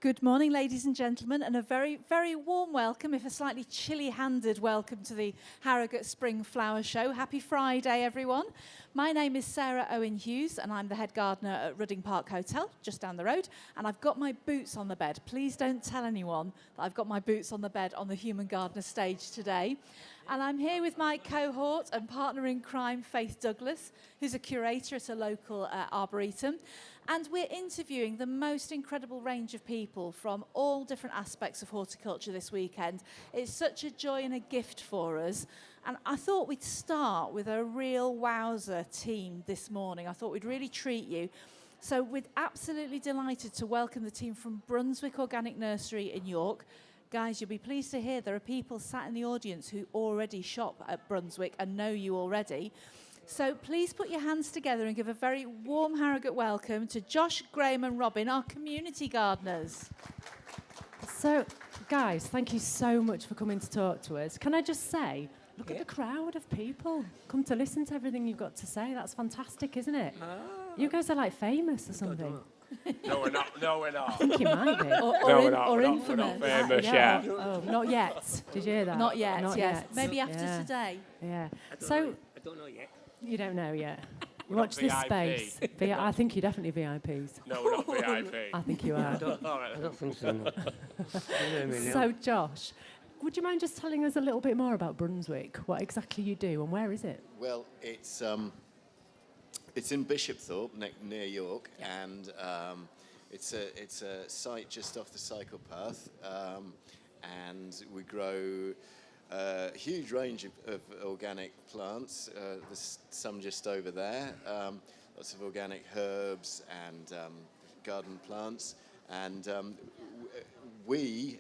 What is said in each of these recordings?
Good morning, ladies and gentlemen, and a very, very warm welcome, if a slightly chilly-handed welcome to the Harrogate Spring Flower Show. Happy Friday, everyone. My name is Sarah Owen Hughes, and I'm the head gardener at Rudding Park Hotel, just down the road, and I've got my boots on the bed. Please don't tell anyone that I've got my boots on the bed on the Human Gardener stage today. And I'm here with my cohort and partner in crime, Faith Douglas, who's a curator at a local arboretum. And we're interviewing the most incredible range of people from all different aspects of horticulture this weekend. It's such a joy and a gift for us. And I thought we'd start with a real wowzer team this morning. I thought we'd really treat you. So we're absolutely delighted to welcome the team from Brunswick Organic Nursery in York. Guys, you'll be pleased to hear there are people sat in the audience who already shop at Brunswick and know you already. So please put your hands together and give a very warm Harrogate welcome to Josh, Graham and Robin, our community gardeners. So, guys, thank you so much for coming to talk to us. Can I just say, look at the crowd of people come to listen to everything you've got to say. That's fantastic, isn't it? You guys are like famous or something. No, we're not. No, we're I not. think you might be. Or infamous. We're not famous yet. Oh, not yet. Did you hear that? Not yet, Not yes. yet. Maybe after today. Yeah. I don't know yet. You don't know yet. We're Watch not this VIP. space. I think you're definitely VIPs. No, we're not VIP. I think you are. I don't think so. No. So, Josh, would you mind just telling us a little bit more about Brunswick? What exactly you do and where is it? Well, it's in Bishopthorpe, near York, and it's a site just off the cycle path, and we grow a huge range of organic plants. There's some just over there, lots of organic herbs and garden plants, and we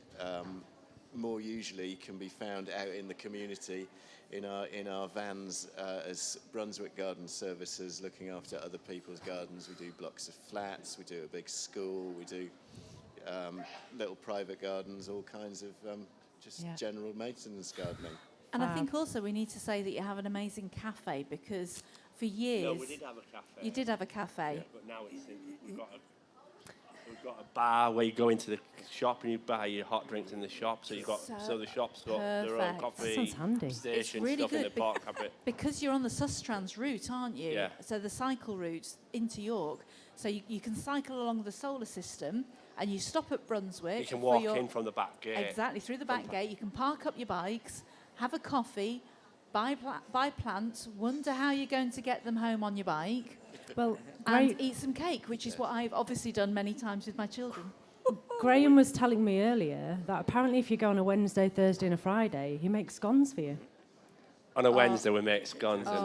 more usually can be found out in the community in our vans as Brunswick Garden Services, looking after other people's gardens. We do blocks of flats, we do a big school, we do little private gardens, all kinds of general maintenance gardening. And I think also we need to say that you have an amazing cafe, because for years... No, we did have a cafe. You did have a cafe. Yeah, but now we've got a bar where you go into the shop and you buy your hot drinks in the shop. So the shop's got their own Perfect. coffee That sounds handy. station, It's really stuff in the good park habit. Because you're on the Sustrans route, aren't you? Yeah. So the cycle route into York. So you can cycle along the solar system and you stop at Brunswick. You can for walk in from the back gate. Exactly, through the back gate. You can park up your bikes, have a coffee, buy plants, wonder how you're going to get them home on your bike, Well, and eat some cake, which is what I've obviously done many times with my children. Graham was telling me earlier that apparently if you go on a Wednesday, Thursday and a Friday, he makes scones for you. On a Wednesday, we make scones and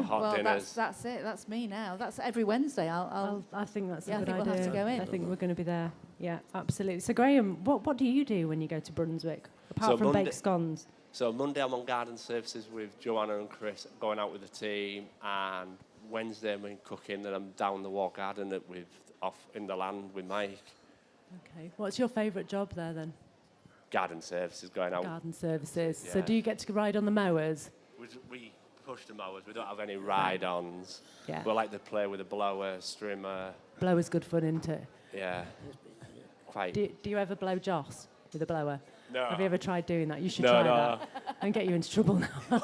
hot well, dinners. that's it. That's me now. That's every Wednesday. I think that's a Yeah, I good think we'll idea. have to go in. I think we're going to be there. Yeah, absolutely. So, Graham, what do you do when you go to Brunswick, apart So from Monday- baked scones? So Monday I'm on garden services with Joanna and Chris, going out with the team, and Wednesday I'm cooking, then I'm down the walk garden off in the land with Mike. Okay. What's your favourite job there then? Garden services, going out. Garden services. So Yeah. do you get to ride on the mowers? We push the mowers. We don't have any ride-ons. Yeah. We like to play with a blower, strimmer. Blower's good fun, isn't it? Yeah. Quite. Do you ever blow Joss with a blower? No. Have you ever tried doing that? You should No, try no. that. And get you into trouble now.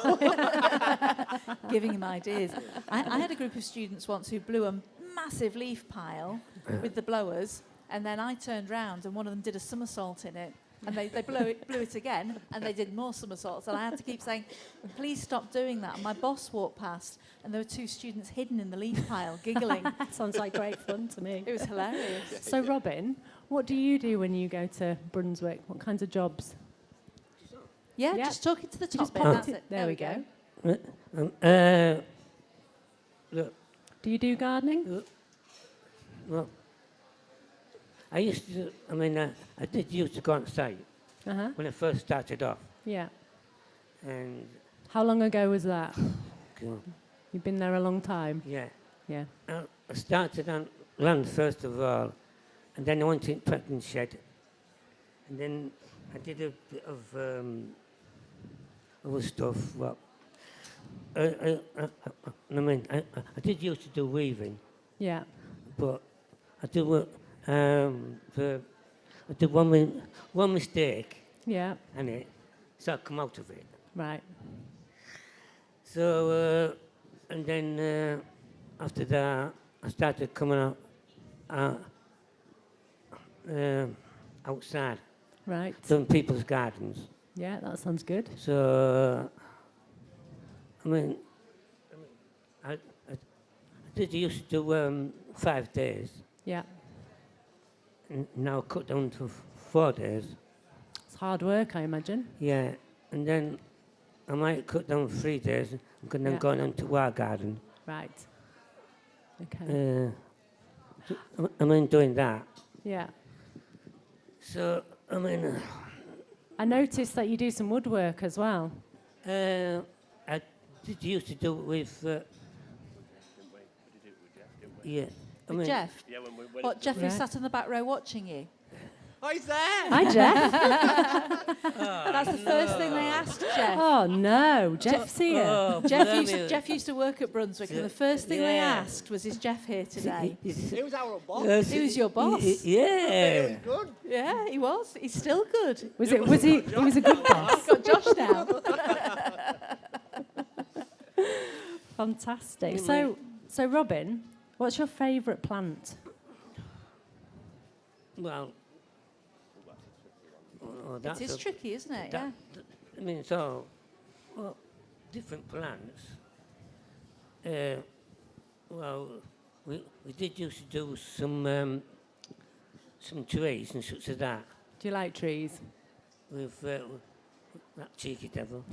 Giving him ideas. I had a group of students once who blew a massive leaf pile with the blowers, and then I turned round and one of them did a somersault in it. And they blew it again, and they did more somersaults. And I had to keep saying, please stop doing that. And my boss walked past, and there were two students hidden in the leaf pile, giggling. Sounds like great fun to me. It was hilarious. So, Robin, what do you do when you go to Brunswick? What kinds of jobs? Yeah, Yeah. just talking to the You top just bit. pop That's it- it. There we go. Look, Do you do gardening? well, I did used to go on site Uh-huh. when I first started off. Yeah. And, How long ago was that? uh, You've been there a long time? yeah, Yeah. I started on land first of all, and then I went in packing shed. And then I did a bit of other stuff. Well, I did used to do weaving, Yeah. but I do work for I did one mistake, Yeah. and so I come out of it. Right. So, and then after that, I started coming outside, Right. doing people's gardens. Yeah, that sounds good. So, I mean, I did used to do 5 days, Yeah. and now cut down to 4 days. It's hard work, I imagine. Yeah, and then I might cut down 3 days, and then Yeah. go on to our garden. Right. Okay. I mean, doing that. Yeah. So, I mean, I noticed that you do some woodwork as well. I did used to do it with, yeah. I With mean, Jeff? Yeah, when What, Jeff who Right. sat on the back row watching you? Oh, he's there! Hi, Jeff. That's the first thing they asked Jeff. Oh, no. Jeff's here. Oh, Jeff used to work at Brunswick, and the first thing they Yeah. asked was, is Jeff here today? He was our boss. He was your boss. Yeah. Good. Yeah, he was. He's still good. Was he was a good boss? Got Josh now. Fantastic. So Robin, what's your favourite plant? Well, It is tricky, isn't it? Yeah. I mean, so, well, different plants. Well, we did used to do some trees and such as that Do you like trees? with that cheeky devil.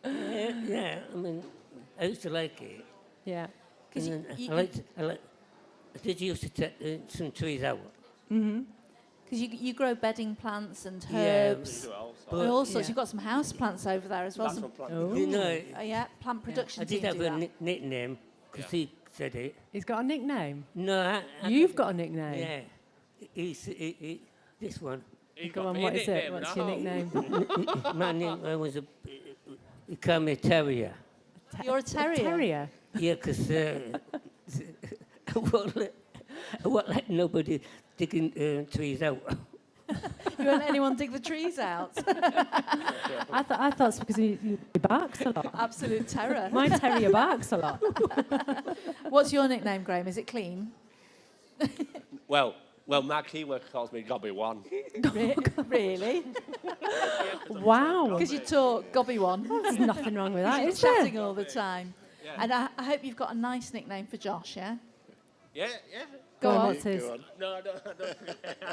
Yeah, I mean, I used to like it. Yeah. 'Cause And then you- I did used to take some trees out. Because you grow bedding plants and Yeah, herbs. But, and all sorts. yeah. You've got some house plants over there as well. That's Some, what Oh. you know, yeah, plant production I did team have do a that. nickname because he said it. He's got a nickname. No, You've got a nickname. Yeah, this one. Go on, what is it? What's your nickname? My name was he called me Terrier. You're a terrier. Terrier. Yeah, because I won't let nobody digging trees out. You won't let anyone dig the trees out. I thought it's because he barks a lot. Absolute terror. My terrier barks a lot. What's your nickname, Graham? Is it Clean? Well, my key worker calls me Gobby One. Really? Wow. Because you talk Gobby One. There's nothing wrong with that, You're is there? chatting all the time. Yeah. And I hope you've got a nice nickname for Josh, yeah? Yeah. Go on, on. what's his? Go on. No.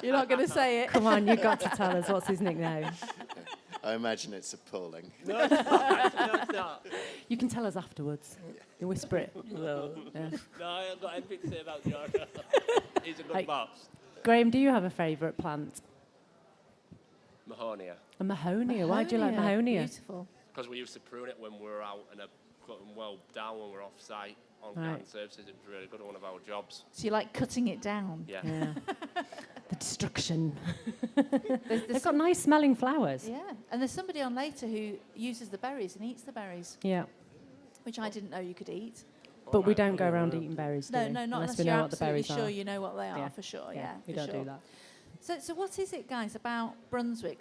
You're not going to say it. Come on, you've got to tell us what's his nickname. I imagine it's appalling. No, it's not. You can tell us afterwards. You whisper it. Well, Yeah. No, I haven't got anything to say about Josh. He's a good Hey. boss. Graham, do you have a favourite plant? Mahonia. A mahonia. Why do you like mahonia? Beautiful. Because we used to prune it when we were out and cut them well down when we were off site on Right. garden services. It was really good, one of our jobs. So you like cutting it down? Yeah. Yeah. The destruction. There's They've got nice smelling flowers. yeah. And there's somebody on later who uses the berries and eats the berries, Yeah. which I didn't know you could eat. But we don't go around eating berries, do No, we? no, not Unless unless we you're know what the absolutely berries sure are. you know what they are Yeah. for sure. Yeah, we for don't sure. do that. So what is it, guys, about Brunswick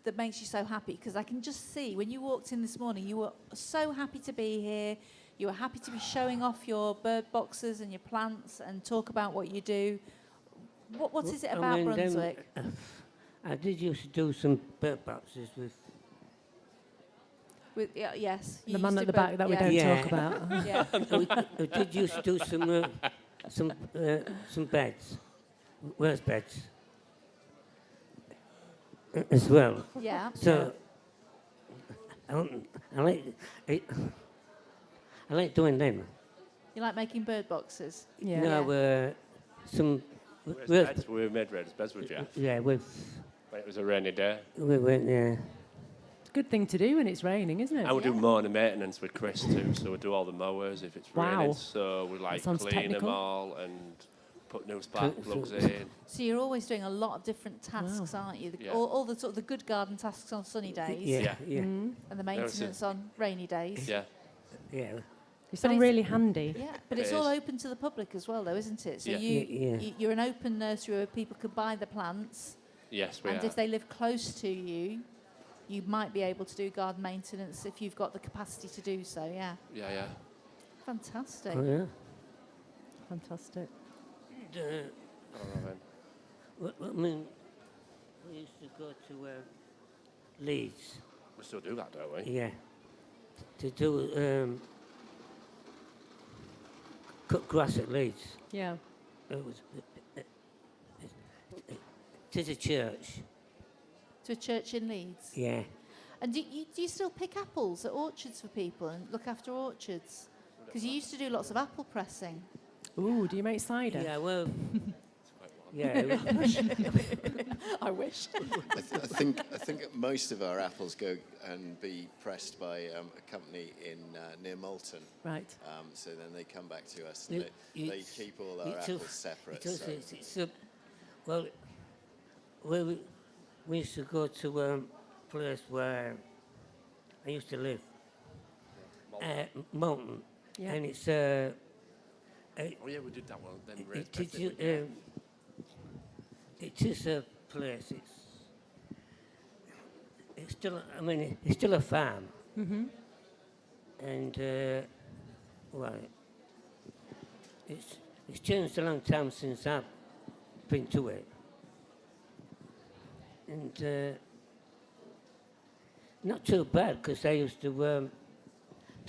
that makes you so happy? Because I can just see when you walked in this morning, you were so happy to be here. You were happy to be showing off your bird boxes and your plants and talk about what you do. What is it I about mean, Brunswick? I did used to do some bird boxes with. Yes. you The man used at to the bu- back that we yeah. don't Yeah. talk about. Yeah. I did used to do some beds, worse beds, as well. Yeah. So I like doing them. You like making bird boxes? Yeah. No, some We made raised beds with Jeff yeah, when it was a rainy day. we went It's a good thing to do when it's raining, isn't it? And we do mowing and maintenance with Chris too, so we do all the mowers if it's Wow. raining. So we like sounds clean technical. them all and put new spark plugs in. So you're always doing a lot of different tasks, aren't you? Yeah. All the sort of the good garden tasks on sunny days yeah, yeah, and the maintenance on rainy days. Yeah. yeah. You sound it's- really handy. Yeah, but It it's all is. open to the public as well, though, isn't it? So Yeah. Yeah. you're an open nursery where people can buy the plants, Yes, we and are. if they live close to you, you might be able to do garden maintenance if you've got the capacity to do so. Yeah, Yeah, yeah. fantastic. Oh, yeah. Fantastic. The, I don't know then. I mean, we used to go to Leeds. We still do that, don't we? Yeah. To do cut grass at Leeds. Yeah. It was. It is a church. To a church in Leeds. Yeah. And do you still pick apples at orchards for people and look after orchards? Because you used to do lots of apple pressing. Ooh, do you make cider? Yeah. Well. It's quite one. Yeah. I wish. I think most of our apples go and be pressed by a company in near Malton. Right. So then they come back to us and It- they it's- keep all our it's a- apples separate. It is, so- it's a, well, where we used to go to a place where I used to live, Mountain, Yeah. and it's Oh, yeah, we did that one. Then raised it, beds, didn't we? it is a place. It's still, I mean, it's still a farm, and well, it's changed a long time since I've been to it. And not too bad because I used to,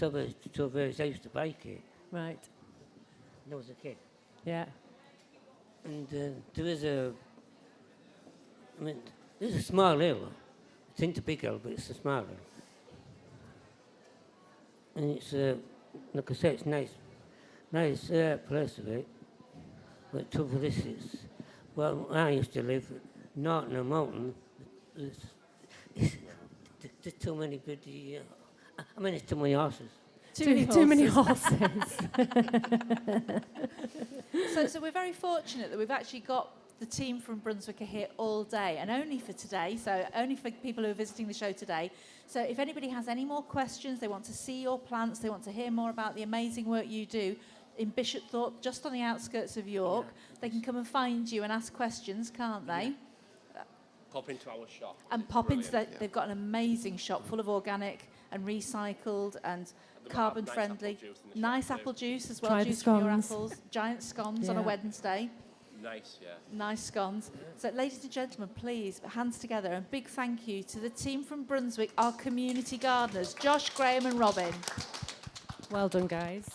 I used to bike it Right. when I was a kid. Yeah. And there is there's a small hill. It's into big hill, but it's a small hill. And it's, like I say, it's nice place of it. But trouble with this is, well, I used to live at Norton and Mountain. There's too many bloody, there's too many horses. Too many horses. So we're very fortunate that we've actually got the team from Brunswick are here all day, and only for today, so only for people who are visiting the show today. So if anybody has any more questions, they want to see your plants, they want to hear more about the amazing work you do in Bishopthorpe, just on the outskirts of York, they can come and find you and ask questions, can't they? Pop into our shop. And It's pop into brilliant. that. They've got an amazing shop full of organic and recycled and They might have carbon nice friendly. apple juice in the Nice shop apple too. juice as well. Try the Juice from your scones. apples. Giant scones on a Yeah. Wednesday. Nice, yeah. Nice scones. So, ladies and gentlemen, please, hands together. And big thank you to the team from Brunswick, our community gardeners, Josh, Graham and Robin. Well done, guys.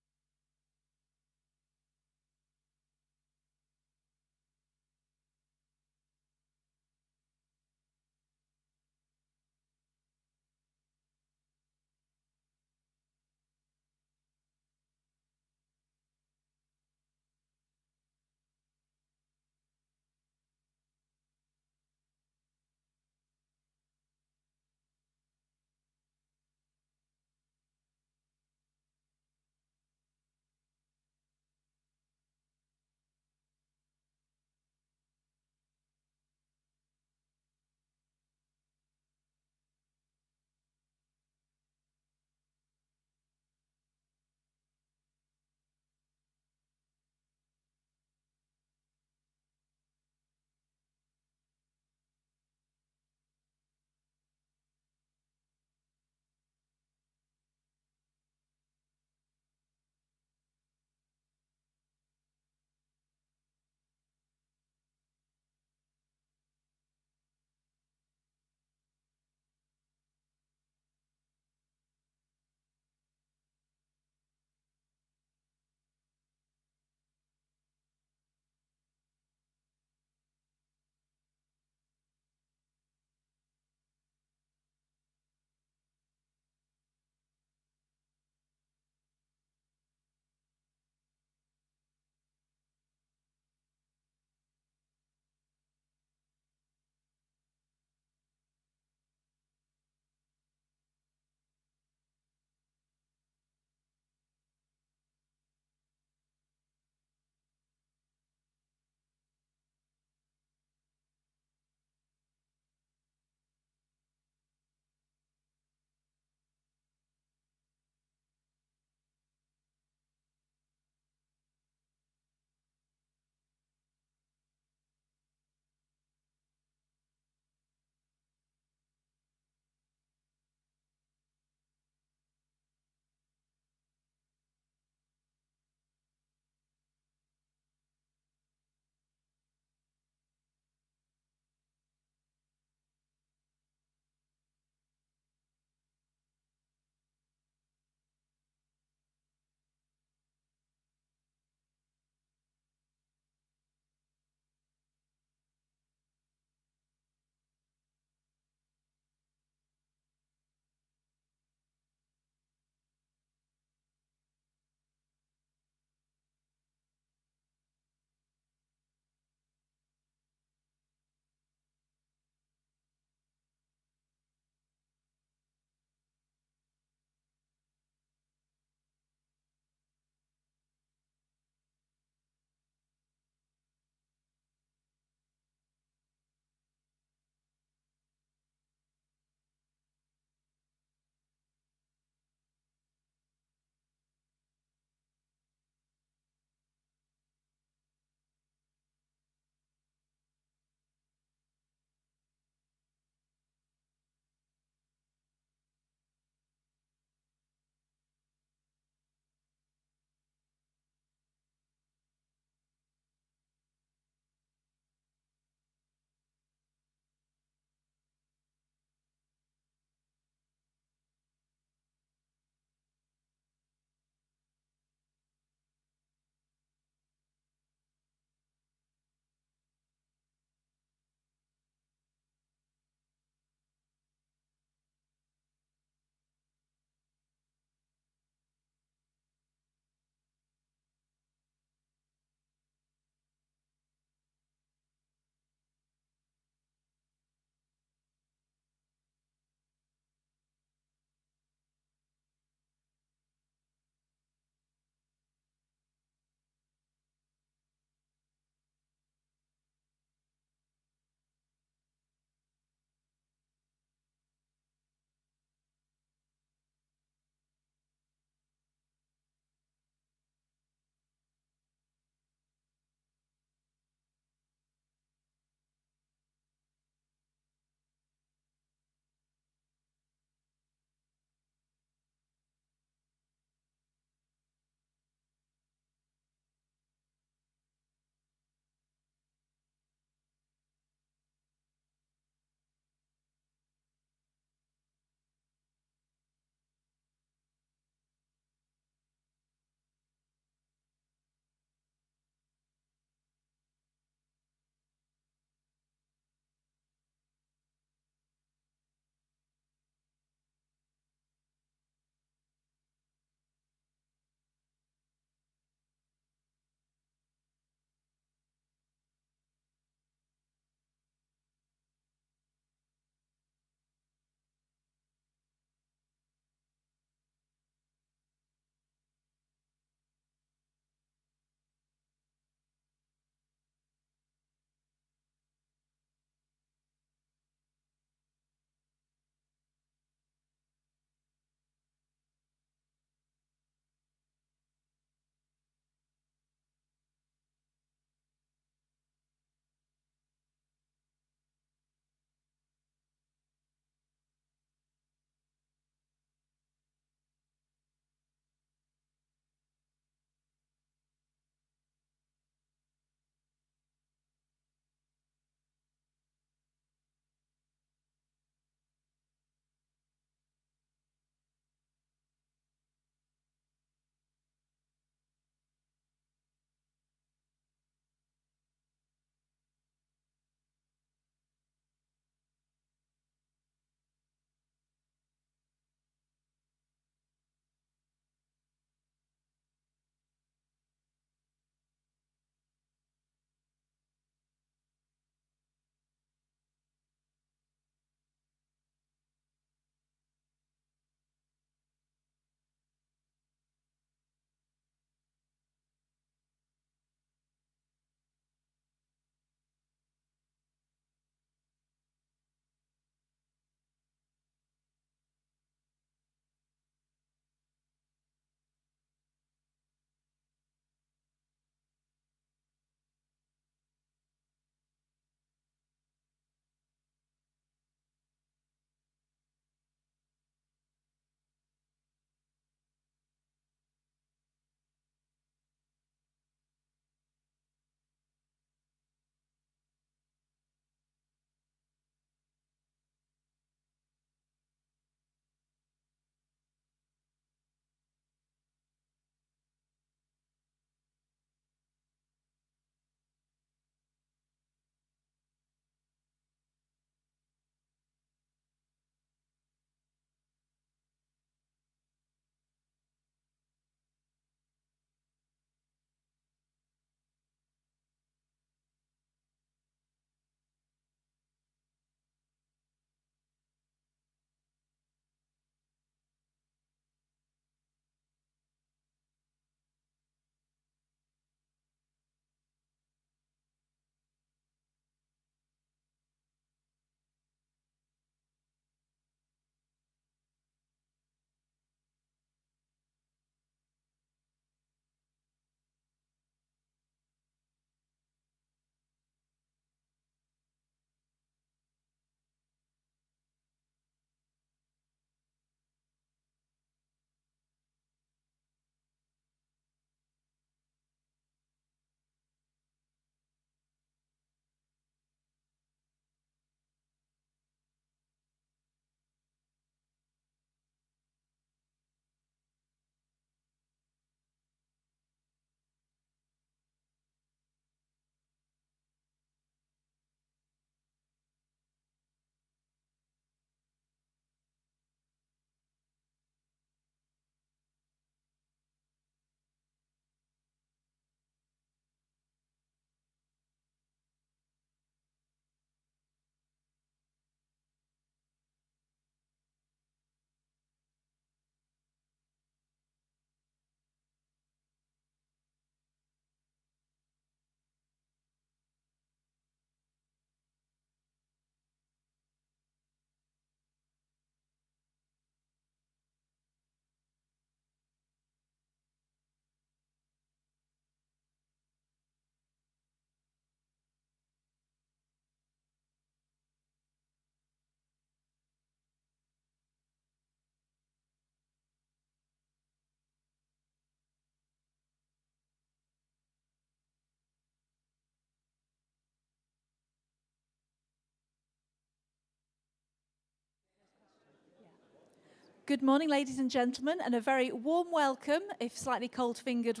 Good morning, ladies and gentlemen, and a very warm welcome, if slightly cold-fingered,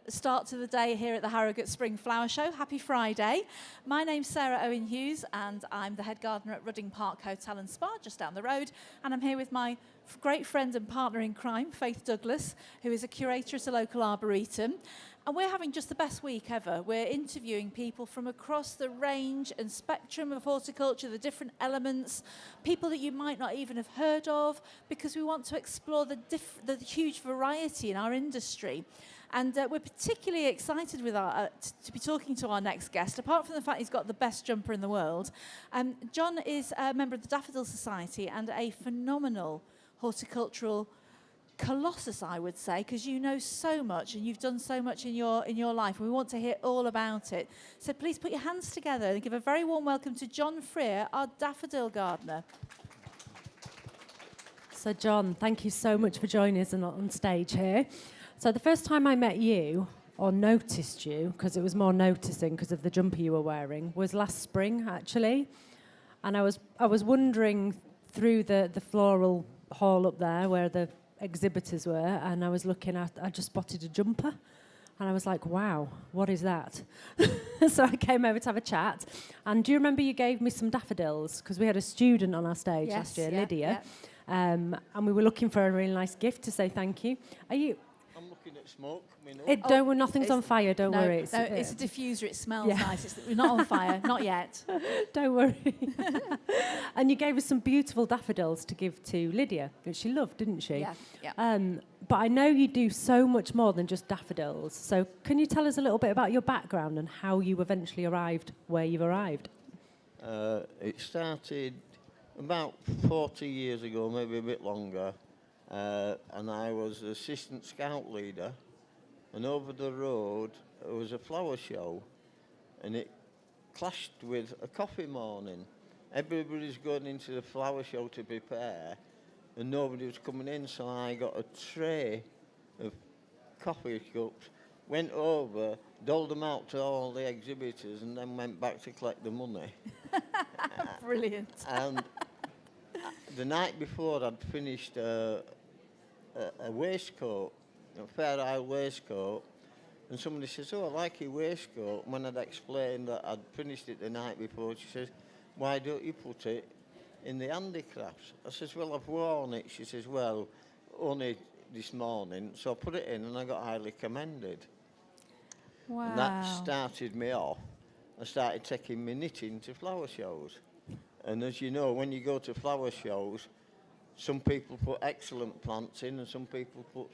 start to the day here at the Harrogate Spring Flower Show. Happy Friday. My name's Sarah Owen Hughes, and I'm the head gardener at Rudding Park Hotel and Spa, just down the road. And I'm here with my great friend and partner in crime, Faith Douglas, who is a curator at a local arboretum. And we're having just the best week ever. We're interviewing people from across the range and spectrum of horticulture, the different elements, people that you might not even have heard of, because we want to explore the huge variety in our industry. And we're particularly excited with to be talking to our next guest, apart from the fact he's got the best jumper in the world. John is a member of the Daffodil Society and a phenomenal horticultural colossus, I would say, because you know so much and you've done so much in your life, and we want to hear all about it. So please put your hands together and give a very warm welcome to John Freer, our daffodil gardener. So John, thank you so much for joining us on stage here. So the first time I met you, or noticed you, because it was more noticing because of the jumper you were wearing, was last spring, actually. And I was wandering through the floral hall up there where the exhibitors were, and I was looking at, I just spotted a jumper, and I was like, wow, what is that? So I came over to have a chat. And do you remember you gave me some daffodils? Because we had a student on our stage last year, Lydia. And we were looking for a really nice gift to say thank you. Are you... I'm looking at smoke. Nothing's on fire, don't worry. It's a diffuser, it smells nice. We're not on fire, not yet. Don't worry. And you gave us some beautiful daffodils to give to Lydia, which she loved, didn't she? Yeah. But I know you do so much more than just daffodils. So can you tell us a little bit about your background and how you eventually arrived where you've arrived? It started about 40 years ago, maybe a bit longer, and I was assistant scout leader. And over the road, there was a flower show, and it clashed with a coffee morning. Everybody's going into the flower show to prepare, and nobody was coming in, so I got a tray of coffee cups, went over, doled them out to all the exhibitors, and then went back to collect the money. Brilliant. And the night before, I'd finished a waistcoat, a Fair Isle waistcoat, and somebody says, oh, I like your waistcoat. And when I'd explained that I'd finished it the night before, she says, why don't you put it in the handicrafts? I says, well, I've worn it. She says, well, only this morning. So I put it in and I got highly commended. Wow. And that started me off. I started taking my knitting to flower shows. And as you know, when you go to flower shows, some people put excellent plants in and some people put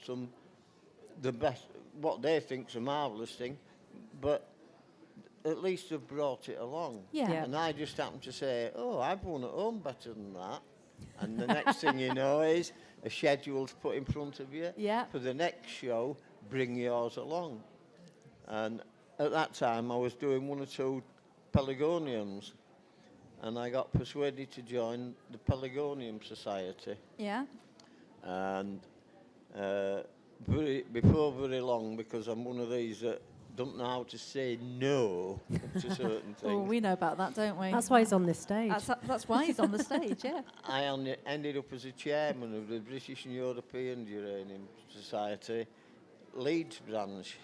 the best, what they think's a marvellous thing, but at least they've brought it along. Yeah. And I just happened to say, oh, I've won at home better than that. And the next thing you know is a schedule's put in front of you. Yeah. For the next show, bring yours along. And at that time, I was doing 1 or 2 pelargoniums, and I got persuaded to join the Pelargonium Society. Yeah. And before very long, because I'm one of these that don't know how to say no to certain things. Oh, we know about that, don't we? That's why he's on this stage. That's why he's on the stage, yeah. I ended up as a chairman of the British and European Geranium Society Leeds branch,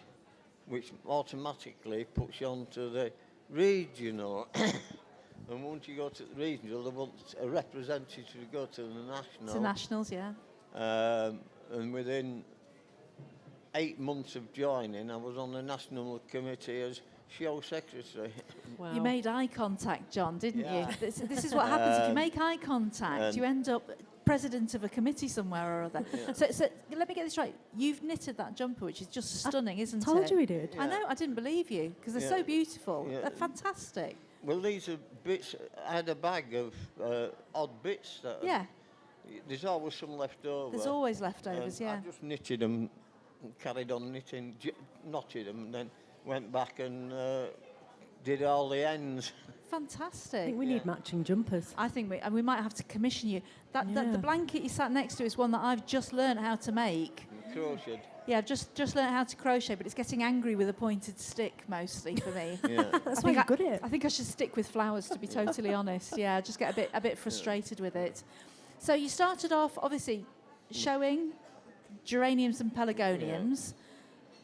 which automatically puts you onto the regional. And once you go to the regional, they want a representative to go to the national. To nationals, yeah. And within 8 months of joining, I was on the national committee as show secretary. Wow. You made eye contact, John, didn't Yeah. you? This is what happens if you make eye contact. You end up president of a committee somewhere or other. Yeah. So let me get this right. You've knitted that jumper, which is just stunning, isn't it? Told you he did. I know, I didn't believe you, because they're Yeah. so beautiful. Yeah. They're fantastic. Well, these are bits. I had a bag of odd bits. Yeah, There's always some left over. there's always leftovers, And yeah. I just knitted them, carried on knitting, knotted them, and then went back and did all the ends. I Fantastic. think we need matching jumpers. I think we might have to commission you. The Yeah. blanket you sat next to is one that I've just learned how to make. Crocheted. Yeah, I've just learned how to crochet, but it's getting angry with a pointed stick mostly for me. Yeah. That's why you're good at it. I think I should stick with flowers, to be totally honest. Yeah, I just get a bit frustrated with it. So you started off, obviously, showing geraniums and pelargoniums,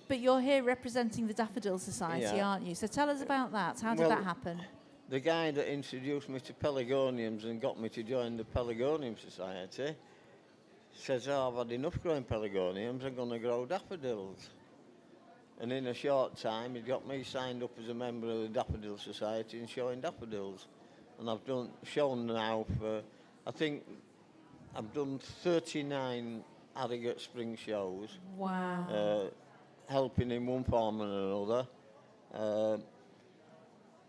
but you're here representing the Daffodil Society, Yeah. aren't you? So tell us about that. How did Well, that happen? The guy that introduced me to pelargoniums and got me to join the Pelargonium Society says, oh, I've had enough growing pelargoniums, I'm going to grow daffodils. And in a short time, he got me signed up as a member of the Daffodil Society and showing daffodils. And I've shown now for, I think, I've done 39 Harrogate Spring shows, Wow. helping in one form or another.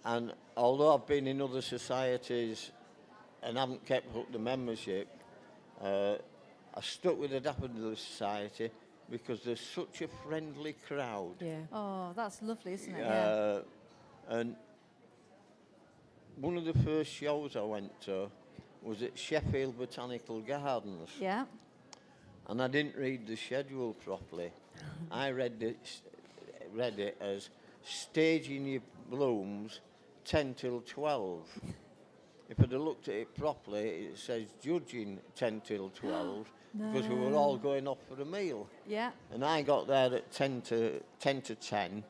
And although I've been in other societies and haven't kept up the membership, I stuck with the Daffodil Society because there's such a friendly crowd. Yeah. Oh, that's lovely, isn't it? Yeah. And one of the first shows I went to was at Sheffield Botanical Gardens. Yeah. And I didn't read the schedule properly. I read it as staging your blooms 10 till 12. If I'd have looked at it properly, it says judging 10 till 12 because we were all going off for a meal. Yeah. And I got there at 10 to 10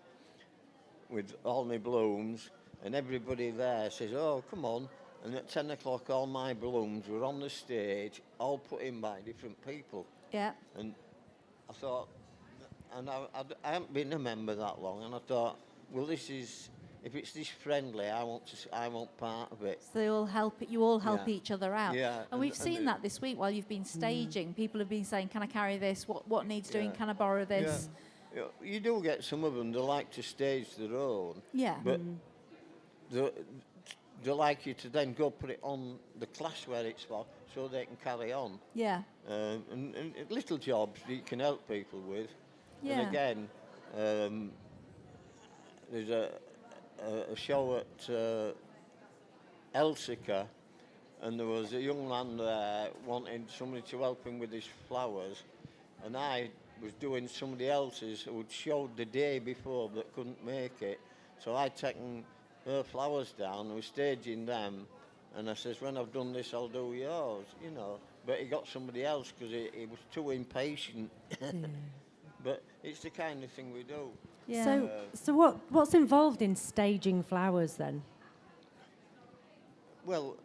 with all my blooms, and everybody there says, oh, come on. And at 10 o'clock, all my blooms were on the stage, all put in by different people. Yeah. And I thought, and I haven't been a member that long, and I thought, well, this is, if it's this friendly, I want part of it. So you all help Yeah. each other out. Yeah, And we've and seen that this week while you've been staging. People have been saying, can I carry this? What needs doing? Yeah. Can I borrow this? Yeah. You do get some of them that like to stage their own, Yeah. but they like you to then go put it on the class where it's for, so they can carry on. Yeah. And little jobs that you can help people with. Yeah. And again, there's a show at Elsica, and there was a young man there wanting somebody to help him with his flowers, and I was doing somebody else's who'd showed the day before but couldn't make it. So I'd taken her flowers down, and was staging them, and I says, when I've done this, I'll do yours, you know. But he got somebody else because he was too impatient. But it's the kind of thing we do. Yeah. So what's involved in staging flowers then? Well,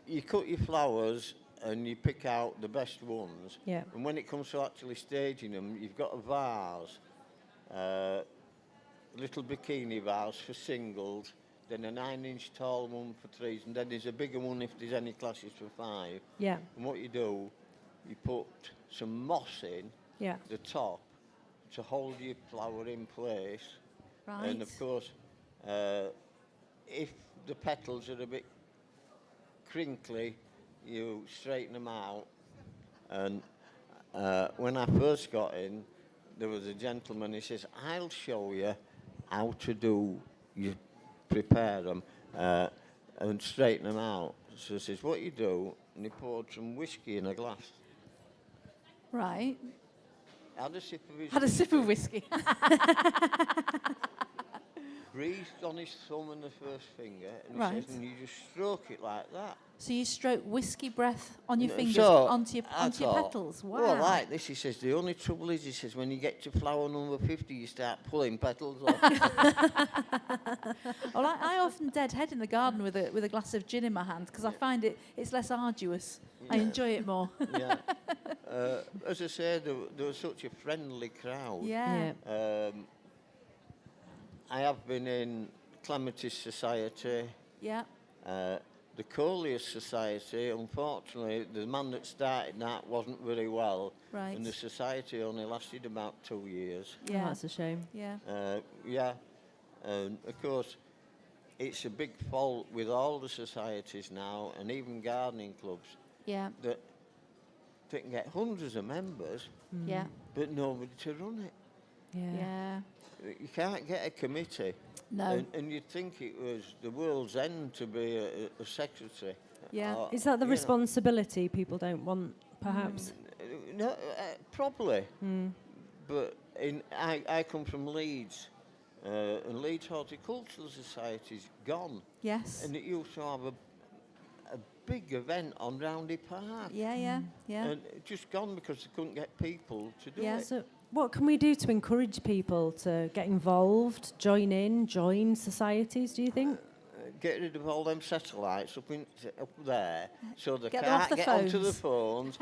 you cut your flowers and you pick out the best ones. Yeah. And when it comes to actually staging them, you've got a vase, a little bikini vase for singles, then a 9-inch tall one for threes, and then there's a bigger one if there's any classes for 5. Yeah. And what you do, you put some moss in Yeah. the top to hold your flower in place. Right. And of course, if the petals are a bit crinkly, you straighten them out. And when I first got in, there was a gentleman, he says, I'll show you how to do, you prepare them and straighten them out. So he says, what you do, and he poured some whiskey in a glass. Right. Had a sip of his Had a sip of whiskey. breathed on his thumb and the first finger, and he Right. says, and you just stroke it like that. So you stroke whiskey breath on your No, fingers so onto your I thought, petals. Wow. Well, like this, he says, the only trouble is, he says, when you get to flower number 50, you start pulling petals off. Well, I often deadhead in the garden with a glass of gin in my hand because I find it's less arduous. I Yeah. enjoy it more. Yeah. As I said, there was such a friendly crowd. Yeah. I have been in Clematis Society, Yeah. the Coleus Society. Unfortunately, the man that started that wasn't very well, Right. and the society only lasted about 2 years. Oh, Yeah. that's a shame. Yeah. Yeah, and of course, it's a big fault with all the societies now, and even gardening clubs, Yeah. that they can get hundreds of members, Yeah. but nobody to run it. Yeah. Yeah. You can't get a committee. No. And you'd think it was the world's end to be a secretary. Yeah. Or, Is that the you know, responsibility people don't want, perhaps? No, probably. But I come from Leeds, and Leeds Horticultural Society's gone. Yes. And it used to have a big event on Roundy Park. Yeah, yeah, yeah. And it just gone because they couldn't get people to do Yeah. it. So what can we do to encourage people to get involved, join societies, do you think? Get rid of all them satellites up there, so they Get them off can't the get onto the phones.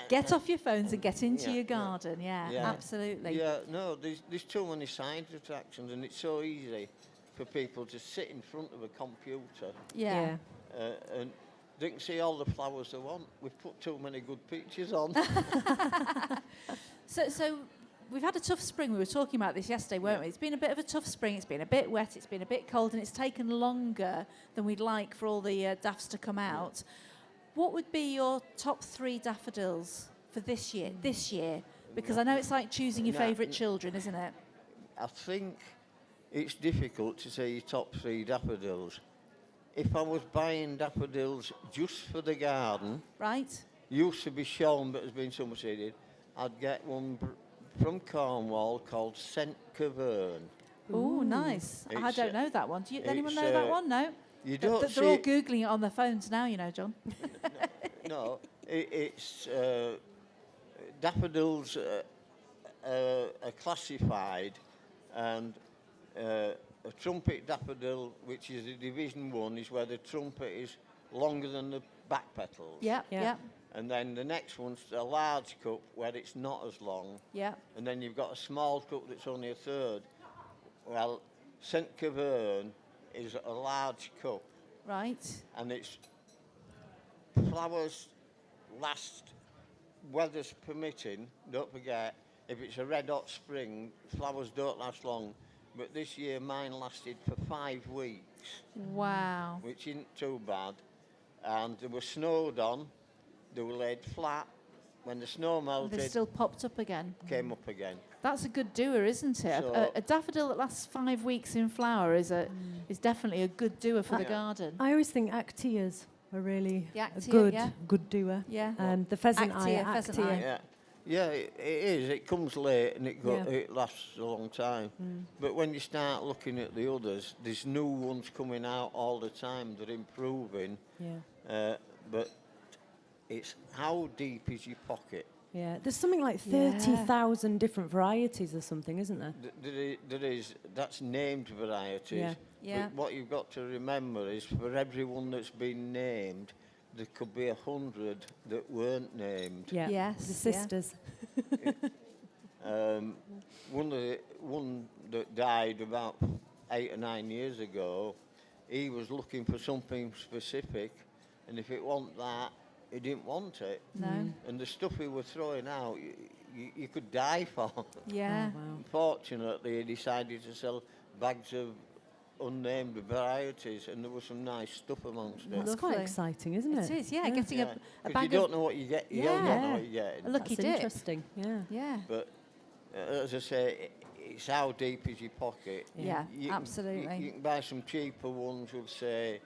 Get off your phones and get into Yeah, your yeah. garden. Yeah, Yeah. absolutely. Yeah, no, there's too many side attractions, and it's so easy for people to sit in front of a computer Yeah. and they can see all the flowers they want. We've put too many good pictures on. So we've had a tough spring. We were talking about this yesterday, weren't we? It's been a bit of a tough spring. It's been a bit wet. It's been a bit cold, and it's taken longer than we'd like for all the daffs to come out. What would be your top 3 daffodils for this year? Because I know it's like choosing your No, favourite children, isn't it? I think it's difficult to say your top 3 daffodils. If I was buying daffodils just for the garden, Right? used to be shown but has been so much needed, I'd get one from Cornwall called St Cavern. Oh, nice. I It's, don't know that one. Do you, anyone it's, know that one? No? You don't see They're all it- Googling it on their phones now, you know, John. No, it's daffodils are classified, and a trumpet daffodil, which is a division 1, is where the trumpet is longer than the back petals. Yeah, Yeah. yeah, And then the next one's a large cup where it's not as long. yeah. And then you've got a small cup that's only a third. Well, St Cavern is a large cup, Right. and its flowers last, weather's permitting. Don't forget, if it's a red hot spring, flowers don't last long. But this year mine lasted for 5 weeks, Wow. which isn't too bad. And they were snowed on, they were laid flat. When the snow They've melted, still popped up again. came up again. That's a good doer, isn't it? So- A daffodil that lasts 5 weeks in flower is definitely a good doer for the Yeah. garden. I always think actias are really The a actia, yeah. good doer. Yeah. The pheasant Actia, eye, pheasant actia. eye. Yeah, yeah, it is. It comes late and Yeah. it lasts a long time. But when you start looking at the others, there's new ones coming out all the time. They're improving. Yeah. But it's how deep is your pocket? Yeah, there's something like Yeah. 30,000 different varieties or something, isn't there? There is. That's named varieties. Yeah. Yeah. But what you've got to remember is for everyone that's been named, there could be 100 that weren't named. Yeah. Yes, The yeah. sisters. One that died about 8 or 9 years ago, he was looking for something specific, and if it wasn't that, he didn't want it. No. And the stuff he was throwing out, you could die for. Yeah. Oh, wow. Unfortunately, he decided to sell bags of unnamed varieties, and there was some nice stuff amongst it. That's quite Lovely. exciting, isn't it? It is, yeah. Getting Yeah, a 'cause bag you don't of... know what you get. You Yeah. don't know what you A get. lucky That's dip. interesting. Yeah. Yeah. But as I say, it's how deep is your pocket. Yeah, You can- absolutely. You can buy some cheaper ones with, say,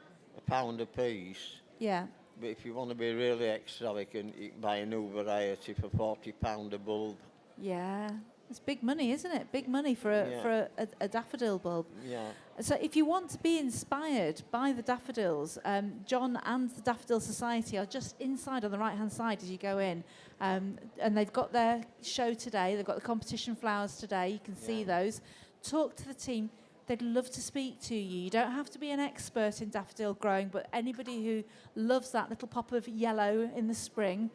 £1 a piece. Yeah. But if you want to be really extravagant, you can buy a new variety for £40 a bulb. Yeah. It's big money, isn't it? Big money for Yeah. a daffodil bulb. Yeah. So if you want to be inspired by the daffodils, John and the Daffodil Society are just inside on the right-hand side as you go in. And they've got their show today. They've got the competition flowers today. You can see Yeah. those. Talk to the team. They'd love to speak to you. You don't have to be an expert in daffodil growing, but anybody who loves that little pop of yellow in the spring,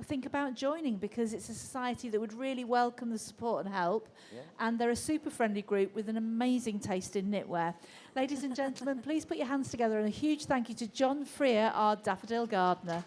think about joining, because it's a society that would really welcome the support and help. Yeah. And they're a super friendly group with an amazing taste in knitwear. Ladies and gentlemen, please put your hands together, and a huge thank you to John Freer, our daffodil gardener.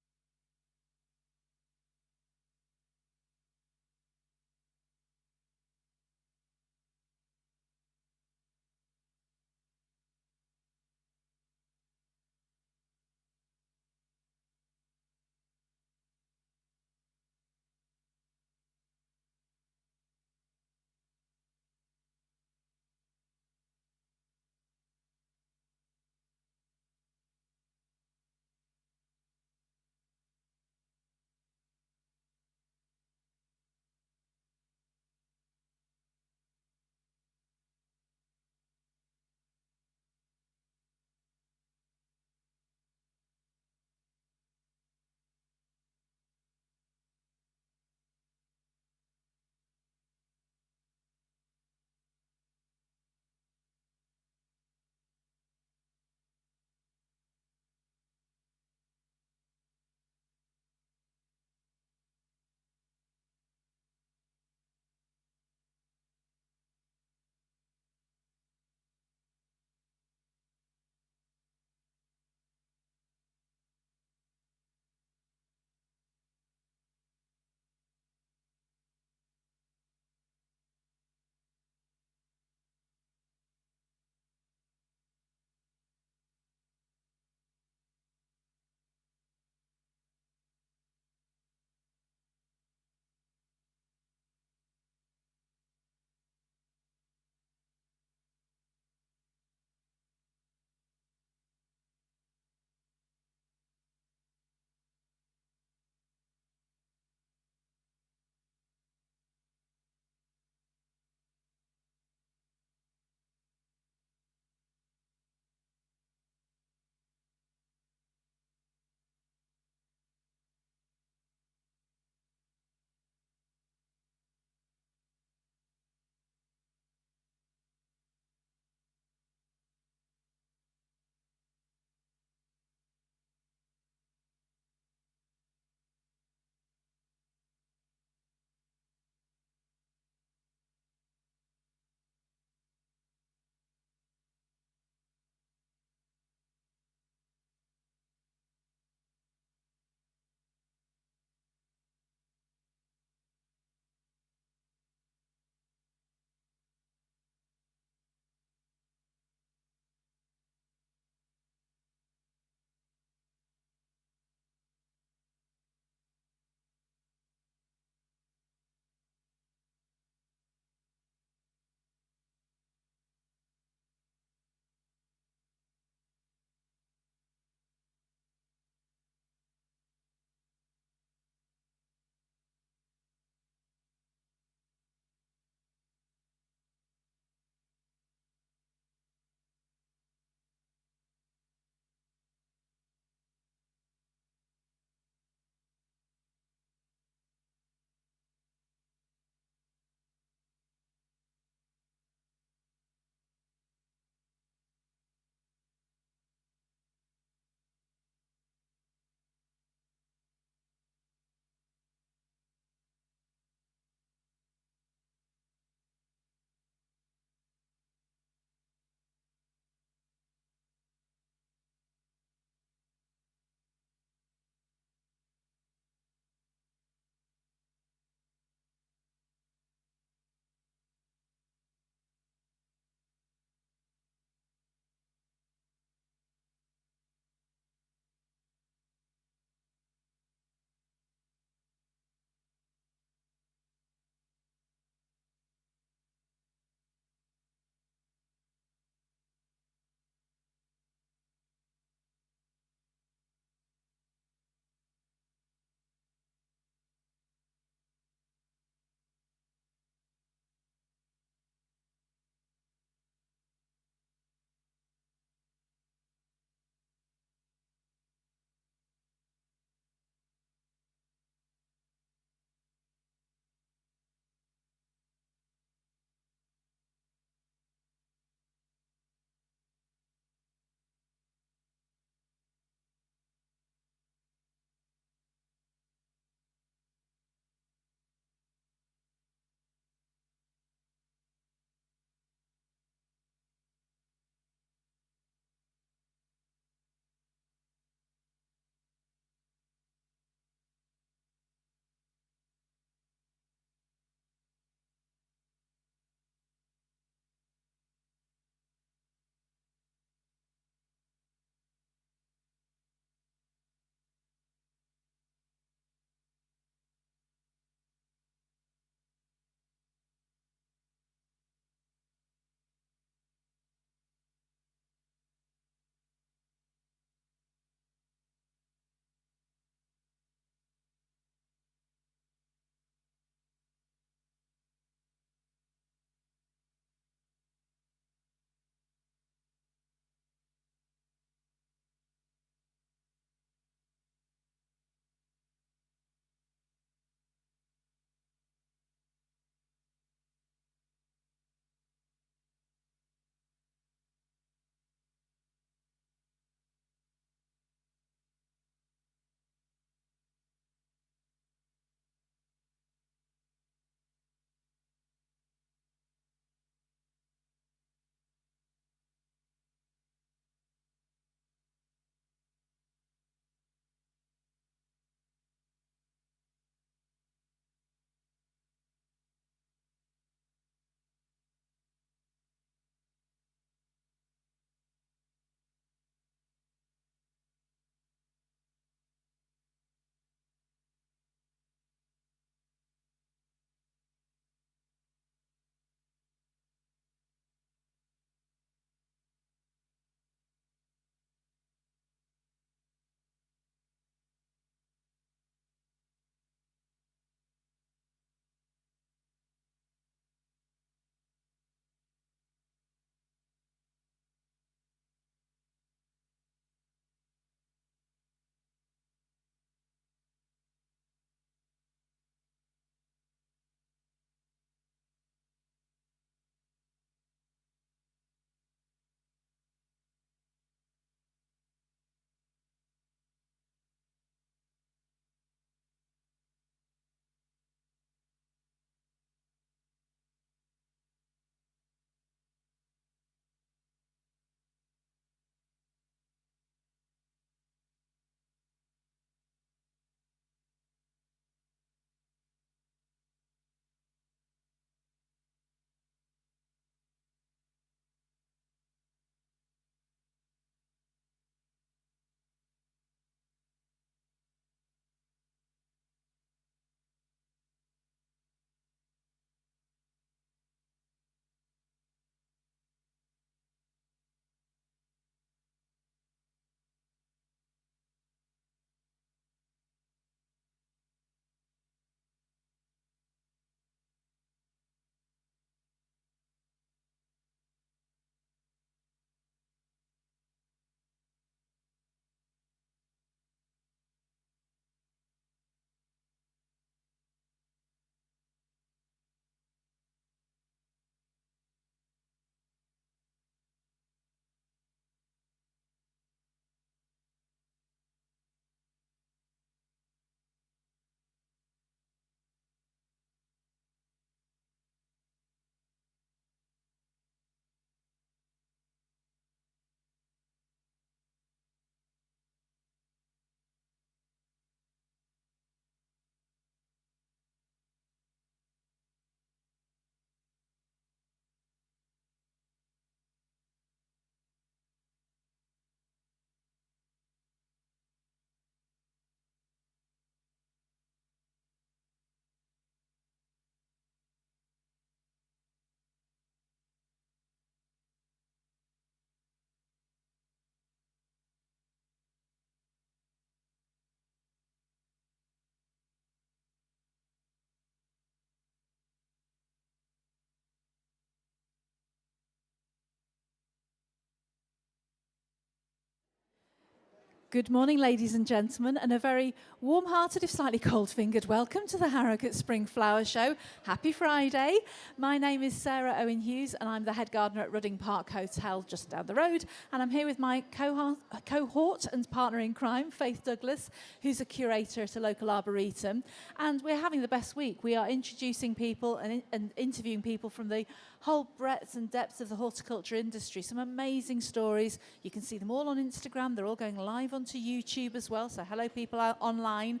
Good morning, ladies and gentlemen, and a very warm-hearted, if slightly cold-fingered welcome to the Harrogate Spring Flower Show. Happy Friday. My name is Sarah Owen Hughes, and I'm the head gardener at Rudding Park Hotel just down the road. And I'm here with my cohort and partner in crime, Faith Douglas, who's a curator at a local arboretum. And we're having the best week. We are introducing people and interviewing people from the whole breadth and depth of the horticulture industry. Some amazing stories. You can see them all on Instagram. They're all going live onto YouTube as well. So hello, people out online.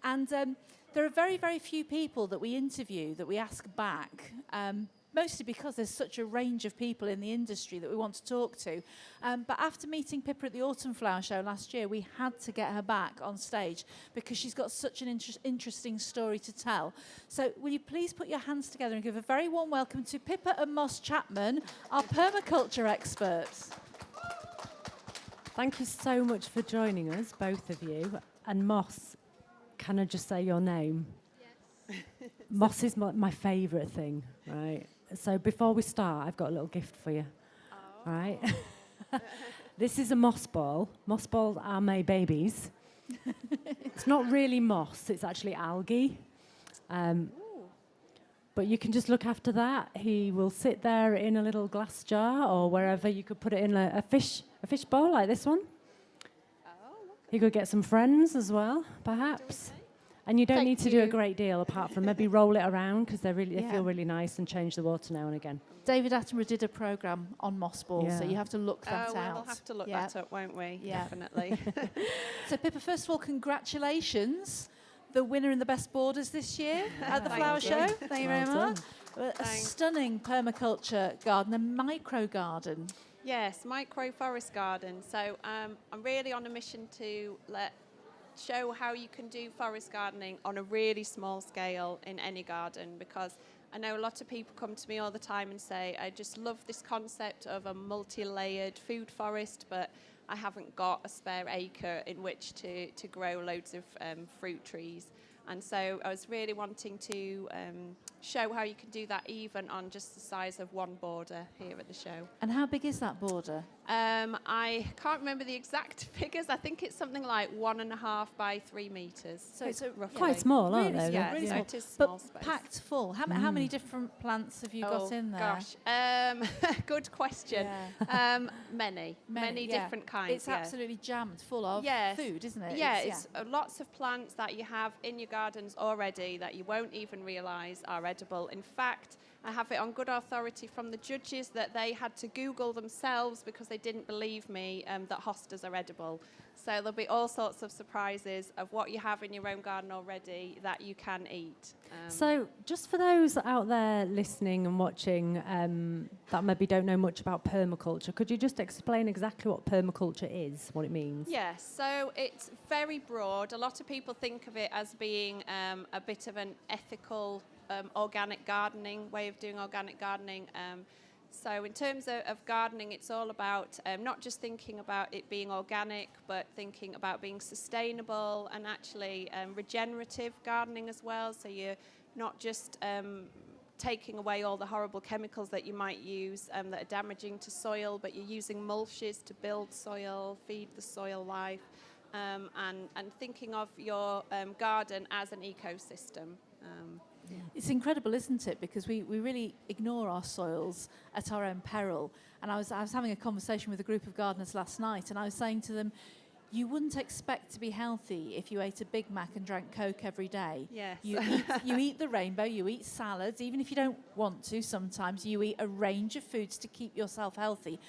And there are very, very few people that we interview that we ask back, mostly because there's such a range of people in the industry that we want to talk to. But after meeting Pippa at the Autumn Flower Show last year, we had to get her back on stage because she's got such an interesting story to tell. So will you please put your hands together and give a very warm welcome to Pippa and Moss Chapman, our permaculture experts. Thank you so much for joining us, both of you. And Moss, can I just say your name? Yes. Moss is my favourite thing, right? So before we start, I've got a little gift for you, right? This is a moss ball. Moss balls are my babies. It's not really moss, it's actually algae. But you can just look after that. He will sit there in a little glass jar or wherever. You could put it in a fish bowl like this one. You could get some friends as well, perhaps. And you don't need to do a great deal apart from maybe roll it around because they feel really nice and change the water now and again. David Attenborough did a programme on moss balls, so you have to look that out. We'll have to look that up, won't we? Yeah. Definitely. So Pippa, first of all, congratulations. The winner in the best borders this year at the Flower Show. Thank you very much. A stunning permaculture garden, a micro garden. Yes, micro forest garden. So I'm really on a mission to show how you can do forest gardening on a really small scale in any garden, because I know a lot of people come to me all the time and say, I just love this concept of a multi-layered food forest, but I haven't got a spare acre in which to grow loads of fruit trees. And so I was really wanting to show how you can do that even on just the size of one border here at the show. And how big is that border? I can't remember the exact figures. I think it's something like 1.5 by 3 meters. So it's quite small, aren't they? Yeah, really so small. it is small but space. packed full. How many different plants have you got in there? Gosh, good question. Many different kinds. It's absolutely jammed full of food, isn't it? Yeah, it's lots of plants that you have in your gardens already that you won't even realise are edible. In fact, I have it on good authority from the judges that they had to Google themselves because they didn't believe me that hostas are edible. So there'll be all sorts of surprises of what you have in your own garden already that you can eat. So just for those out there listening and watching that maybe don't know much about permaculture, could you just explain exactly what permaculture is, what it means? Yes, so it's very broad. A lot of people think of it as being a bit of an ethical organic gardening way of doing organic gardening. So in terms of gardening, it's all about not just thinking about it being organic, but thinking about being sustainable and actually regenerative gardening as well. So you're not just taking away all the horrible chemicals that you might use that are damaging to soil, but you're using mulches to build soil, feed the soil life, and thinking of your garden as an ecosystem. It's incredible, isn't it? Because we really ignore our soils at our own peril. And I was having a conversation with a group of gardeners last night, and I was saying to them, you wouldn't expect to be healthy if you ate a Big Mac and drank Coke every day. Yes. You eat the rainbow, you eat salads, even if you don't want to sometimes, you eat a range of foods to keep yourself healthy.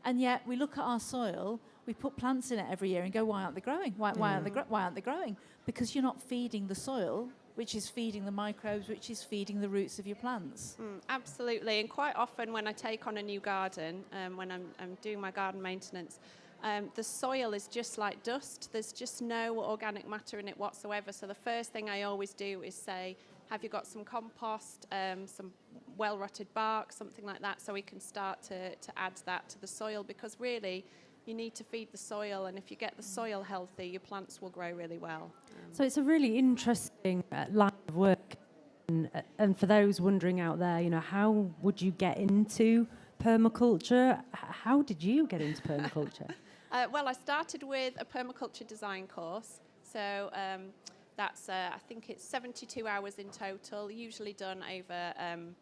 And yet we look at our soil, we put plants in it every year and go, why aren't they growing? Why aren't they growing? Because you're not feeding the soil, which is feeding the microbes, which is feeding the roots of your plants. Absolutely, and quite often when I take on a new garden, when I'm doing my garden maintenance, the soil is just like dust. There's just no organic matter in it whatsoever. So the first thing I always do is say, have you got some compost, some well-rotted bark, something like that, so we can start to add that to the soil, because really you need to feed the soil, and if you get the soil healthy, your plants will grow really well. So it's a really interesting line of work. And for those wondering out there, how would you get into permaculture? How did you get into permaculture? Well, I started with a permaculture design course. So that's, I think it's 72 hours in total, usually done over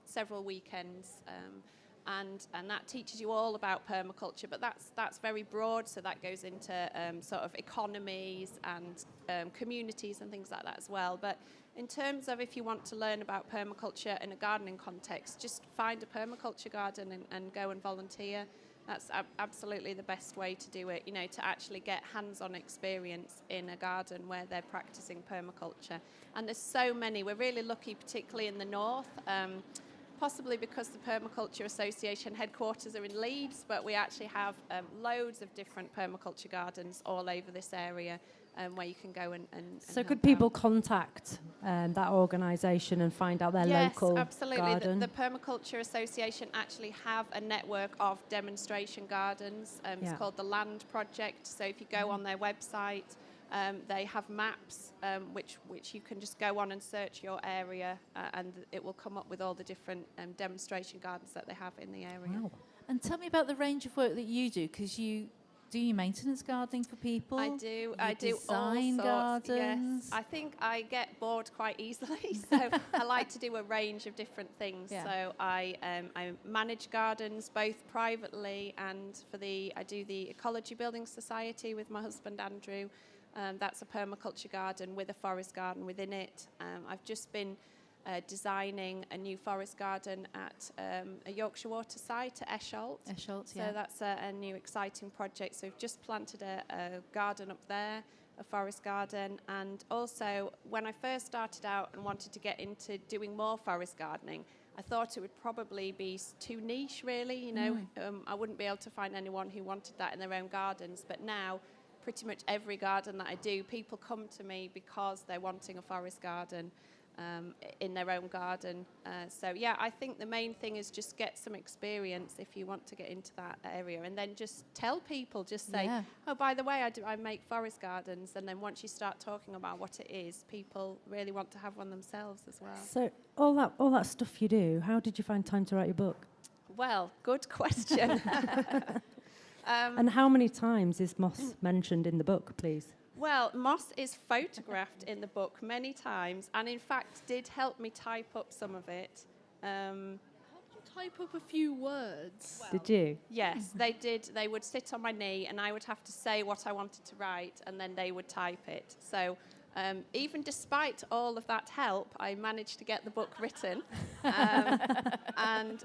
several weekends. And that teaches you all about permaculture, but that's very broad, so that goes into sort of economies and communities and things like that as well. But in terms of if you want to learn about permaculture in a gardening context, just find a permaculture garden and go and volunteer. That's absolutely the best way to do it, you know, to actually get hands-on experience in a garden where they're practicing permaculture. And there's so many. We're really lucky, particularly in the north, possibly because the Permaculture Association headquarters are in Leeds, but we actually have loads of different permaculture gardens all over this area where you can go and So help could people out. contact that organisation and find out their local Yes, absolutely. garden? The Permaculture Association actually have a network of demonstration gardens. Yeah. It's called the Land Project. So if you go on their website, they have maps which you can just go on and search your area and it will come up with all the different demonstration gardens that they have in the area. Wow. And tell me about the range of work that you do, because you maintenance gardening for people. I do. I do all design sorts. gardens. Yes, I think I get bored quite easily, so I like to do a range of different things. Yeah. So I manage gardens both privately and I do the Ecology Building Society with my husband Andrew. That's a permaculture garden with a forest garden within it. I've just been designing a new forest garden at a Yorkshire Water site at Esholt. Esholt, So yeah. that's a new exciting project. So we've just planted a garden up there, a forest garden. And also, when I first started out and wanted to get into doing more forest gardening, I thought it would probably be too niche, really. You know, I wouldn't be able to find anyone who wanted that in their own gardens. But now, pretty much every garden that I do, people come to me because they're wanting a forest garden in their own garden. So yeah, I think the main thing is just get some experience if you want to get into that area, and then just tell people, just say, Yeah. oh, by the way, I make forest gardens. And then once you start talking about what it is, people really want to have one themselves as well. So all that stuff you do, how did you find time to write your book? Well, good question. And how many times is moss mentioned in the book, please? Well, moss is photographed in the book many times, and in fact did help me type up some of it. Type up a few words. Did you? Yes, they did. They would sit on my knee, and I would have to say what I wanted to write, and then they would type it. So even despite all of that help, I managed to get the book written. And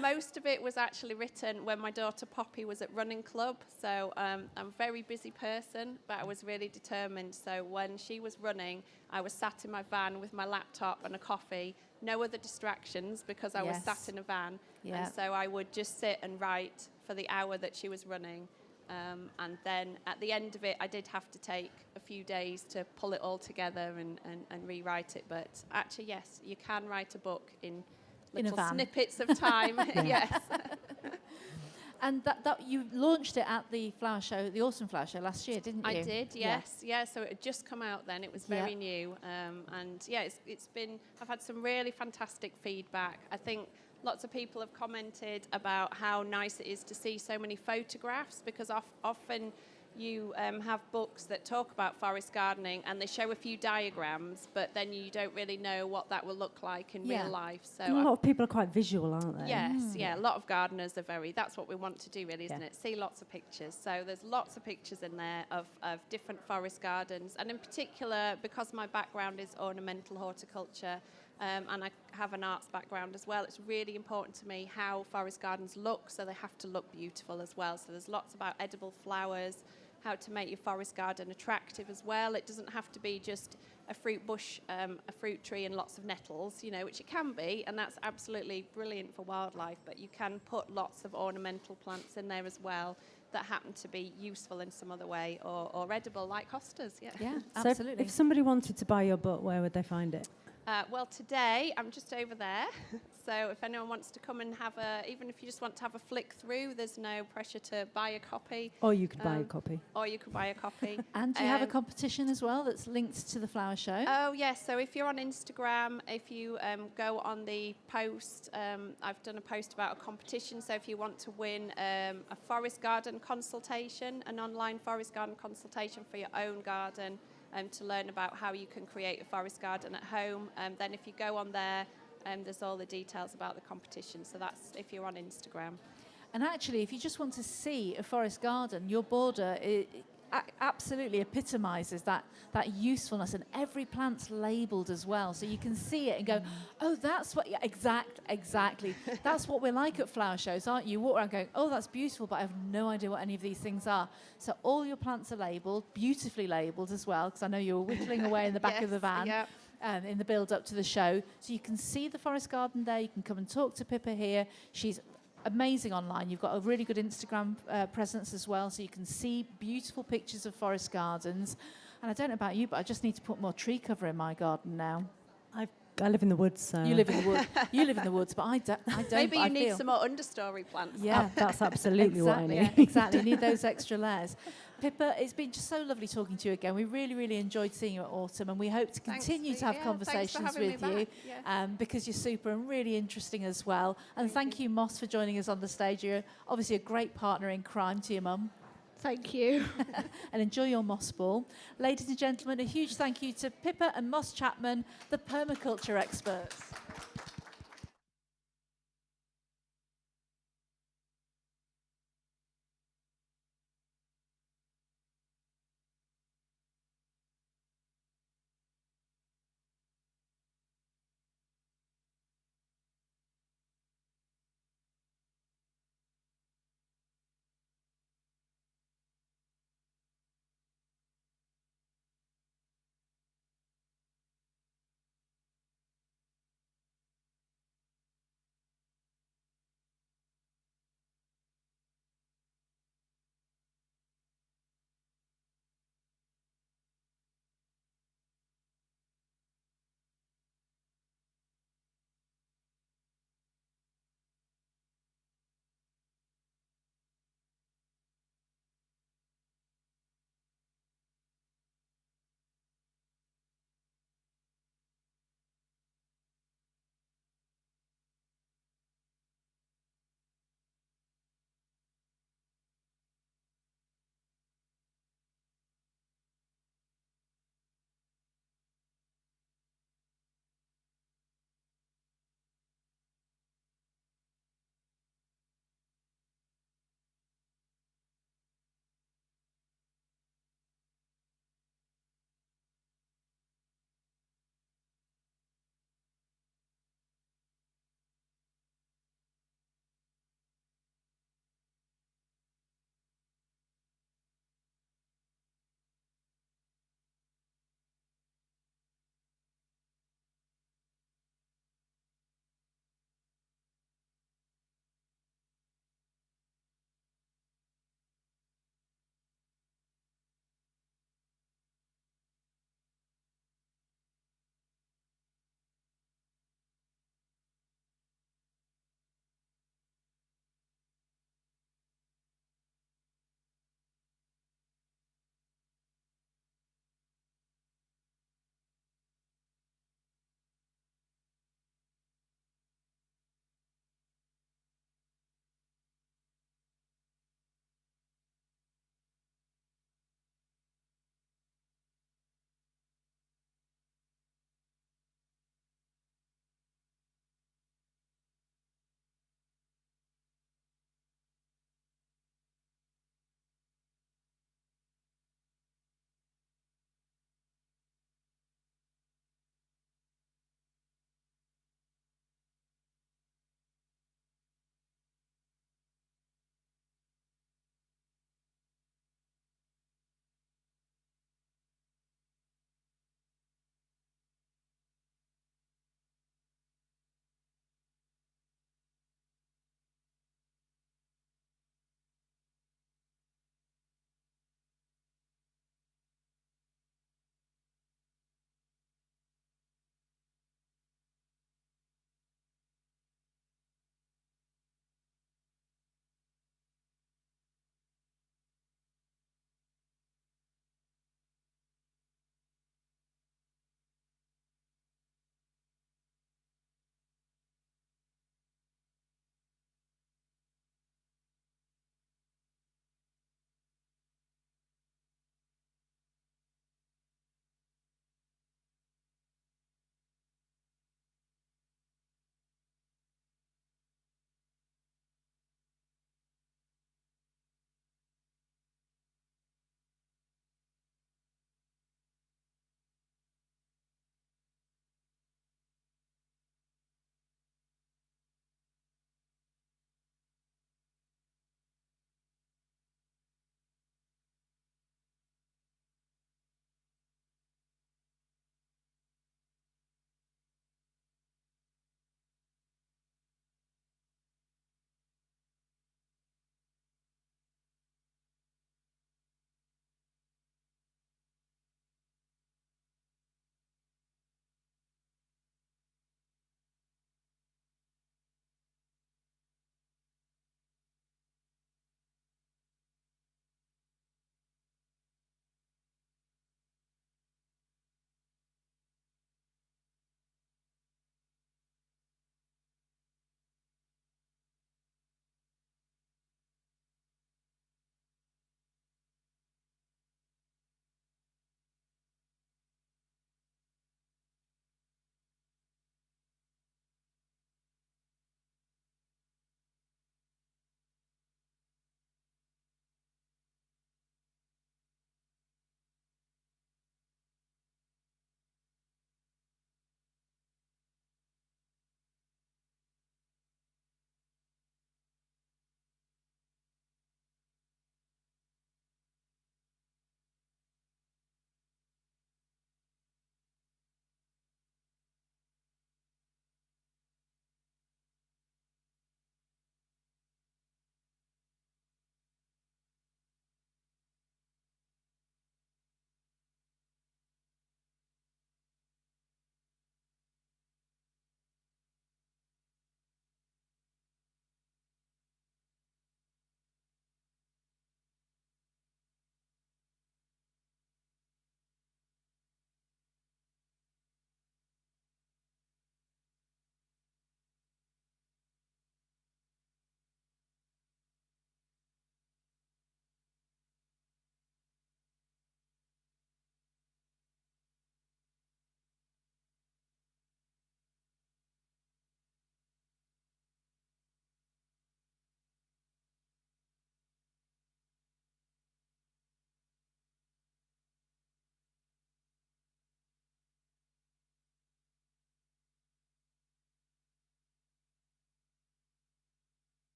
most of it was actually written when my daughter Poppy was at running club. So I'm a very busy person, but I was really determined. So when she was running, I was sat in my van with my laptop and a coffee, no other distractions because I was Yes. sat in a van. Yeah. And so I would just sit and write for the hour that she was running. And then at the end of it, I did have to take a few days to pull it all together and rewrite it. But actually, yes, you can write a book in In a little van. snippets of time. Yes. And that you launched it at the flower show, the Autumn Flower Show last year, didn't you? I did, yes. Yeah, so it had just come out then. It was very new. And yeah, it's been, I've had some really fantastic feedback. I think lots of people have commented about how nice it is to see so many photographs, because often you have books that talk about forest gardening and they show a few diagrams, but then you don't really know what that will look like in Yeah. real life. So And a lot of people are quite visual, aren't they? yes, yeah, a lot of gardeners are that's what we want to do really, isn't Yeah. it? See lots of pictures. So there's lots of pictures in there of different forest gardens. And in particular, because my background is ornamental horticulture, and I have an arts background as well, it's really important to me how forest gardens look, so they have to look beautiful as well. So there's lots about edible flowers, how to make your forest garden attractive as well. It doesn't have to be just a fruit bush, a fruit tree and lots of nettles, you know, which it can be, and that's absolutely brilliant for wildlife, but you can put lots of ornamental plants in there as well that happen to be useful in some other way or edible, like hostas, yeah. Yeah, So absolutely. if somebody wanted to buy your book, where would they find it? Well, today I'm just over there. So if anyone wants to come and have even if you just want to have a flick through, there's no pressure to buy a copy. Or you could buy a copy. Or you could buy a copy. And do you have a competition as well that's linked to the flower show? Oh, yes. So if you're on Instagram, if you go on the post, I've done a post about a competition. So if you want to win a forest garden consultation, an online forest garden consultation for your own garden, to learn about how you can create a forest garden at home, then if you go on there, there's all the details about the competition. So that's if you're on Instagram. And actually, if you just want to see a forest garden, your border absolutely epitomises that usefulness, and every plant's labelled as well, so you can see it and go, oh, that's what, exactly. That's what we're like at flower shows, aren't you? Walk around going, oh, that's beautiful, but I have no idea what any of these things are. So all your plants are labelled, beautifully labelled as well, because I know you were whittling away in the back of the van. Yep. In the build up to the show. So you can see the forest garden there, you can come and talk to Pippa here. She's amazing online. You've got a really good Instagram presence as well, so you can see beautiful pictures of forest gardens. And I don't know about you, but I just need to put more tree cover in my garden now. I live in the woods, so... You live in the woods. You live in the woods, but I don't. Maybe you need feel. some more understory plants. Yeah, that's absolutely what I need. Yeah, exactly. You need those extra layers. Pippa, it's been just so lovely talking to you again. We really, really enjoyed seeing you at Autumn, and we hope to continue to have conversations with you because you're super and really interesting as well. And thank you, Moss, for joining us on the stage. You're obviously a great partner in crime to your mum. Thank you. And enjoy your moss ball. Ladies and gentlemen, a huge thank you to Pippa and Moss Chapman, the permaculture experts.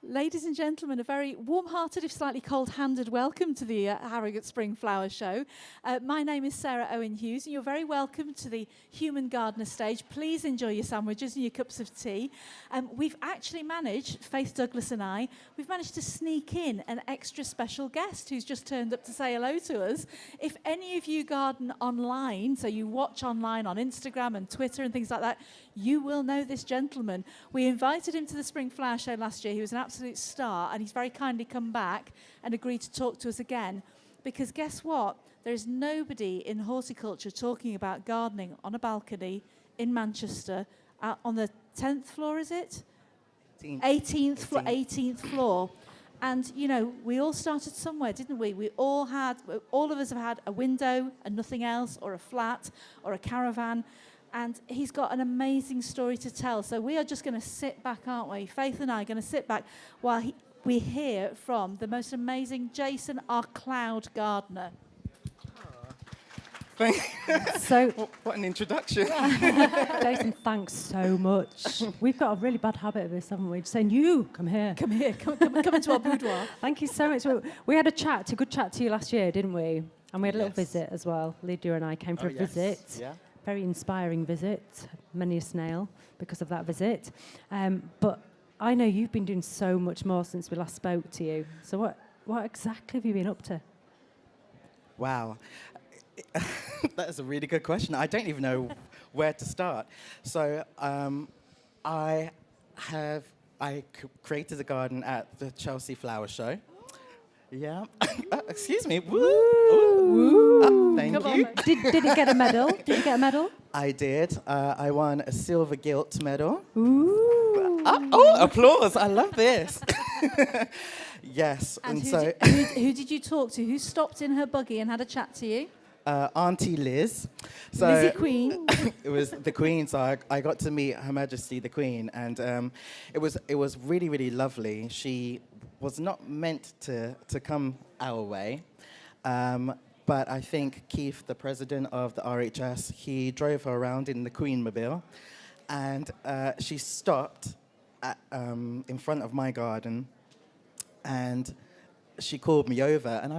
Ladies and gentlemen, a very warm-hearted, if slightly cold-handed welcome to the Harrogate Spring Flower Show. My name is Sarah Owen Hughes, and you're very welcome to the Human Gardener stage. Please enjoy your sandwiches and your cups of tea. We've actually managed, Faith Douglas and I, we've managed to sneak in an extra special guest who's just turned up to say hello to us. If any of you garden online, so you watch online on Instagram and Twitter and things like that, you will know this gentleman. We invited him to the Spring Flower Show last year. He was an absolute star, and he's very kindly come back and agreed to talk to us again. Because guess what? There is nobody in horticulture talking about gardening on a balcony in Manchester on the 10th floor, is it? 18th floor. And, you know, we all started somewhere, didn't we? All of us have had a window and nothing else, or a flat, or a caravan. And he's got an amazing story to tell. So we are just going to sit back, aren't we? Faith and I are going to sit back while we hear from the most amazing Jason, our cloud gardener. So, what an introduction. Jason, thanks so much. We've got a really bad habit of this, haven't we? Just saying, you, come here. Come here, come into our boudoir. Thank you so much. We had a good chat to you last year, didn't we? And we had a little visit as well. Lydia and I came for a visit. Yeah. Very inspiring visit. Many a snail because of that visit. But I know you've been doing so much more since we last spoke to you. So what exactly have you been up to? Wow. That is a really good question. I don't even know where to start. So I created a garden at the Chelsea Flower Show. Yeah. Excuse me. Woo! Woo! Thank you. Did it get a medal? Did you get a medal? I did. I won a silver gilt medal. Ooh. Applause. I love this. Yes. And who did you talk to? Who stopped in her buggy and had a chat to you? Auntie Liz. So Lizzie Queen. It was the Queen, so I got to meet Her Majesty the Queen, and it was really, really lovely. She was not meant to come our way, but I think Keith, the president of the RHS, he drove her around in the Queen-mobile, and she stopped in front of my garden, and she called me over, and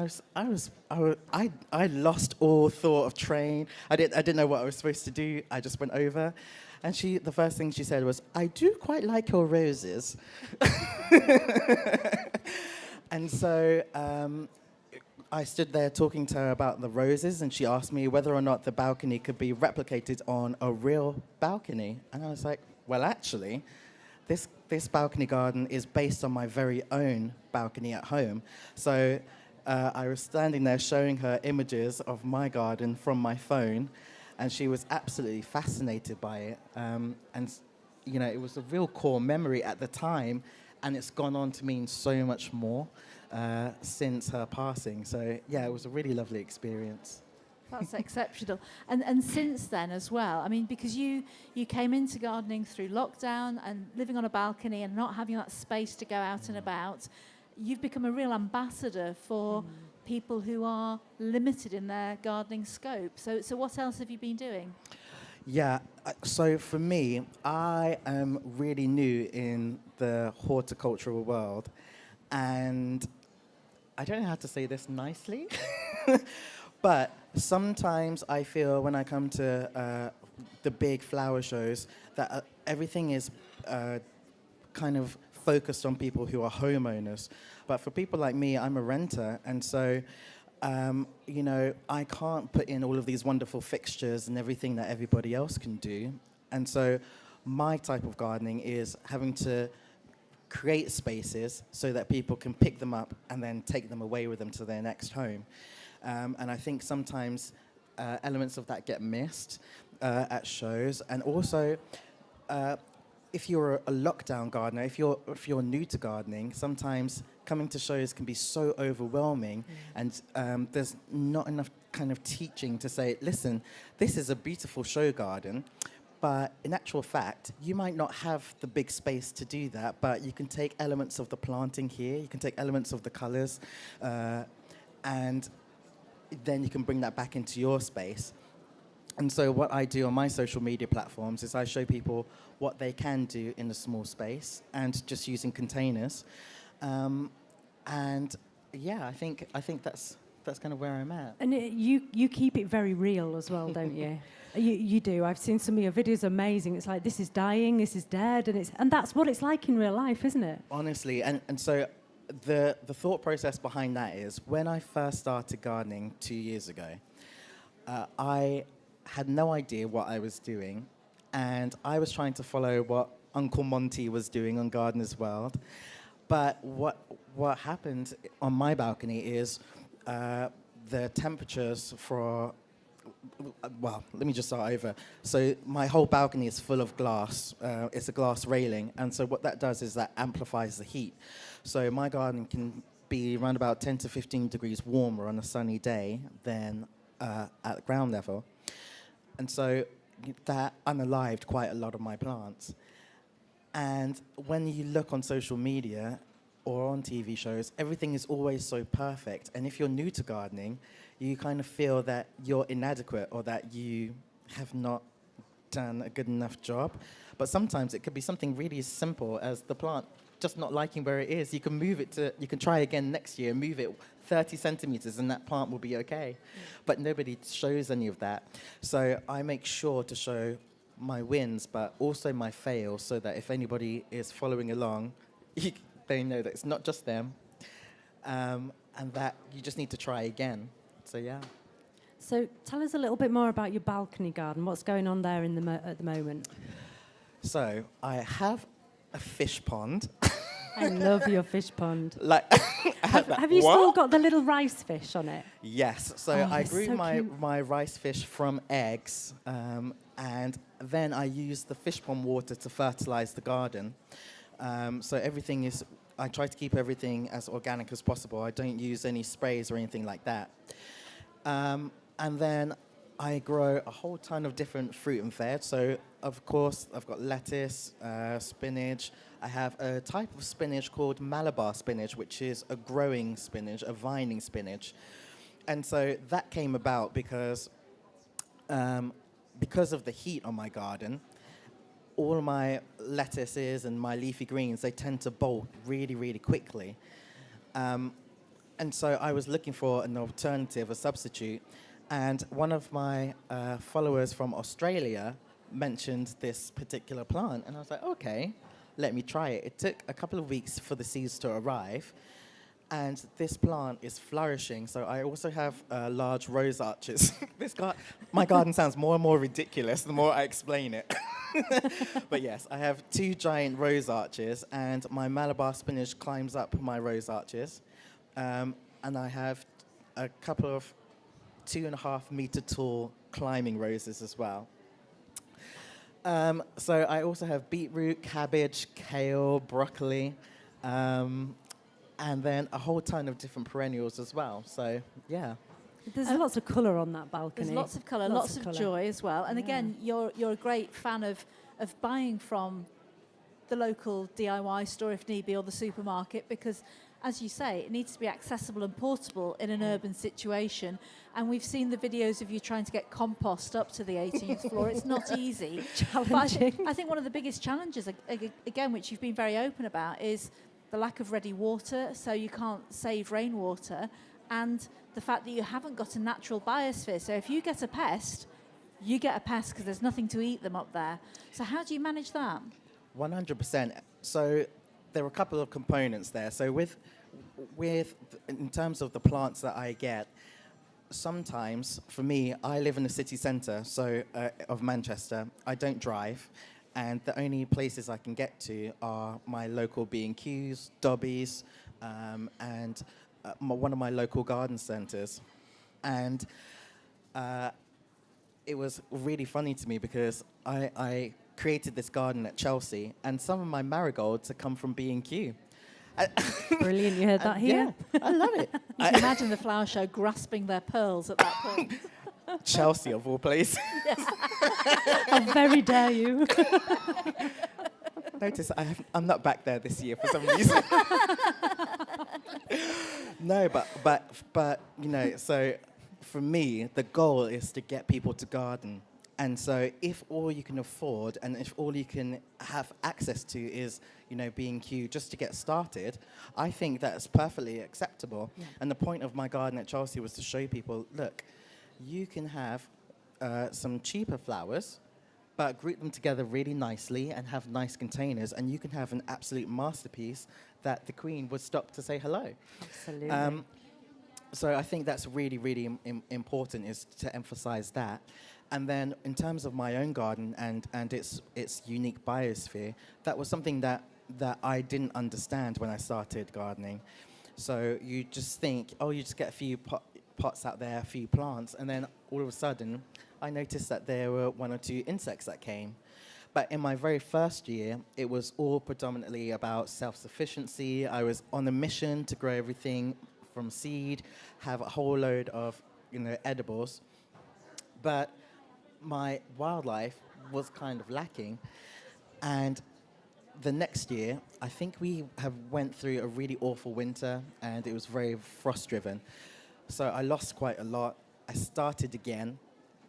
I lost all thought of train. I didn't know what I was supposed to do. I just went over, and the first thing she said was, "I do quite like your roses." And so I stood there talking to her about the roses, and she asked me whether or not the balcony could be replicated on a real balcony, and I was like, well, actually, this balcony garden is based on my very own balcony at home. So I was standing there showing her images of my garden from my phone, and she was absolutely fascinated by it. And you know, it was a real core memory at the time, and it's gone on to mean so much more since her passing. So yeah, it was a really lovely experience. That's exceptional. And since then as well, I mean, because you came into gardening through lockdown and living on a balcony and not having that space to go out and about, you've become a real ambassador for people who are limited in their gardening scope. So what else have you been doing? Yeah, so for me, I am really new in the horticultural world, and I don't know how to say this nicely, but sometimes I feel when I come to the big flower shows that everything is kind of focused on people who are homeowners. But for people like me, I'm a renter, and so you know, I can't put in all of these wonderful fixtures and everything that everybody else can do. And so my type of gardening is having to create spaces so that people can pick them up and then take them away with them to their next home. And I think sometimes elements of that get missed at shows. And also, if you're a lockdown gardener, if you're new to gardening, sometimes coming to shows can be so overwhelming, and there's not enough kind of teaching to say, listen, this is a beautiful show garden, but in actual fact, you might not have the big space to do that, but you can take elements of the planting here, you can take elements of the colors, and then you can bring that back into your space. And so what I do on my social media platforms is I show people what they can do in a small space and just using containers. And yeah, I think that's kind of where I'm at. And you keep it very real as well, don't you? You do. I've seen some of your videos. Amazing. It's like, this is dying, this is dead, and that's what it's like in real life, isn't it? Honestly, and so the thought process behind that is when I first started gardening 2 years ago, I had no idea what I was doing, and I was trying to follow what Uncle Monty was doing on Gardener's World. But what happened on my balcony is the temperatures for, well, let me just start over. So my whole balcony is full of glass. It's a glass railing, and so what that does is that amplifies the heat. So my garden can be around about 10 to 15 degrees warmer on a sunny day than at ground level. And so that unalived quite a lot of my plants. And when you look on social media or on TV shows, everything is always so perfect. And if you're new to gardening, you kind of feel that you're inadequate or that you have not done a good enough job. But sometimes it could be something really as simple as the plant just not liking where it is. You can move it to, you can try again next year, move it 30 centimeters and that plant will be okay. But nobody shows any of that. So I make sure to show my wins, but also my fails, so that if anybody is following along, they know that it's not just them, and that you just need to try again. So yeah. So tell us a little bit more about your balcony garden. What's going on there at the moment? So I have a fish pond. I love your fish pond. Like, have you still got the little rice fish on it? Yes. So I grew so my rice fish from eggs, and then I used the fish pond water to fertilize the garden. So everything is, I try to keep everything as organic as possible. I don't use any sprays or anything like that. And then I grow a whole ton of different fruit and veg. So, of course, I've got lettuce, spinach. I have a type of spinach called Malabar spinach, which is a growing spinach, a vining spinach. And so that came about because of the heat on my garden, all of my lettuces and my leafy greens, they tend to bolt really, really quickly. And so I was looking for an alternative, a substitute. And one of my followers from Australia mentioned this particular plant. And I was like, okay, let me try it. It took a couple of weeks for the seeds to arrive. And this plant is flourishing. So I also have large rose arches. My garden sounds more and more ridiculous the more I explain it. But yes, I have 2 giant rose arches, and my Malabar spinach climbs up my rose arches. And I have a couple of 2.5 meter tall climbing roses as well. So I also have beetroot, cabbage, kale, broccoli, and then a whole ton of different perennials as well. So, yeah. There's lots of colour on that balcony. There's lots of colour, lots of joy as well. And again, you're a great fan of buying from the local DIY store if need be, or the supermarket, because as you say, it needs to be accessible and portable in an urban situation. And we've seen the videos of you trying to get compost up to the 18th floor. It's not easy. Challenging. But I think one of the biggest challenges, again, which you've been very open about, is the lack of ready water, so you can't save rainwater, and the fact that you haven't got a natural biosphere. So if you get a pest, you get a pest because there's nothing to eat them up there. So how do you manage that? 100%. So there are a couple of components there. So with in terms of the plants that I get, sometimes for me, I live in the city centre, so of Manchester. I don't drive, and the only places I can get to are my local B&Qs, Dobbies, and one of my local garden centres. And it was really funny to me because I created this garden at Chelsea, and some of my marigolds have come from B&Q. Brilliant, you heard that here? Yeah, I love it. You can imagine the flower show grasping their pearls at that point. Chelsea, of all places. How very dare you. Notice I'm not back there this year for some reason. No, but you know, so for me, the goal is to get people to garden. And so if all you can afford and if all you can have access to is, B&Q just to get started, I think that's perfectly acceptable. Yeah. And the point of my garden at Chelsea was to show people, look, you can have some cheaper flowers, but group them together really nicely and have nice containers, and you can have an absolute masterpiece that the Queen would stop to say hello. Absolutely. So I think that's really, really important, is to emphasize that. And then in terms of my own garden and its unique biosphere, that was something that I didn't understand when I started gardening. So you just think, you just get a few pots out there, a few plants, and then all of a sudden, I noticed that there were 1 or 2 insects that came. But in my very first year, it was all predominantly about self-sufficiency. I was on a mission to grow everything from seed, have a whole load of, edibles. But my wildlife was kind of lacking. And the next year, I think we went through a really awful winter, and it was very frost-driven. So I lost quite a lot. I started again,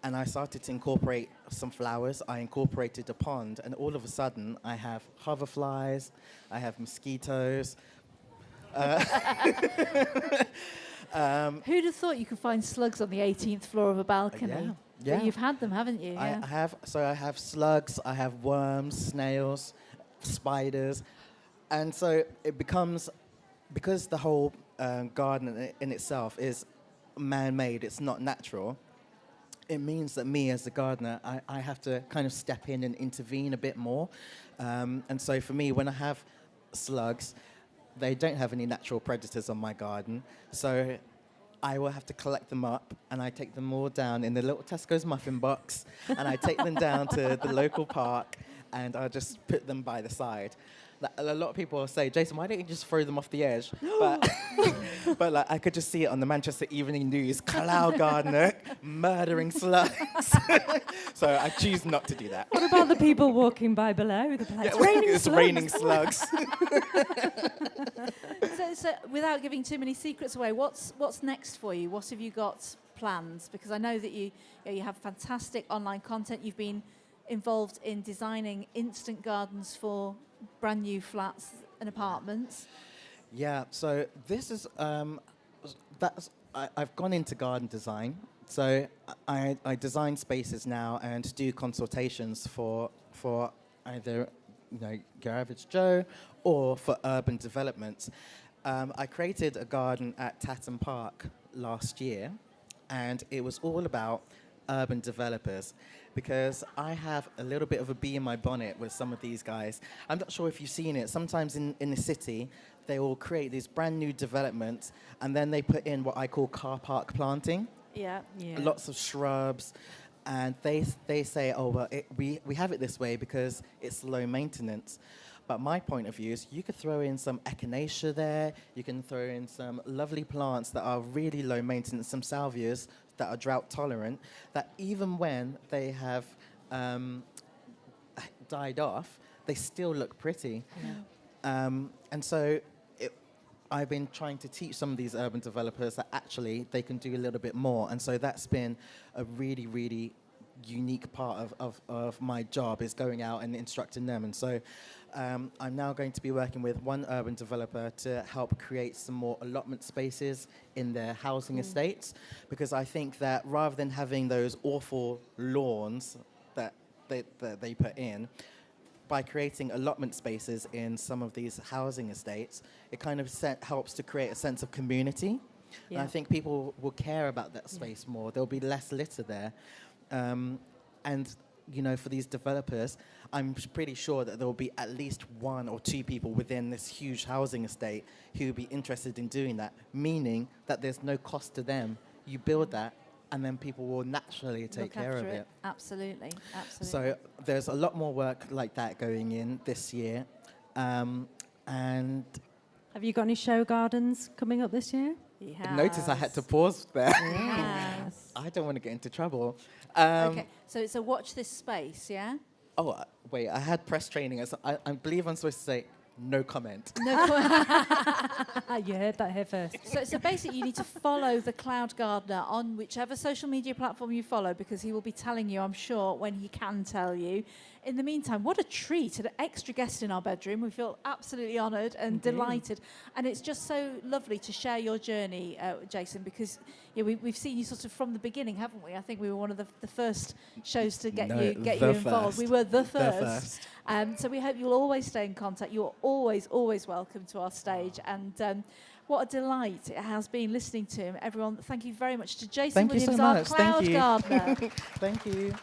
and I started to incorporate some flowers. I incorporated a pond, and all of a sudden, I have hoverflies, I have mosquitoes. Who'd have thought you could find slugs on the 18th floor of a balcony? Yeah. But you've had them, haven't you? I have. So I have slugs, I have worms, snails, spiders. And so it becomes, because the whole garden in itself is man-made, it's not natural, it means that me as a gardener, I have to kind of step in and intervene a bit more. And so for me, when I have slugs, they don't have any natural predators on my garden. So I will have to collect them up, and I take them all down in the little Tesco's muffin box, and I take them down to the local park, and I just put them by the side. A lot of people will say, Jason, why don't you just throw them off the edge? But like, I could just see it on the Manchester Evening News, cloud gardener murdering slugs. So I choose not to do that. What about the people walking by below? It's raining slugs. So without giving too many secrets away, what's next for you? What have you got planned? Because I know that you have fantastic online content. You've been involved in designing instant gardens for brand new flats and apartments. Yeah, so this is I've gone into garden design. So I design spaces now and do consultations for either your average Joe or for urban developments. I created a garden at Tatton Park last year, and it was all about urban developers, because I have a little bit of a bee in my bonnet with some of these guys. I'm not sure if you've seen it. Sometimes in the city, they will create these brand new developments, and then they put in what I call car park planting. Yeah. Lots of shrubs. And they say, we have it this way because it's low maintenance. But my point of view is you could throw in some echinacea there. You can throw in some lovely plants that are really low maintenance, some salvias that are drought tolerant, that even when they have died off, they still look pretty. Yeah. And so I've been trying to teach some of these urban developers that actually they can do a little bit more. And so that's been a really, really unique part of my job, is going out and instructing them. And so I'm now going to be working with one urban developer to help create some more allotment spaces in their housing estates, because I think that rather than having those awful lawns that they put in, by creating allotment spaces in some of these housing estates, it kind of helps to create a sense of community. Yeah. And I think people will care about that space more. There'll be less litter there. And, for these developers, I'm pretty sure that there will be at least 1 or 2 people within this huge housing estate who will be interested in doing that, meaning that there's no cost to them. You build that, and then people will naturally take care of it. Absolutely. So there's a lot more work like that going in this year. And have you got any show gardens coming up this year? Notice I had to pause there. Yes. I don't want to get into trouble. Okay, so it's a watch this space, yeah? Oh, wait, I had press training. I believe I'm supposed to say, No comment. No. You heard that here first. So basically, you need to follow the Cloud Gardener on whichever social media platform you follow, because he will be telling you, I'm sure, when he can tell you. In the meantime, what a treat, an extra guest in our bedroom. We feel absolutely honoured and delighted. And it's just so lovely to share your journey, Jason, because we've seen you sort of from the beginning, haven't we? I think we were one of the first shows to get you involved. We were the first. So we hope you'll always stay in contact. You're always welcome to our stage. And what a delight it has been listening to him. Everyone, thank you very much to Jason Thank you Williams, so our much. Cloud Thank you. Gardener. Thank you.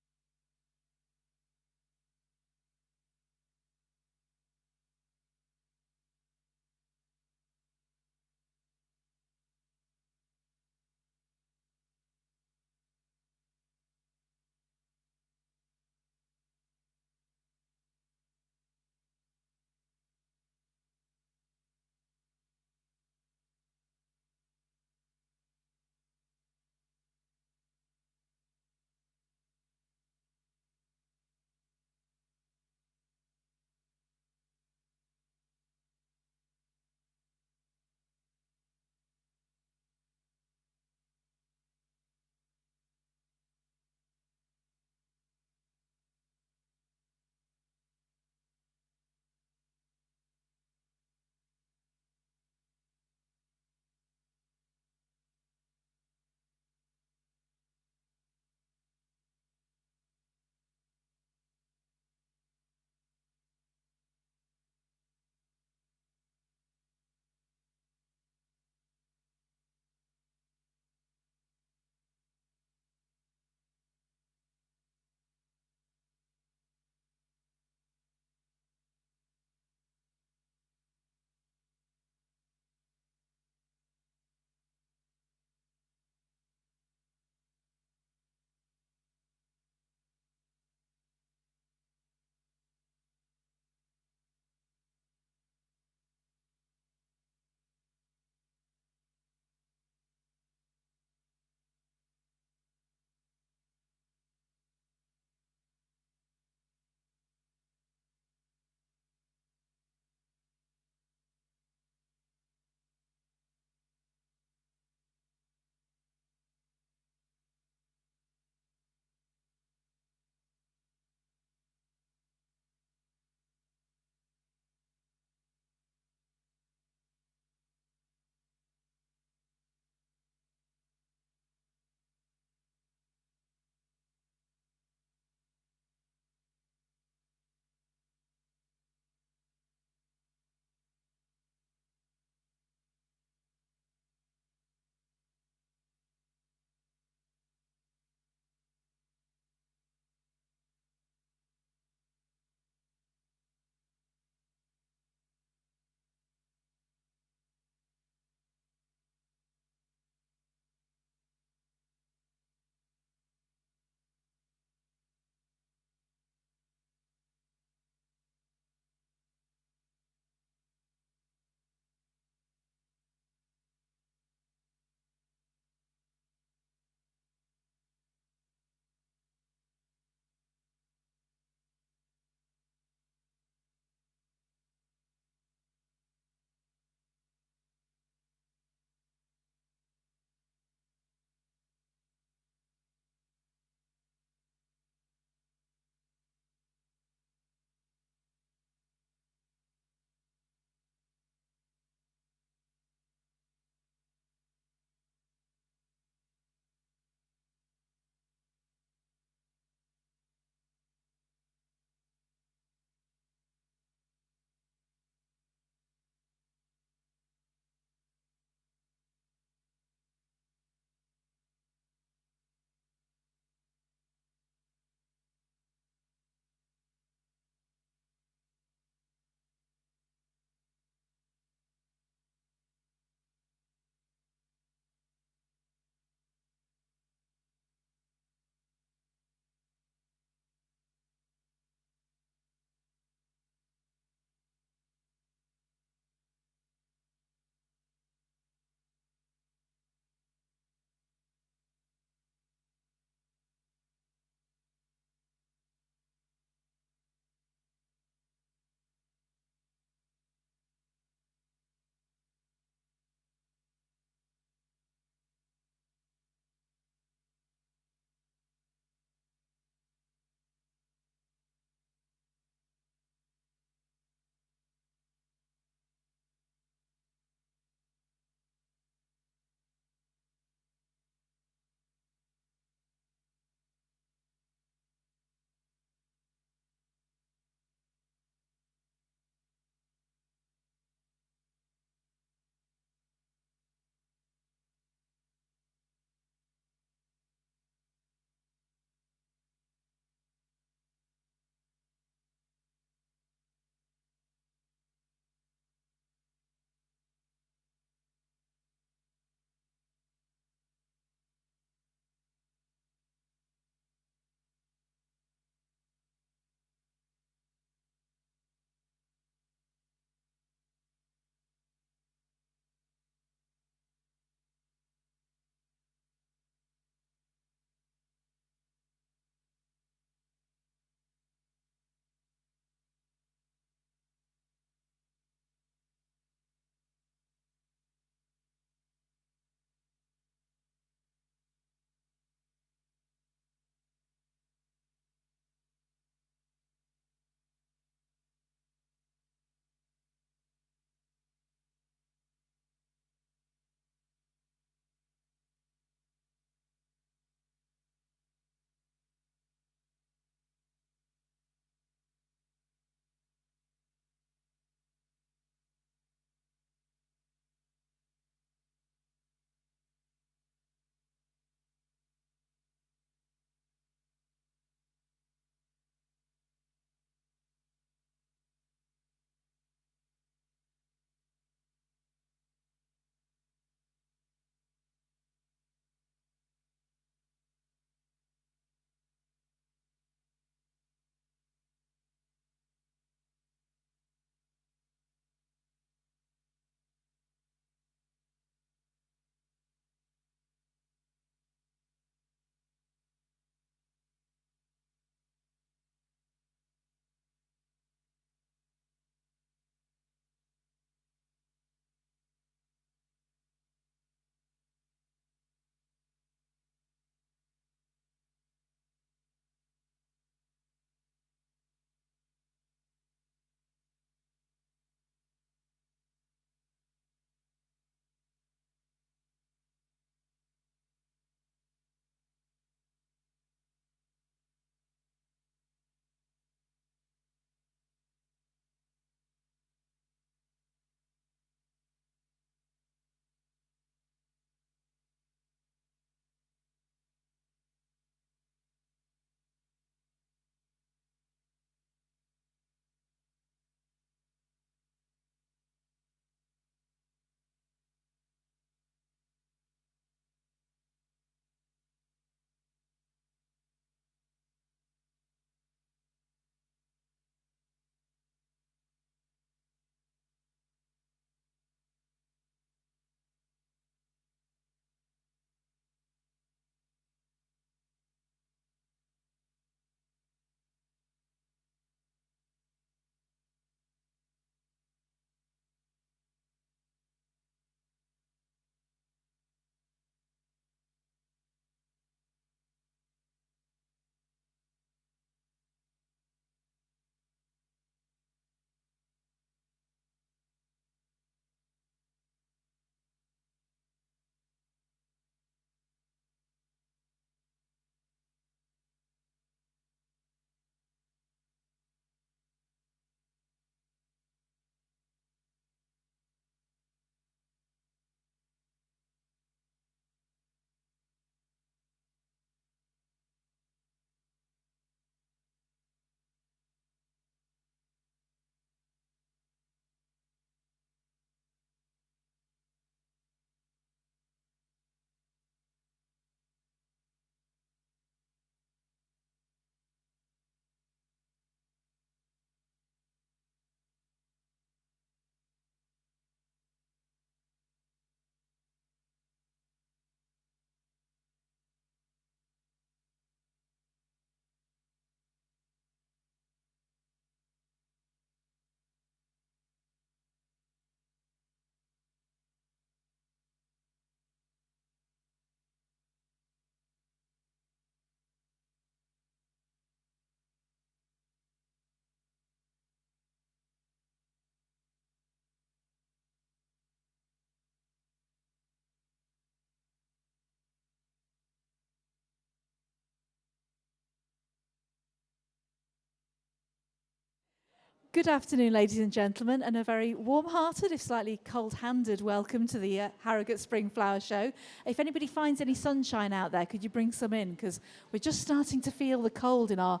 Good afternoon, ladies and gentlemen, and a very warm-hearted, if slightly cold-handed welcome to the Harrogate Spring Flower Show. If anybody finds any sunshine out there, could you bring some in? Because we're just starting to feel the cold in our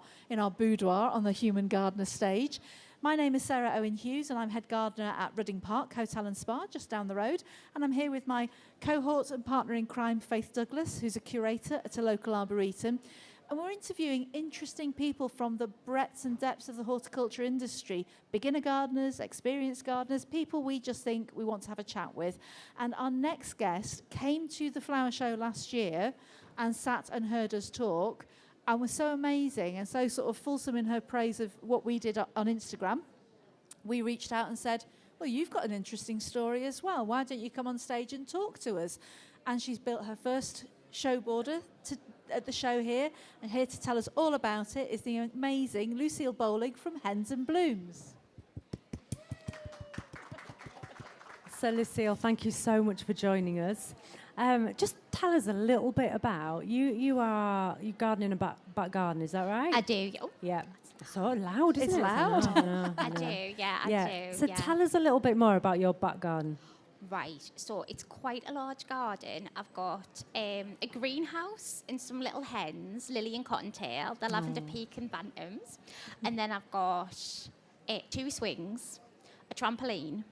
boudoir on the Human Gardener stage. My name is Sarah Owen Hughes, and I'm head gardener at Rudding Park Hotel and Spa, just down the road. And I'm here with my cohort and partner in crime, Faith Douglas, who's a curator at a local arboretum. And we're interviewing interesting people from the breadth and depths of the horticulture industry, beginner gardeners, experienced gardeners, people we just think we want to have a chat with. And our next guest came to the flower show last year and sat and heard us talk and was so amazing and so sort of fulsome in her praise of what we did on Instagram. We reached out and said, well, you've got an interesting story as well. Why don't you come on stage and talk to us? And she's built her first show border at the show here, and here to tell us all about it is the amazing Lucille Bowling from Hens and Blooms. So Lucille, thank you so much for joining us. Just tell us a little bit about you gardening a back garden, is that right? I do. Oh. Yeah. It's so loud, isn't it's it? loud. I do, I do. So tell us a little bit more about your back garden. Right, so it's quite a large garden. I've got a greenhouse and some little hens, Lily and Cottontail, the lavender peak and bantams. And then I've got 2 swings, a trampoline,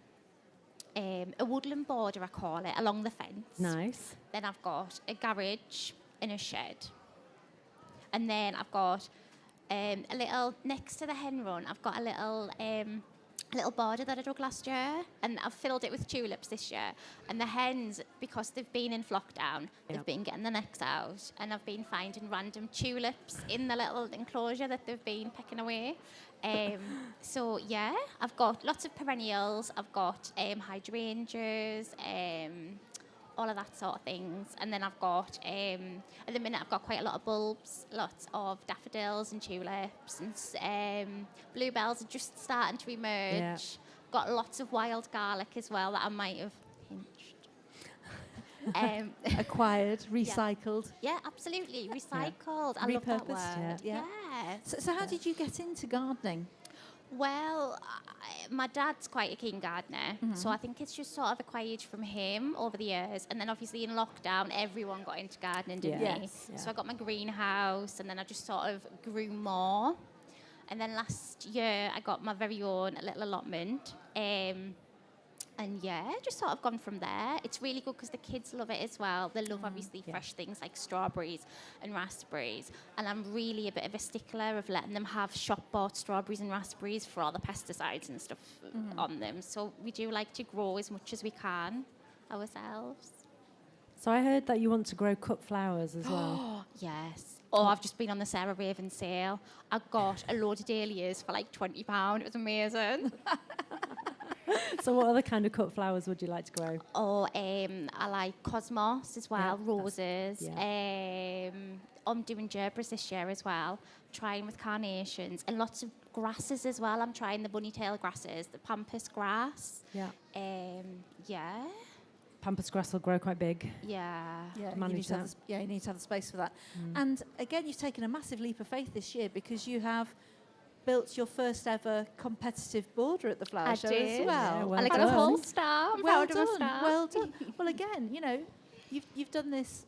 a woodland border, I call it, along the fence. Nice. Then I've got a garage and a shed. And then I've got a little, next to the hen run, I've got a little border that I dug last year, and I've filled it with tulips this year. And the hens, because they've been in lockdown, they've been getting their necks out, and I've been finding random tulips in the little enclosure that they've been pecking away. So yeah, I've got lots of perennials. I've got hydrangeas, all of that sort of things. And then I've got, at the minute, I've got quite a lot of bulbs, lots of daffodils and tulips, and bluebells are just starting to emerge. Yeah. Got lots of wild garlic as well that I might have pinched. Acquired, recycled. Yeah, absolutely, recycled. I love that word. Yeah. So how did you get into gardening? Well, my dad's quite a keen gardener, so I think it's just sort of acquired from him over the years. And then obviously in lockdown, everyone got into gardening, didn't they? Yes. So I got my greenhouse, and then I just sort of grew more. And then last year, I got my very own little allotment. And yeah, just sort of gone from there. It's really good because the kids love it as well. They love obviously fresh things like strawberries and raspberries. And I'm really a bit of a stickler of letting them have shop-bought strawberries and raspberries for all the pesticides and stuff on them. So we do like to grow as much as we can ourselves. So I heard that you want to grow cut flowers as well. Yes. Oh, I've just been on the Sarah Raven sale. I got a load of dahlias for like £20. It was amazing. So what other kind of cut flowers would you like to grow? Oh, I like cosmos as well, roses. Yeah. I'm doing gerbers this year as well, trying with carnations and lots of grasses as well. I'm trying the bunny-tail grasses, the pampas grass. Yeah. Yeah. Pampas grass will grow quite big. Yeah. Yeah, manage you need to have that. you need to have the space for that. And again, you've taken a massive leap of faith this year because you have built your first ever competitive border at the flower show as well. Yeah, well I got done. a whole star. I'm Well proud of my done, star. well done. Well, again, you know, you've done this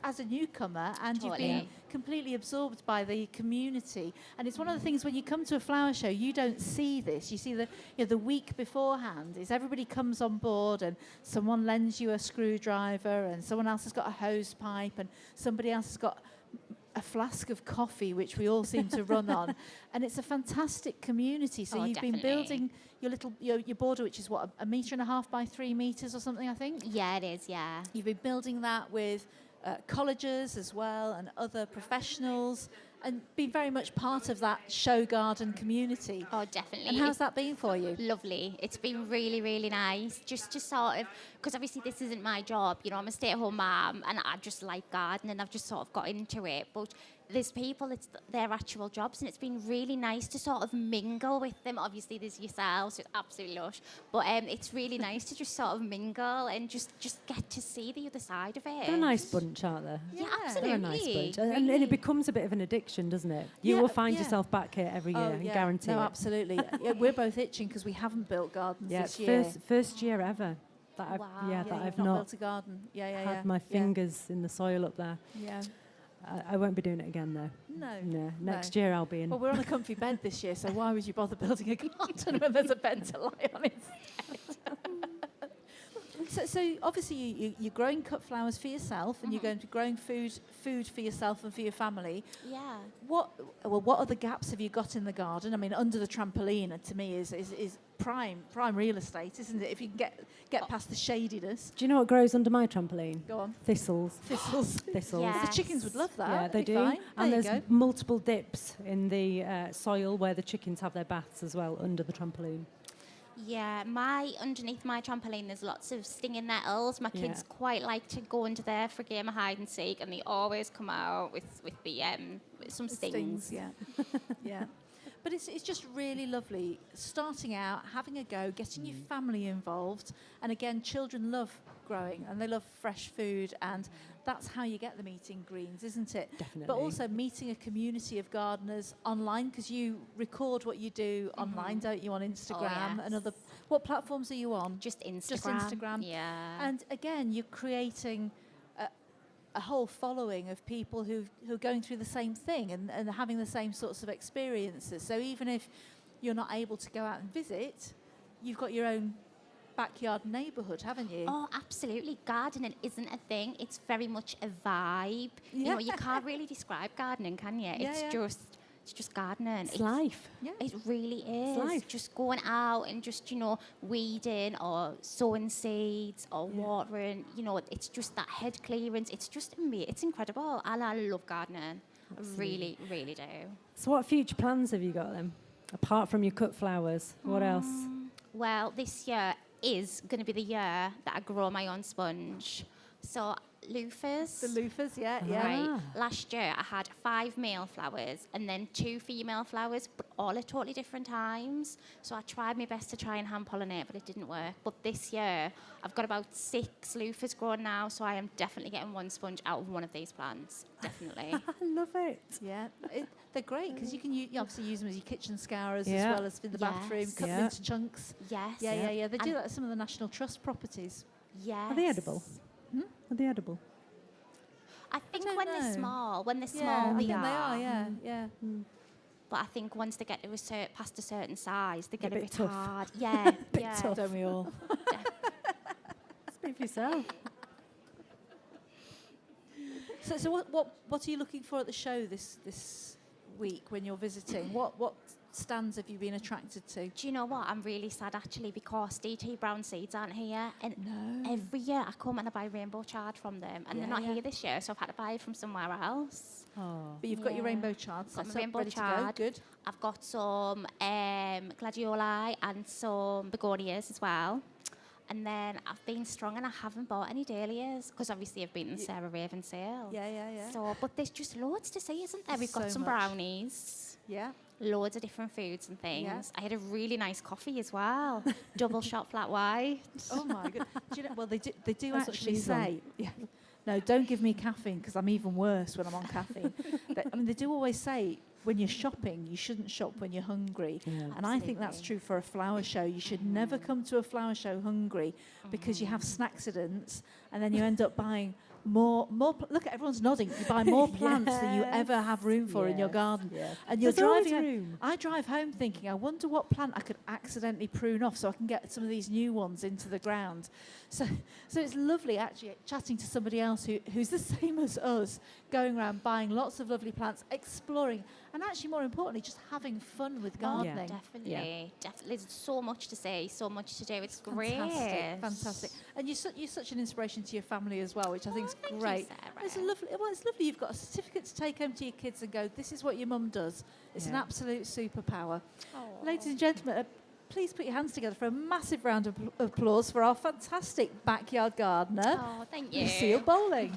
as a newcomer, and you've been Totally. completely absorbed by the community. And it's one of the things when you come to a flower show, you don't see this. You see the week beforehand is everybody comes on board, and someone lends you a screwdriver, and someone else has got a hose pipe, and somebody else has got a flask of coffee, which we all seem to run on. And it's a fantastic community. So you've been building your little your border, which is what, 1.5 meters by 3 meters or something, I think. Yeah, it is, yeah. You've been building that with colleges as well and other professionals, and been very much part of that show garden community. Oh, definitely. And how's that been for you? Lovely. It's been really, really nice. Just to sort of, because obviously this isn't my job, you know, I'm a stay-at-home mum, and I just like gardening. I've just sort of got into it. But there's people, it's their actual jobs, and it's been really nice to sort of mingle with them. Obviously, there's yourselves, it's absolutely lush. But it's really nice to just sort of mingle and just get to see the other side of it. They're a nice bunch, aren't they? Yeah, They're a absolutely. nice bunch. And it becomes a bit of an addiction, tradition, doesn't it? You Yeah, will find yeah. yourself back here every year, yeah. guarantee No, it. absolutely. Yeah, we're both itching because we haven't built gardens Yeah, this year. first year ever that I've, Wow. yeah, Yeah, that you've I've not not built a garden. Yeah, yeah, had yeah. my fingers in the soil up there. Yeah. I won't be doing it again though. No. No, next No. year I'll be in. Well, we're on a comfy bed this year, so why would you bother building a garden when there's a bed to lie on instead? So obviously you're growing cut flowers for yourself, and you're going to be growing food for yourself and for your family. Yeah. What other gaps have you got in the garden? I mean, under the trampoline, to me, is prime real estate, isn't it? If you can get past the shadiness. Do you know what grows under my trampoline? Go on. Thistles. Thistles. Thistles. Yeah. The chickens would love that. Yeah, they That'd be do. fine. And There there's you go. multiple dips in the soil where the chickens have their baths as well under the trampoline. Yeah, underneath my trampoline, there's lots of stinging nettles. My kids Yeah. quite like to go under there for a game of hide and seek, and they always come out with some The stings. yeah. Yeah. But it's just really lovely starting out, having a go, getting your family involved. And again, children love growing and they love fresh food, and that's how you get them eating greens, isn't it? Definitely. But also meeting a community of gardeners online, because you record what you do online, don't you, on Instagram and yes. other. What platforms are you on? Just Instagram. Just Instagram. Yeah. And again, you're creating a whole following of people who are going through the same thing and having the same sorts of experiences. So even if you're not able to go out and visit, you've got your own backyard neighbourhood, haven't you? Oh, absolutely. Gardening isn't a thing. It's very much a vibe. You know, you can't really describe gardening, can you? Yeah, It's just gardening. It's life. Yeah. It really is. life. Just going out and just, weeding or sowing seeds or watering. It's just that head clearance. It's just it's incredible. And I love gardening. Absolutely. I really, really do. So what future plans have you got then? Apart from your cut flowers, what else? Well, this year is going to be the year that I grow my own sponge. So loofahs. The loofahs, yeah. Right. Last year I had 5 male flowers and then 2 female flowers, but all at totally different times. So I tried my best to try and hand pollinate, but it didn't work. But this year I've got about 6 loofahs grown now, so I am definitely getting one sponge out of one of these plants. Definitely. I love it. Yeah, they're great because you can you obviously use them as your kitchen scourers Yeah. as well as in the bathroom, Yes. cut them Yeah. into chunks. Yes. Yeah. They do And- that at some of the National Trust properties. Yes. Are they edible? Are they edible? I think don't when know. they're small, Yeah, I they think are. they are. Yeah. But I think once they get to past a certain size, they get a bit bit tough. hard. Yeah. yeah. tough. Don't we all? Speak for yourself. So what are you looking for at the show this week when you're visiting? What stands have you been attracted to? Do you know what? I'm really sad actually because DT Brown Seeds aren't here. And No. every year I come and I buy rainbow chard from them. And they're not here this year, so I've had to buy it from somewhere else. Oh. But you've got your Yeah. rainbow chards. Got my set up, rainbow ready to go. chard. Good. I've got some gladioli and some begonias as well. And then I've been strong and I haven't bought any dahlias because obviously I've been in Sarah Raven sale. Yeah. So, but there's just loads to see, isn't there? We've got So some much. brownies, Yeah. loads of different foods and things. Yeah. I had a really nice coffee as well, double shot flat white. Oh my god. Do you know, well, they do That's what actually she's on. say. Yeah. No, don't give me caffeine because I'm even worse when I'm on caffeine. They do always say when you're shopping, you shouldn't shop when you're hungry. Yeah. And I think that's true for a flower show. You should never come to a flower show hungry because you have snacksidents and then you end up buying more. Look, everyone's nodding. You buy more plants than you ever have room for in your Yes, garden. yes. And you're There's always driving. room. I drive home thinking, I wonder what plant I could accidentally prune off so I can get some of these new ones into the ground. So it's lovely actually chatting to somebody else who's the same as us, going around buying lots of lovely plants, exploring, and actually more importantly, just having fun with gardening. Definitely. There's so much to see, so much to do. It's great. Fantastic. And you're such an inspiration to your family as well, which I think is thank you, great. Sarah. It's lovely. Well, it's lovely. You've got a certificate to take home to your kids and go, this is what your mum does. It's an Yeah. absolute superpower. Ladies and gentlemen, please put your hands together for a massive round of applause for our fantastic backyard gardener, Oh, thank you. Lucille Bowling.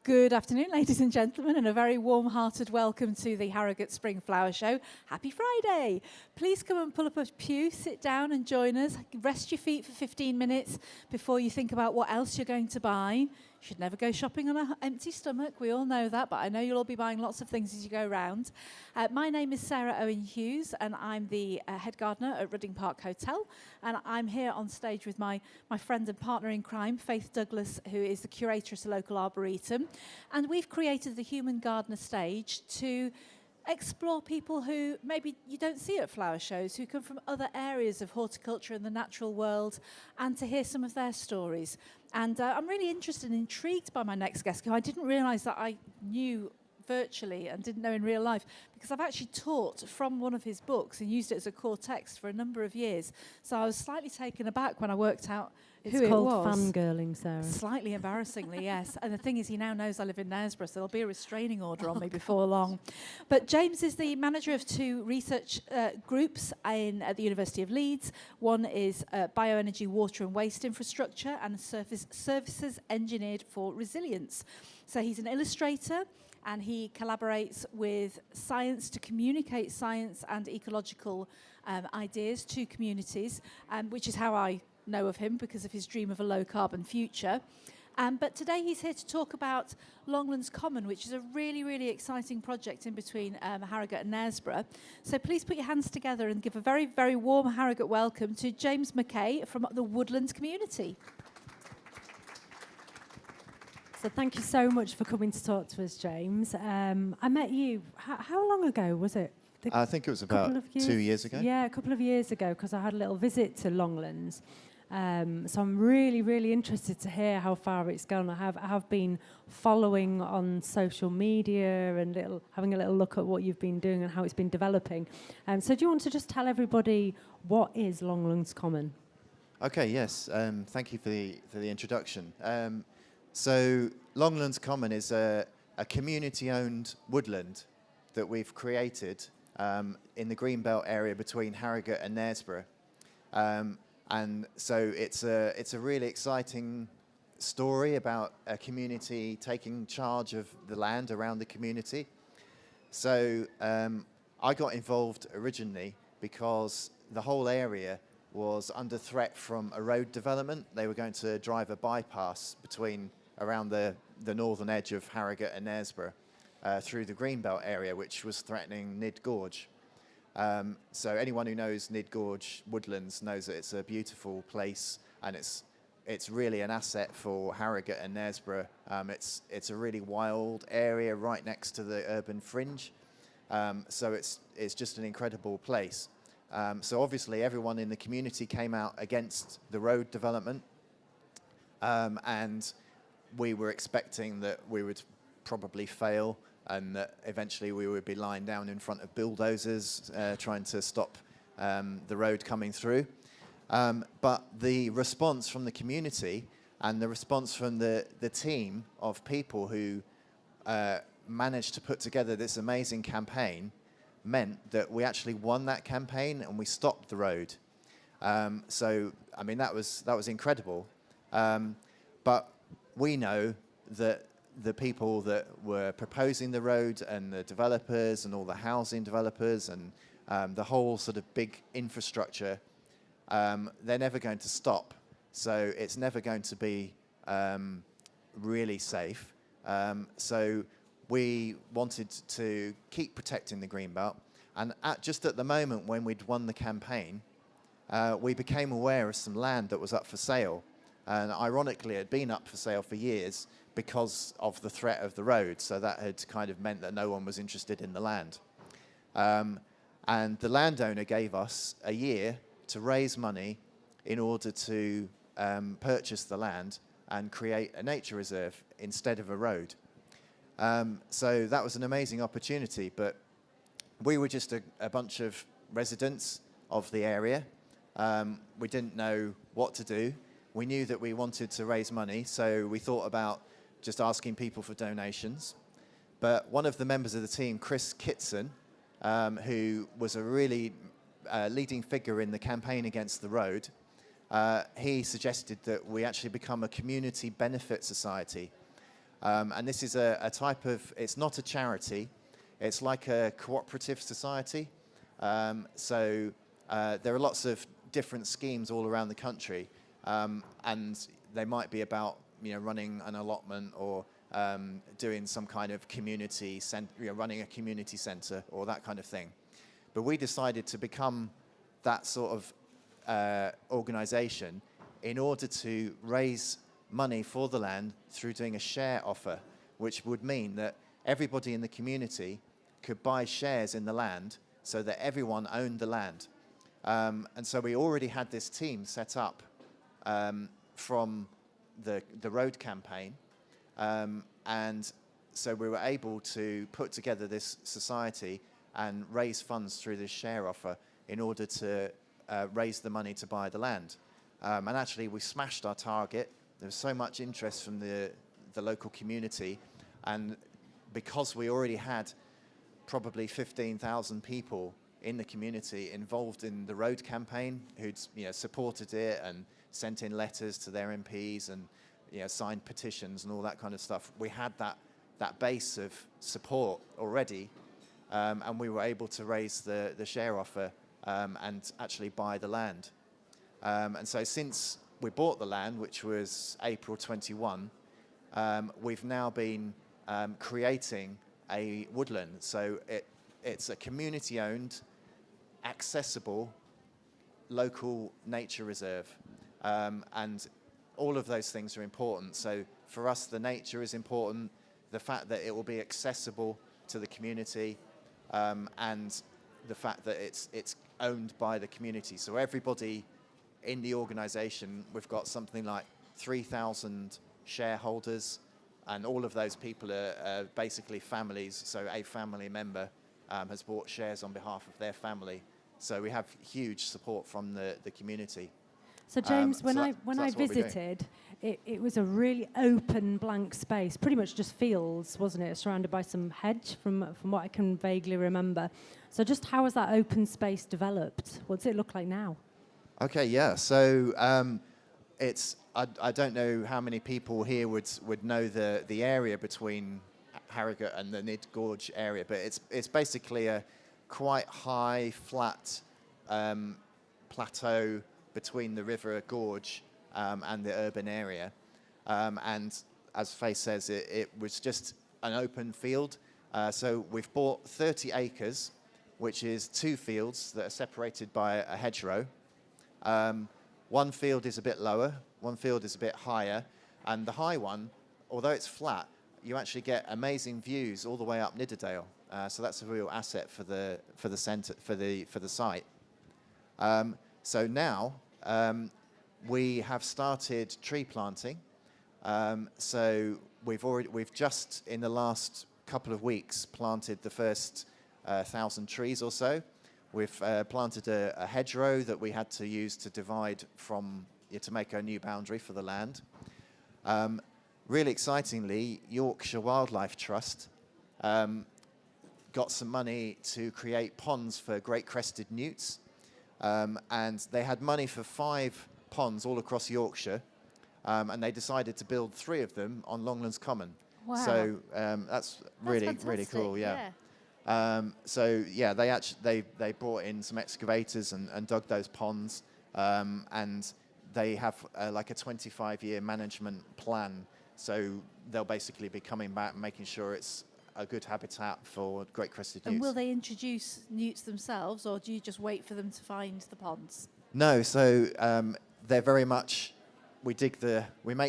Good afternoon, ladies and gentlemen, and a very warm-hearted welcome to the Harrogate Spring Flower Show. Happy Friday! Please come and pull up a pew, sit down and join us. Rest your feet for 15 minutes before you think about what else you're going to buy. You should never go shopping on an empty stomach. We all know that, but I know you'll all be buying lots of things as you go around. My name is Sarah Owen Hughes, and I'm the head gardener at Rudding Park Hotel. And I'm here on stage with my friend and partner in crime, Faith Douglas, who is the curator at a local arboretum. And we've created the Human Gardener stage to explore people who maybe you don't see at flower shows, who come from other areas of horticulture and the natural world, and to hear some of their stories. And I'm really interested and intrigued by my next guest, who I didn't realise that I knew virtually and didn't know in real life, because I've actually taught from one of his books and used it as a core text for a number of years. So I was slightly taken aback when I worked out who it was. It's called fangirling, Sarah. Slightly embarrassingly, yes. And the thing is, he now knows I live in Knaresborough, so there'll be a restraining order on me before long. But James is the manager of two research groups at the University of Leeds. One is bioenergy, water and waste infrastructure, and services engineered for resilience. So he's an illustrator, and he collaborates with science to communicate science and ecological ideas to communities, which is how I know of him, because of his dream of a low-carbon future. But today he's here to talk about Longlands Common, which is a really, really exciting project in between Harrogate and Knaresborough. So please put your hands together and give a very, very warm Harrogate welcome to James McKay from the Woodlands community. So thank you so much for coming to talk to us, James. I met you, how long ago was it? I think it was about 2 years ago. Yeah, a couple of years ago, because I had a little visit to Longlands. So I'm really, really interested to hear how far it's gone. I have been following on social media and having a little look at what you've been doing and how it's been developing. So do you want to just tell everybody what is Longlands Common? Okay, yes. Thank you for the introduction. So Longlands Common is a community-owned woodland that we've created in the Greenbelt area between Harrogate and Knaresborough. And so it's a really exciting story about a community taking charge of the land around the community. So I got involved originally because the whole area was under threat from a road development. They were going to drive a bypass around the northern edge of Harrogate and Knaresborough through the Greenbelt area, which was threatening Nidd Gorge. So anyone who knows Nidd Gorge Woodlands knows that it's a beautiful place, and it's really an asset for Harrogate and Knaresborough. It's a really wild area right next to the urban fringe. So it's just an incredible place. So obviously everyone in the community came out against the road development, and we were expecting that we would probably fail and that eventually we would be lying down in front of bulldozers trying to stop the road coming through. But the response from the community and the response from the team of people who managed to put together this amazing campaign meant that we actually won that campaign and we stopped the road. So, I mean, that was incredible. But we know that the people that were proposing the road and the developers and all the housing developers and the whole sort of big infrastructure, they're never going to stop. So it's never going to be really safe. So we wanted to keep protecting the Greenbelt. And just at the moment when we'd won the campaign, we became aware of some land that was up for sale. And ironically, it had been up for sale for years because of the threat of the road. So that had kind of meant that no one was interested in the land. And the landowner gave us a year to raise money in order to purchase the land and create a nature reserve instead of a road. So that was an amazing opportunity, but we were just a bunch of residents of the area. We didn't know what to do. We knew that we wanted to raise money, so we thought about just asking people for donations. But one of the members of the team, Chris Kitson, who was a really leading figure in the campaign against the road, he suggested that we actually become a community benefit society. And this is a type of, it's not a charity, it's like a cooperative society. So there are lots of different schemes all around the country, and they might be about running an allotment or doing some kind of community, running a community centre or that kind of thing. But we decided to become that sort of organisation in order to raise money for the land through doing a share offer, which would mean that everybody in the community could buy shares in the land so that everyone owned the land. And so we already had this team set up from the road campaign. And so we were able to put together this society and raise funds through this share offer in order to raise the money to buy the land. And actually we smashed our target. There was so much interest from the local community, and because we already had probably 15,000 people in the community involved in the road campaign who'd supported it and sent in letters to their MPs and signed petitions and all that kind of stuff. We had that base of support already, and we were able to raise the share offer and actually buy the land. And so since we bought the land, which was April 21, we've now been creating a woodland. So it's a community-owned, accessible, local nature reserve. And all of those things are important. So for us, the nature is important, the fact that it will be accessible to the community, and the fact that it's owned by the community. So everybody in the organisation, we've got something like 3,000 shareholders, and all of those people are basically families. So a family member has bought shares on behalf of their family. So we have huge support from the community. So James, when I visited, it was a really open, blank space, pretty much just fields, wasn't it? Surrounded by some hedge, from what I can vaguely remember. So just how has that open space developed? What does it look like now? Okay, yeah. So I don't know how many people here would know the area between Harrogate and the Nidd Gorge area, but it's basically a quite high, flat plateau between the River Gorge and the urban area. And as Faye says, it was just an open field. So we've bought 30 acres, which is 2 fields that are separated by a hedgerow. One field is a bit lower, one field is a bit higher, and the high one, although it's flat, you actually get amazing views all the way up Nidderdale. So that's a real asset for the centre, for the site. So now we have started tree planting. So we've just in the last couple of weeks planted the first 1,000 trees or so. We've planted a hedgerow that we had to use to divide from to make a new boundary for the land. Really excitingly, Yorkshire Wildlife Trust got some money to create ponds for great crested newts. And they had money for 5 ponds all across Yorkshire, and they decided to build 3 of them on Longlands Common. Wow. So that's really cool, yeah. So yeah, they brought in some excavators and dug those ponds, and they have like a 25-year management plan. So they'll basically be coming back and making sure it's a good habitat for great crested newts. And will they introduce newts themselves, or do you just wait for them to find the ponds? No, so they're very much, we make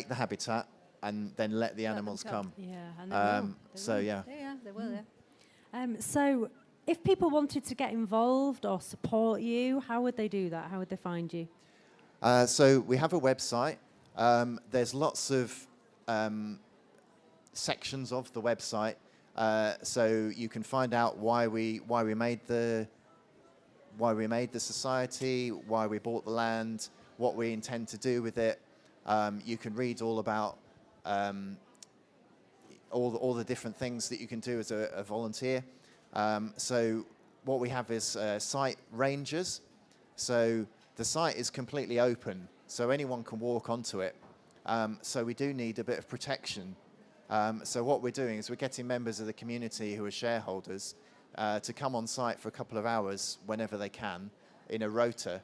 the habitat and then let the animals come. Yeah, and they will. So yeah. Yeah, they will, So if people wanted to get involved or support you, how would they do that? How would they find you? So we have a website. There's lots of sections of the website. So you can find out why we made the society, why we bought the land, what we intend to do with it. You can read all about all the different things that you can do as a volunteer. So what we have is site rangers. So the site is completely open, so anyone can walk onto it. So we do need a bit of protection. So what we're doing is we're getting members of the community who are shareholders to come on site for a couple of hours whenever they can in a rota,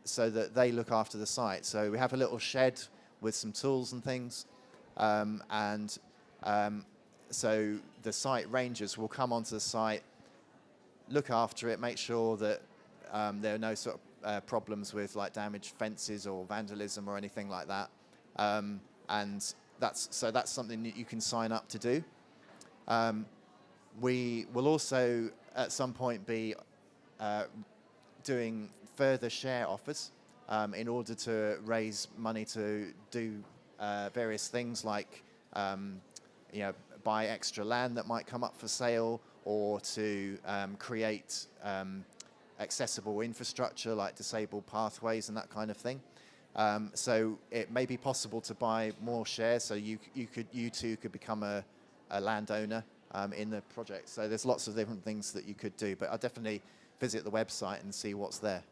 so that they look after the site. So we have a little shed with some tools and things, so the site rangers will come onto the site, look after it, make sure that there are no sort of problems with like damaged fences or vandalism or anything like that. And that's something that you can sign up to do. We will also at some point be doing further share offers in order to raise money to do various things like buy extra land that might come up for sale, or to create accessible infrastructure like disabled pathways and that kind of thing. So it may be possible to buy more shares, so you too could become a landowner in the project. So there's lots of different things that you could do, but I'll definitely visit the website and see what's there.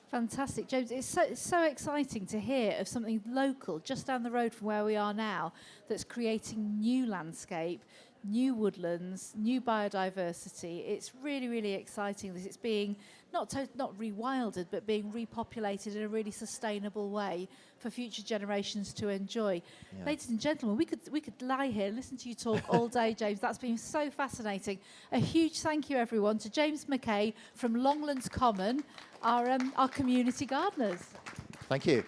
Fantastic, James. It's so exciting to hear of something local just down the road from where we are now that's creating new landscape, new woodlands, new biodiversity. It's really, really exciting that it's being not rewilded, but being repopulated in a really sustainable way for future generations to enjoy. Yeah. Ladies and gentlemen, we could lie here and listen to you talk all day, James. That's been so fascinating. A huge thank you, everyone, to James McKay from Longlands Common, our community gardeners. Thank you.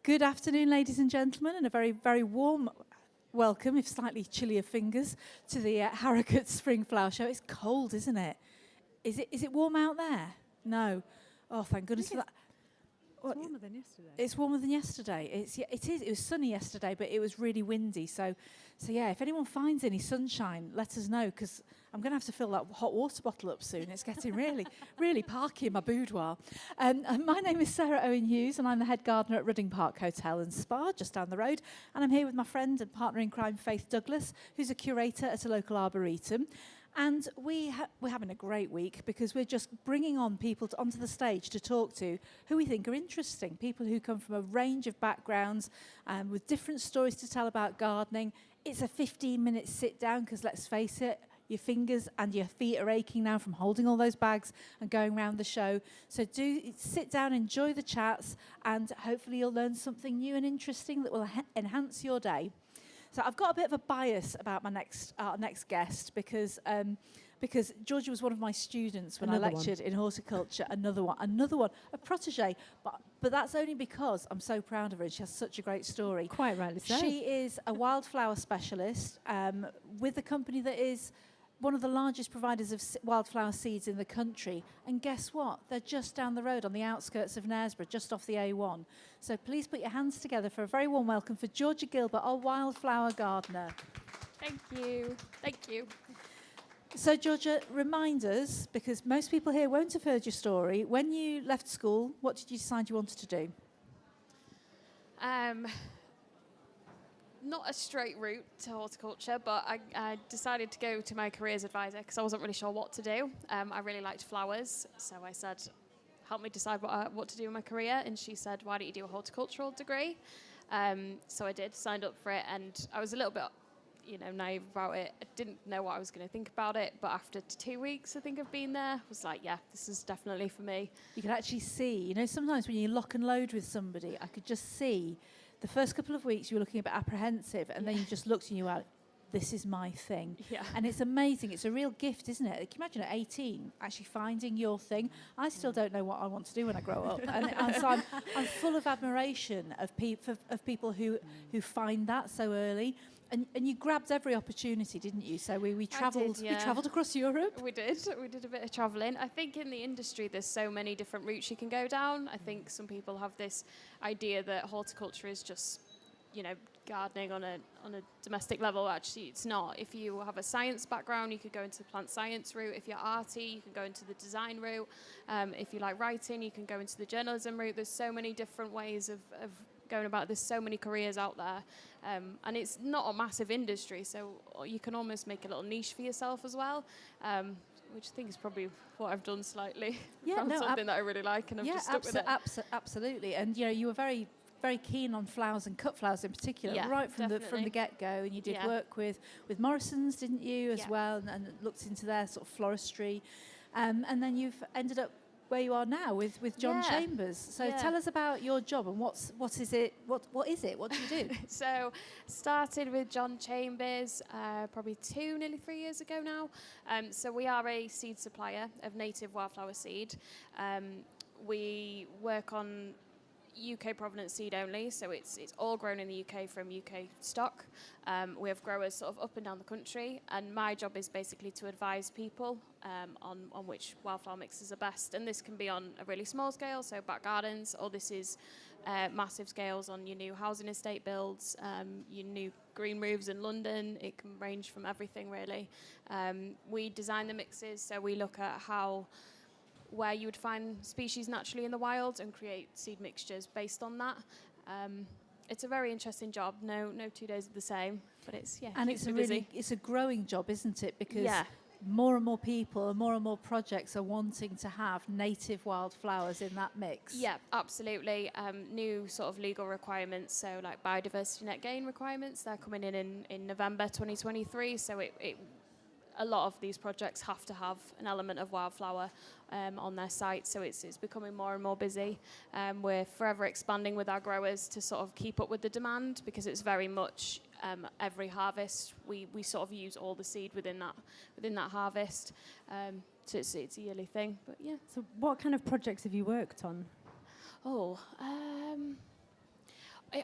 Good afternoon, ladies and gentlemen, and a very, very warm welcome, if slightly chillier fingers, to the Harrogate Spring Flower Show. It's cold, isn't it? Is it warm out there? No. Oh, thank goodness for that. It's warmer than yesterday. It's warmer than yesterday. It is. It was sunny yesterday, but it was really windy. So yeah, if anyone finds any sunshine, let us know, because I'm going to have to fill that hot water bottle up soon. It's getting really, really parky in my boudoir. My name is Sarah Owen Hughes, and I'm the head gardener at Rudding Park Hotel and Spa, just down the road. And I'm here with my friend and partner in crime, Faith Douglas, who's a curator at a local arboretum. And we're having a great week because we're just bringing on people onto the stage to talk to who we think are interesting, people who come from a range of backgrounds with different stories to tell about gardening. It's a 15-minute sit down because, let's face it, your fingers and your feet are aching now from holding all those bags and going around the show. So do sit down, enjoy the chats, and hopefully you'll learn something new and interesting that will enhance your day. So I've got a bit of a bias about my next guest because Georgia was one of my students when I lectured in horticulture. Another one, a protege. But that's only because I'm so proud of her and she has such a great story. Quite rightly so. She is a wildflower specialist with a company that is one of the largest providers of wildflower seeds in the country. And guess what? They're just down the road on the outskirts of Knaresborough, just off the A1. So please put your hands together for a very warm welcome for Georgia Gilbert, our wildflower gardener. Thank you. Thank you. So Georgia, remind us, because most people here won't have heard your story, when you left school, what did you decide you wanted to do? Not a straight route to horticulture, but I decided to go to my careers advisor because I wasn't really sure what to do. I really liked flowers, so I said, help me decide what to do in my career. And she said, why don't you do a horticultural degree? So I did, signed up for it, and I was a little bit naive about it. I didn't know what I was going to think about it, but after 2 weeks, I think of being there, I was like, yeah, this is definitely for me. You can actually see, sometimes when you lock and load with somebody, I could just see the first couple of weeks you were looking a bit apprehensive, and then you just looked and you were like, this is my thing. Yeah. And it's amazing. It's a real gift, isn't it? Can you imagine at 18 actually finding your thing? I still don't know what I want to do when I grow up. and so I'm full of admiration of people who find that so early. And you grabbed every opportunity, didn't you? So we travelled. Yeah. We travelled across Europe. We did a bit of travelling. I think in the industry there's so many different routes you can go down. I think some people have this idea that horticulture is just, gardening on a domestic level. Actually, it's not. If you have a science background, you could go into the plant science route. If you're arty, you can go into the design route. If you like writing, you can go into the journalism route. There's so many different ways of going about. There's so many careers out there, and it's not a massive industry, so you can almost make a little niche for yourself as well, which I think is probably what I've done slightly. Found something that I really like, and I've just stuck with it. Absolutely. And you were very, very keen on flowers and cut flowers in particular, right from the get-go. And you did work with Morrison's, didn't you, as well, and looked into their sort of floristry, and then you've ended up where you are now with John Chambers. So tell us about your job and what is it? What do you do? So started with John Chambers probably nearly 3 years ago now. So we are a seed supplier of native wildflower seed. We work on UK provenance seed only, so it's all grown in the UK from UK stock. We have growers sort of up and down the country, and my job is basically to advise people on which wildflower mixes are best. And this can be on a really small scale, so back gardens, or this is massive scales on your new housing estate builds, your new green roofs in London. It can range from everything, really. We design the mixes, so we look at where you would find species naturally in the wild and create seed mixtures based on that. It's a very interesting job. No 2 days are the same, but it's and it's a growing job, isn't it? Because more and more people and more projects are wanting to have native wildflowers in that mix. Yeah, absolutely. New sort of legal requirements, so like biodiversity net gain requirements, they're coming in November 2023. So a lot of these projects have to have an element of wildflower on their site, so it's becoming more and more busy. We're forever expanding with our growers to sort of keep up with the demand, because it's very much every harvest we sort of use all the seed within that harvest. So it's a yearly thing, but yeah. So what kind of projects have you worked on?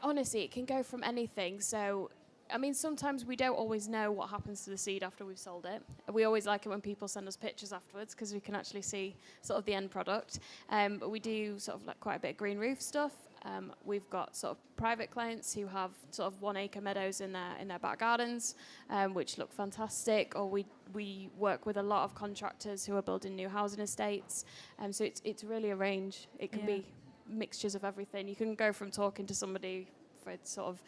Honestly, it can go from anything. So, I mean, sometimes we don't always know what happens to the seed after we've sold it. We always like it when people send us pictures afterwards because we can actually see sort of the end product. But we do sort of like quite a bit of green roof stuff. We've got sort of private clients who have sort of 1 acre meadows in their back gardens, which look fantastic. Or we work with a lot of contractors who are building new housing estates. So it's really a range. It can be mixtures of everything. You can go from talking to somebody for sort of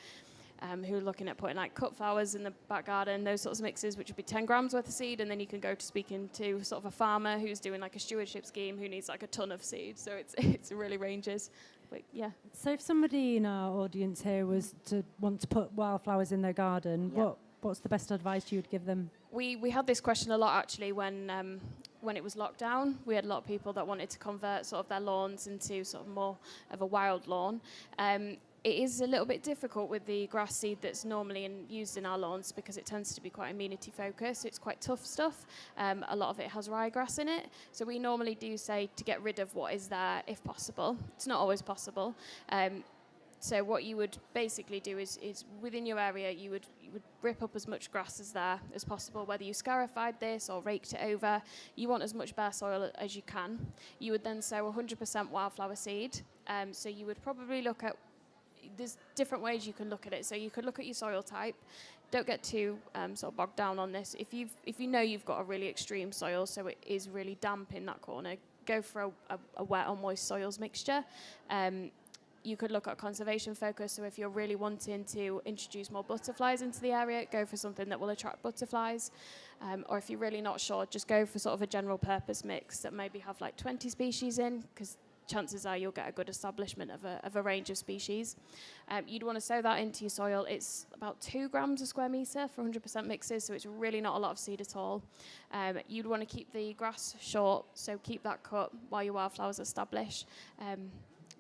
who are looking at putting like cut flowers in the back garden, those sorts of mixes, which would be 10 grams worth of seed, and then you can go to speaking to sort of a farmer who's doing like a stewardship scheme who needs like a ton of seed. So it's really ranges. But yeah. So if somebody in our audience here was to want to put wildflowers in their garden, what's the best advice you would give them? We had this question a lot actually when it was locked down. We had a lot of people that wanted to convert sort of their lawns into sort of more of a wild lawn. It is a little bit difficult with the grass seed that's normally used in our lawns because it tends to be quite amenity focused. It's quite tough stuff. A lot of it has ryegrass in it. So we normally do say to get rid of what is there if possible. It's not always possible. So what you would basically do is within your area, you would rip up as much grass as there as possible, whether you scarified this or raked it over. You want as much bare soil as you can. You would then sow 100% wildflower seed. So you would probably look at, there's different ways you can look at it. So you could look at your soil type. Don't get too sort of bogged down on this. If you know you've got a really extreme soil, so it is really damp in that corner, go for a wet or moist soils mixture. You could look at conservation focus. So if you're really wanting to introduce more butterflies into the area, go for something that will attract butterflies. Or if you're really not sure, just go for sort of a general purpose mix that maybe have like 20 species in, because chances are you'll get a good establishment of a range of species. You'd want to sow that into your soil. It's about 2 grams a square metre for 100% mixes, so it's really not a lot of seed at all. You'd want to keep the grass short, so keep that cut while your wildflowers establish.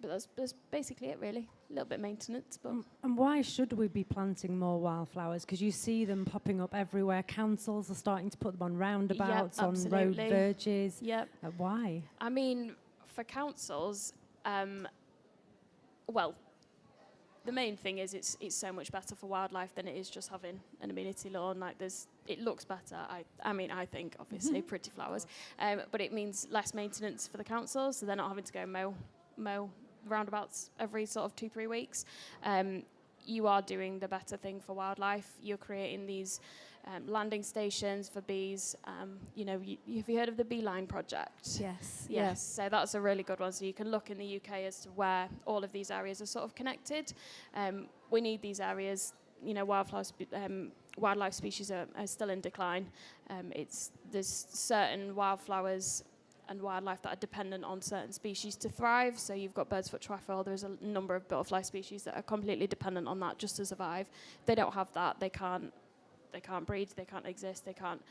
But that's basically it, really. A little bit of maintenance. But And why should we be planting more wildflowers? Because you see them popping up everywhere. Councils are starting to put them on roundabouts, on road verges. Yep. Why? I mean, for councils, well, the main thing is it's so much better for wildlife than it is just having an amenity lawn. Like it looks better. I think obviously pretty flowers, but it means less maintenance for the councils, so they're not having to go mow roundabouts every sort of 2-3 weeks. You are doing the better thing for wildlife. You're creating these landing stations for bees. Have you heard of the Beeline project? Yes. So that's a really good one. So you can look in the UK as to where all of these areas are sort of connected. We need these areas. Wildlife species are still in decline. There's certain wildflowers and wildlife that are dependent on certain species to thrive. So you've got bird's foot trefoil. There's a number of butterfly species that are completely dependent on that just to survive. If they don't have that, they can't breed, they can't exist, they can't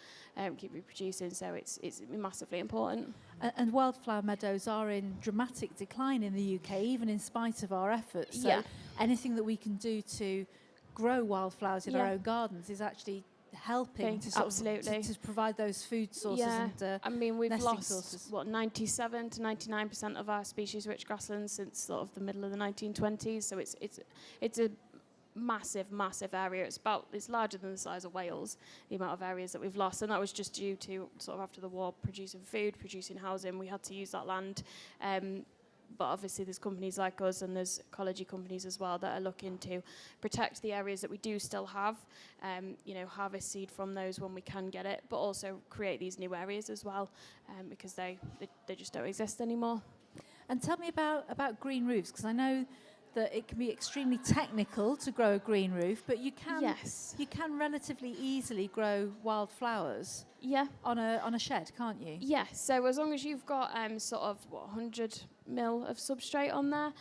keep reproducing. So it's massively important. And wildflower meadows are in dramatic decline in the UK, even in spite of our efforts. So anything that we can do to grow wildflowers in our own gardens is actually helping to to provide those food sources and I mean, we've lost sources. 97 to 99% of our species-rich grasslands since sort of the middle of the 1920s. So it's a massive area. It's larger than the size of Wales, the amount of areas that we've lost, and that was just due to sort of after the war producing food, producing housing. We had to use that land. But obviously there's companies like us and there's ecology companies as well that are looking to protect the areas that we do still have, harvest seed from those when we can get it, but also create these new areas as well, because they just don't exist anymore. And tell me about green roofs, because I know that it can be extremely technical to grow a green roof, but you can relatively easily grow wildflowers on a shed, can't you? Yeah, so as long as you've got sort of 100 mil of substrate on there,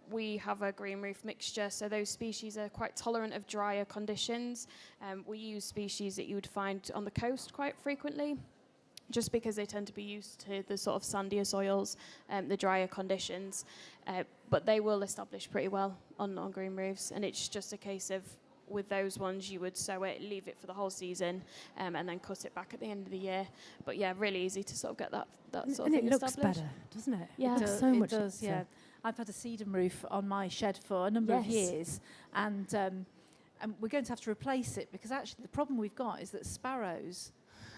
we have a green roof mixture, so those species are quite tolerant of drier conditions. We use species that you would find on the coast quite frequently, just because they tend to be used to the sort of sandier soils, the drier conditions. But they will establish pretty well on green roofs, and it's just a case of, with those ones, you would sow it, leave it for the whole season, and then cut it back at the end of the year. But yeah, really easy to sort of get that sort of thing established. And it looks better, doesn't it? Yeah, it looks so much does, better. I've had a sedum roof on my shed for a number of Yes. years, and we're going to have to replace it because actually the problem we've got is that sparrows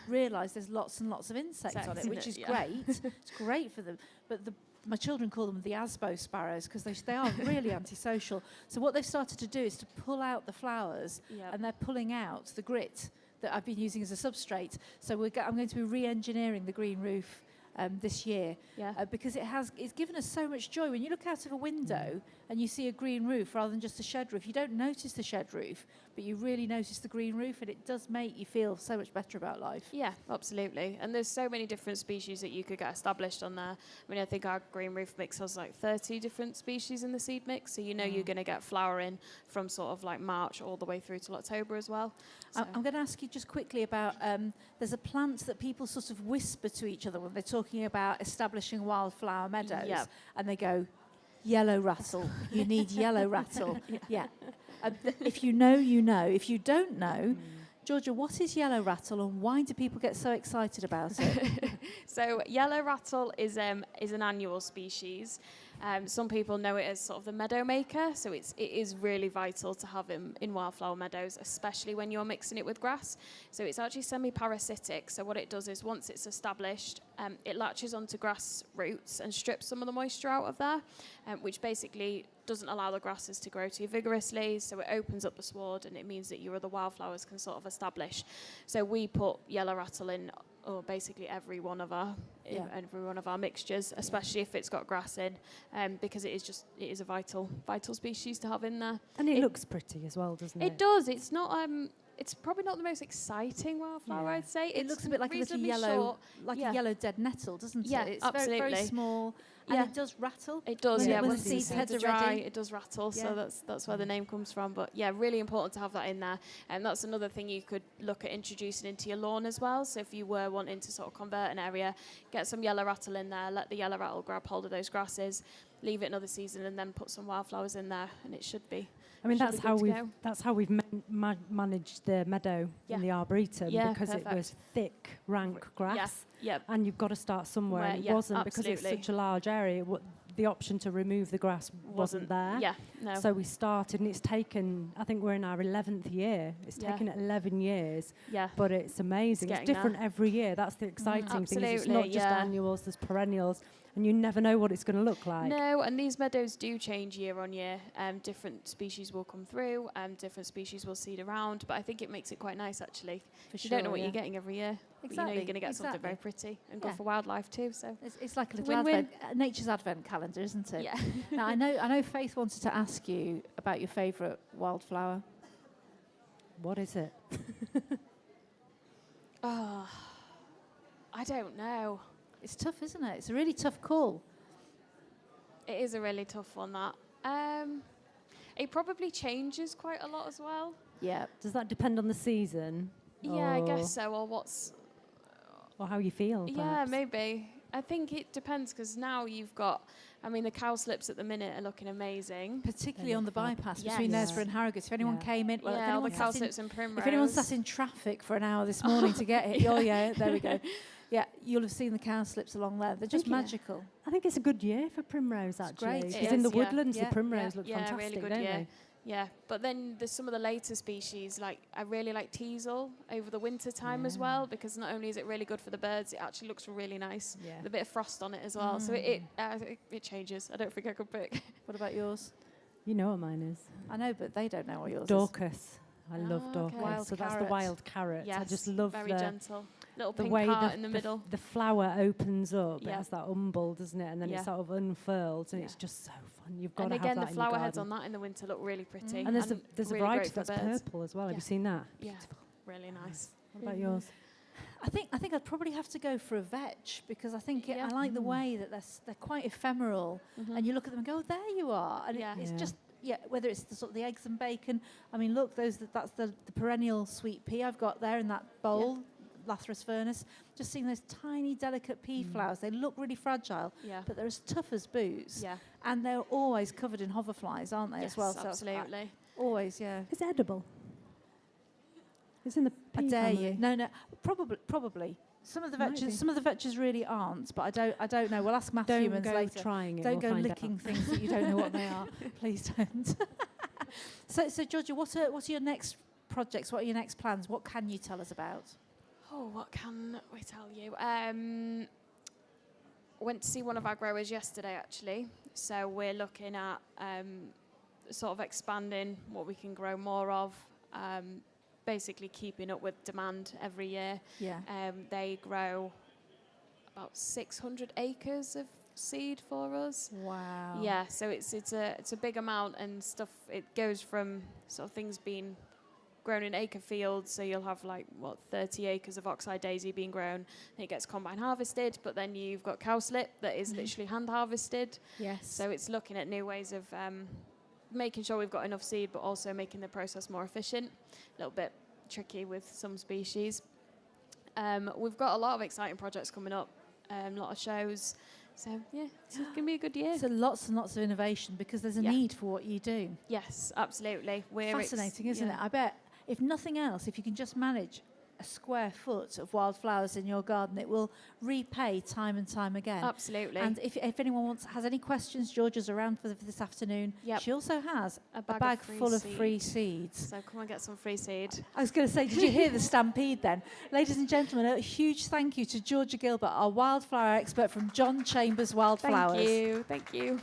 realise there's lots and lots of insects on it, which is great. It's great for them, but my children call them the Asbo sparrows because they are really antisocial. So what they've started to do is to pull out the flowers, and they're pulling out the grit that I've been using as a substrate. So I'm going to be re-engineering the green roof this year because it's given us so much joy. When you look out of a window and you see a green roof rather than just a shed roof, you don't notice the shed roof, but you really notice the green roof, and it does make you feel so much better about life. Yeah, absolutely. And there's so many different species that you could get established on there. I mean, I think our green roof mix has like 30 different species in the seed mix, so you know you're going to get flowering from sort of like March all the way through till October as well. So I'm going to ask you just quickly about, there's a plant that people sort of whisper to each other when they're talking about establishing wildflower meadows, and they go, yellow rattle, you need yellow rattle. Yeah. If you know, you know. If you don't know, Georgia, what is yellow rattle and why do people get so excited about it? So yellow rattle is an annual species. Some people know it as sort of the meadow maker, so it is really vital to have him in wildflower meadows, especially when you're mixing it with grass. So it's actually semi-parasitic, so what it does is once it's established, it latches onto grass roots and strips some of the moisture out of there, which basically doesn't allow the grasses to grow too vigorously, so it opens up the sward and it means that your other wildflowers can sort of establish. So we put yellow rattle in basically every one of our mixtures, especially if it's got grass in, because it is a vital species to have in there. And it looks pretty as well, doesn't it? It does. It's not. It's probably not the most exciting wildflower, I'd say. It looks a bit like a little yellow, a yellow dead nettle, doesn't it? It's absolutely. very, very small, and it does rattle. It does, when once the the seeds heads seeds are are dry, ready. it does rattle, so that's where the name comes from. But yeah, really important to have that in there. And that's another thing you could look at introducing into your lawn as well. So if you were wanting to sort of convert an area, get some yellow rattle in there, let the yellow rattle grab hold of those grasses, leave it another season, and then put some wildflowers in there, and it should be. I mean, that's how we've managed the meadow in the Arboretum, because it was thick, rank grass. And you've got to start somewhere. And it wasn't, because it's such a large area. The option to remove the grass wasn't there. So we started, and it's taken, I think we're in our 11th year. It's taken 11 years. But it's amazing. It's different every year. That's the exciting thing. It's not just annuals, there's perennials. And you never know what it's going to look like. No, and these meadows do change year on year. Different species will come through, different species will seed around, but I think it makes it quite nice, actually. You don't know what you're getting every year. But you know you're going to get something very pretty and good for wildlife too. So it's like a little nature's advent calendar, isn't it? Yeah. Now, I know Faith wanted to ask you about your favourite wildflower. What is it? I don't know. It's tough, isn't it? It's a really tough call. It is a really tough one, that. It probably changes quite a lot as well. Yeah. Does that depend on the season? Yeah, I guess so. Or how you feel, perhaps? Yeah, maybe. I think it depends, because now you've got, I mean, the cowslips at the minute are looking amazing. Particularly on the bypass between Knaresborough and Harrogate. If anyone came in, all the cowslips and primrose. If anyone sat in traffic for an hour this morning to get it, there we go. Yeah, you'll have seen the cowslips along there. They're just magical. I think it's a good year for primrose, actually. Great. Because in the woodlands, the primrose look fantastic, really good don't year. they? Yeah, but then there's some of the later species, like I really like teasel over the winter time as well, because not only is it really good for the birds, it actually looks really nice. With a bit of frost on it as well. So it changes. I don't think I could pick. What about yours? You know what mine is. I know, but they don't know what yours is. Dorcas. I love Dorcas. Okay. Wild so carrot. That's the wild carrot. Yes, I just love very gentle. Little the pink way heart in the middle. The flower opens up. It has that umbel, doesn't it? And then it sort of unfurls, and it's just so fun. You've got to have that in your garden. And again, the flower heads on that in the winter look really pretty. And there's a really variety great for that's birds. purple as well. Have you seen that? Yeah, really nice. What about yours? I think I'd probably have to go for a vetch, because I think I like the way that they're quite ephemeral, and you look at them and go, oh, there you are, and it's just whether it's the sort of the eggs and bacon. I mean, look, that's the perennial sweet pea I've got there in that bowl. Lathyrus furnace, just seeing those tiny delicate pea flowers. They look really fragile, but they're as tough as boots, and they're always covered in hoverflies, aren't they, as well? Absolutely. Always, yeah. It's edible. It's in the I pea dare family? you. No, probably. Some of the Might be. vetches really aren't, but I don't know. We'll ask Matt Don't Humans go later. trying it. Don't we'll go find licking out. things that you don't know what they are. Please don't. So Georgia, what are your next projects? What are your next plans? What can you tell us about? Oh, what can we tell you? Went to see one of our growers yesterday, actually. So we're looking at sort of expanding what we can grow more of. Basically keeping up with demand every year. Yeah. They grow about 600 acres of seed for us. Wow. Yeah, so it's a big amount and stuff. It goes from sort of things being grown in acre fields, so you'll have 30 acres of oxeye daisy being grown, and it gets combine harvested, but then you've got cowslip that is literally hand harvested. Yes. So it's looking at new ways of making sure we've got enough seed, but also making the process more efficient. A little bit tricky with some species. We've got a lot of exciting projects coming up, a lot of shows. So yeah, it's going to be a good year. So lots and lots of innovation because there's a need for what you do. Yes, absolutely. Fascinating, isn't it? I bet if nothing else, if you can just manage a square foot of wildflowers in your garden, it will repay time and time again. Absolutely. And if anyone has any questions, Georgia's around for this afternoon. Yep. She also has a bag full of free seeds. So come and get some free seed. I was going to say, did you hear the stampede then? Ladies and gentlemen, a huge thank you to Georgia Gilbert, our wildflower expert from John Chambers Wildflowers. Thank you. Thank you.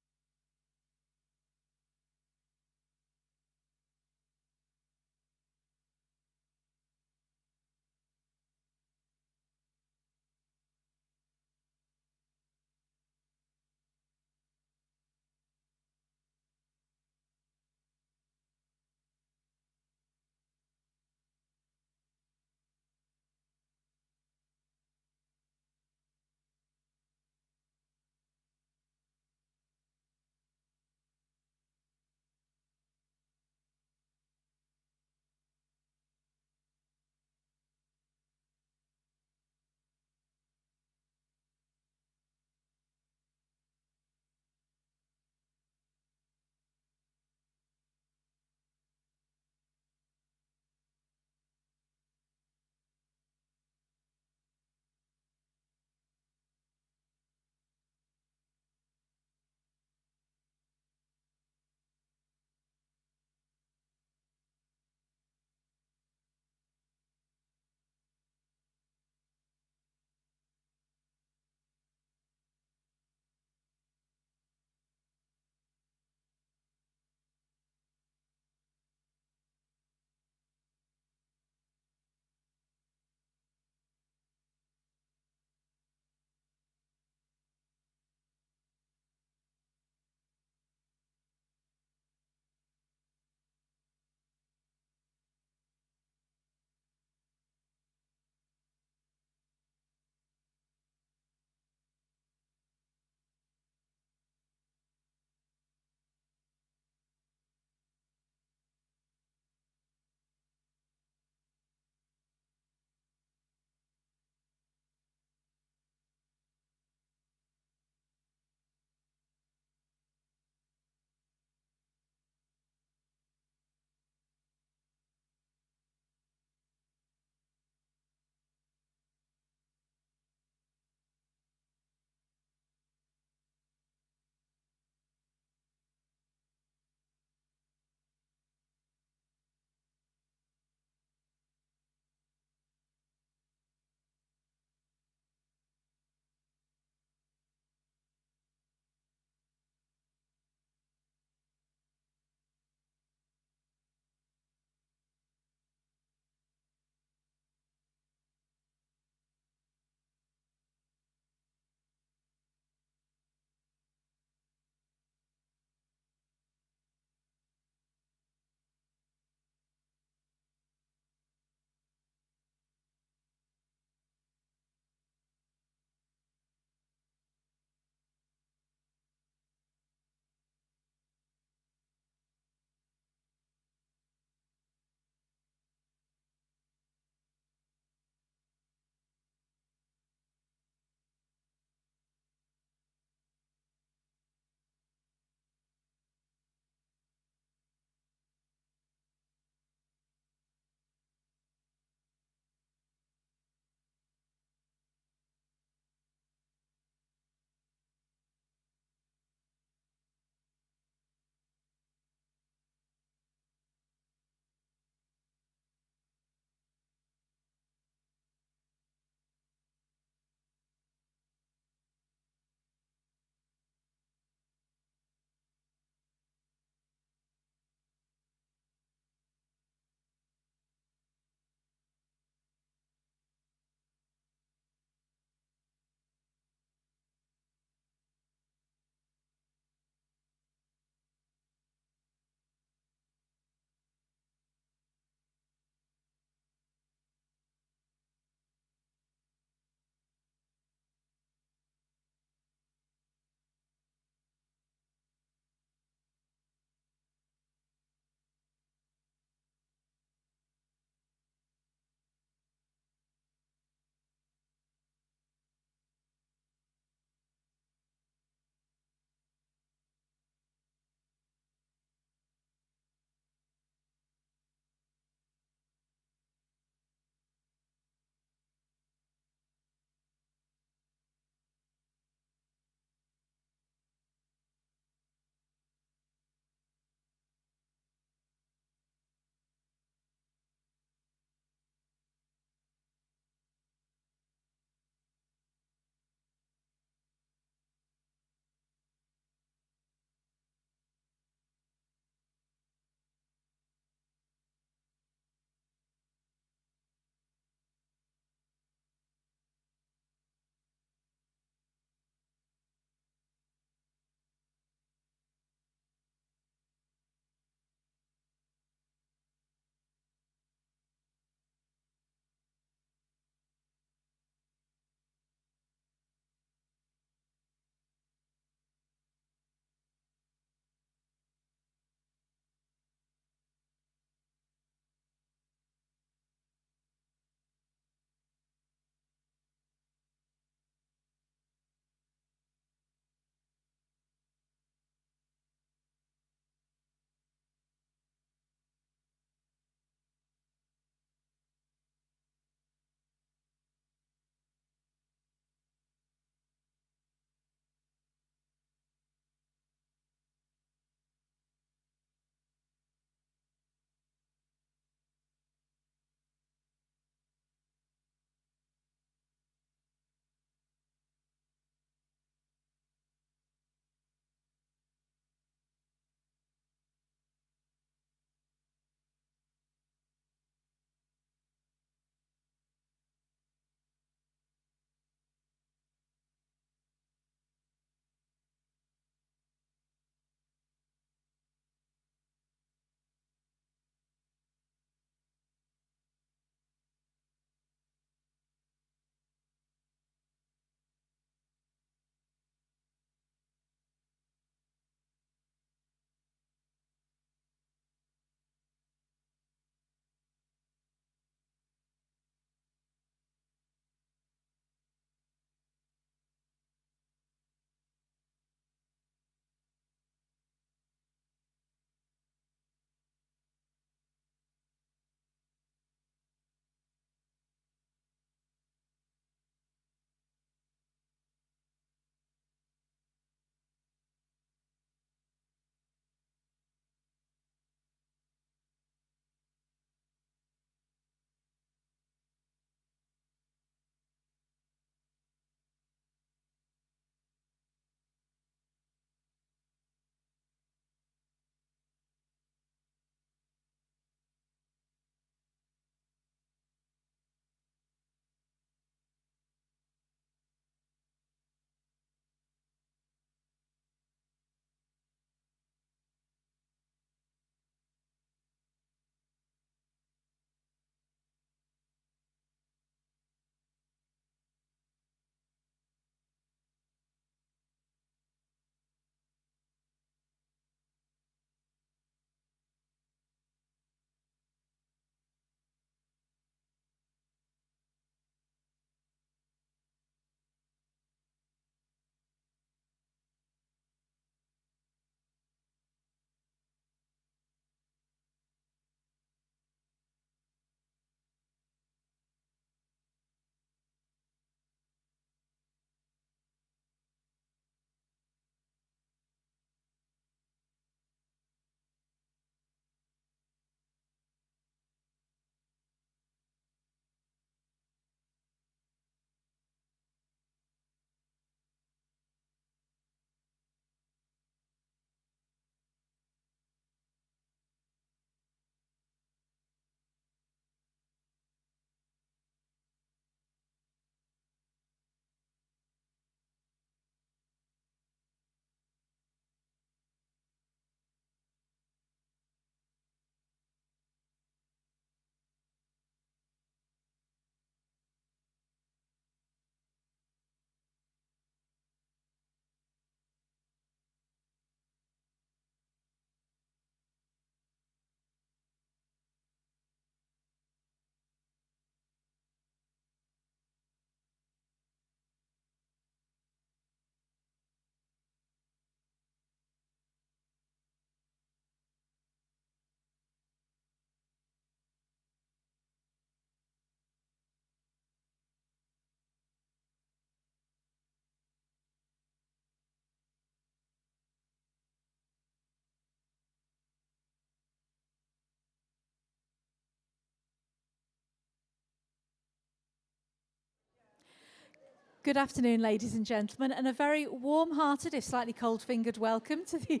Good afternoon, ladies and gentlemen, and a very warm-hearted, if slightly cold-fingered welcome to the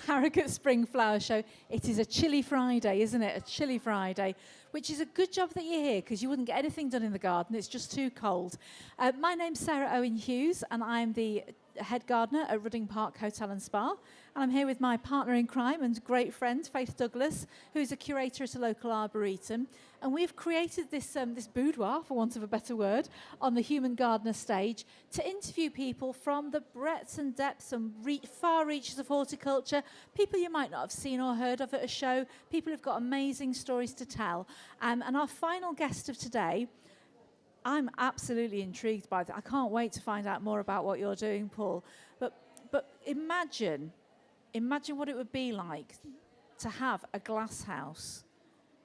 Harrogate Spring Flower Show. It is a chilly Friday, isn't it? A chilly Friday, which is a good job that you're here because you wouldn't get anything done in the garden. It's just too cold. My name's Sarah Owen Hughes, and I'm the head gardener at Rudding Park Hotel and Spa. And I'm here with my partner in crime and great friend, Faith Douglas, who's a curator at a local arboretum. And we've created this boudoir, for want of a better word, on the Human Gardener stage to interview people from the breadths and depths and far reaches of horticulture, people you might not have seen or heard of at a show, people who've got amazing stories to tell. And our final guest of today, I'm absolutely intrigued by that. I can't wait to find out more about what you're doing, Paul. But imagine what it would be like to have a glass house,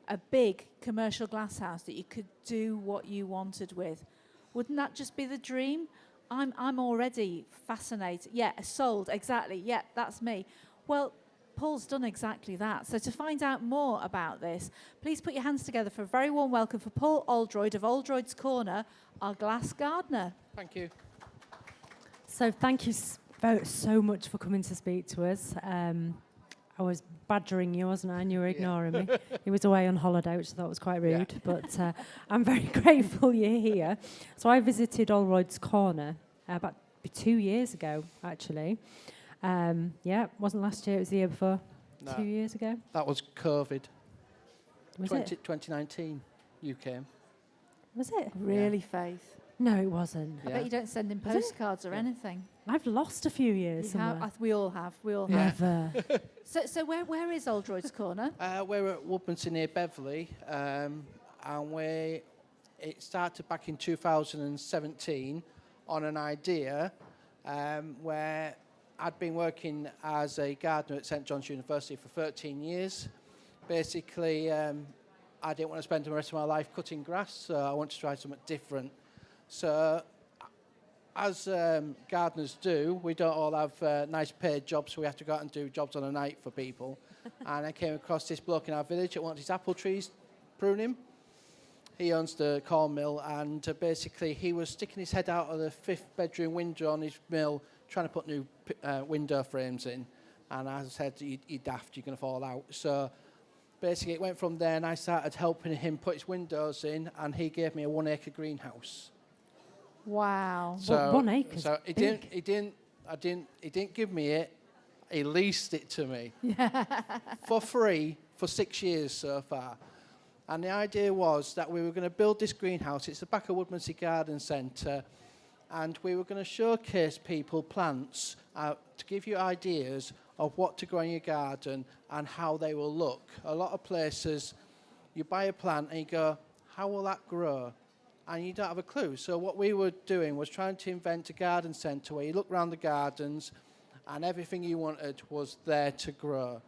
a big commercial glass house that you could do what you wanted with. Wouldn't that just be the dream? I'm already fascinated. Yeah, sold, exactly. Yeah, that's me. Well, Paul's done exactly that. So to find out more about this, please put your hands together for a very warm welcome for Paul Oldroyd of Oldroyd's Corner, our glass gardener. Thank you. So thank you so much for coming to speak to us. I was badgering you, wasn't I? And you were ignoring me. He was away on holiday, which I thought was quite rude. Yeah. But I'm very grateful you're here. So I visited Oldroyd's Corner about 2 years ago, actually. Wasn't last year, it was the year before. No. 2 years ago. That was COVID. Was it? 2019, you came. Was it? Really, Faith? No, it wasn't. I bet you don't send him postcards or anything. I've lost a few years somewhere. We all have. Never. So where is Oldroyd's Corner? We're at Woodmansey near Beverley, and it started back in 2017 on an idea where I'd been working as a gardener at St John's University for 13 years. Basically, I didn't want to spend the rest of my life cutting grass, so I wanted to try something different. So, as gardeners do, we don't all have nice paid jobs, so we have to go out and do jobs on a night for people. And I came across this bloke in our village that wanted his apple trees pruning. He owns the corn mill, and basically he was sticking his head out of the 5th bedroom window on his mill, trying to put new window frames in. And I said, you're daft, you're going to fall out. So basically it went from there, and I started helping him put his windows in, and he gave me a 1 acre greenhouse. Wow. So 1 acre. So he didn't give me it. He leased it to me for free for 6 years so far. And the idea was that we were going to build this greenhouse. It's the back of Woodmansey Garden Centre, and we were going to showcase people plants to give you ideas of what to grow in your garden and how they will look. A lot of places, you buy a plant and you go, how will that grow? And you don't have a clue. So what we were doing was trying to invent a garden centre where you look around the gardens and everything you wanted was there to grow.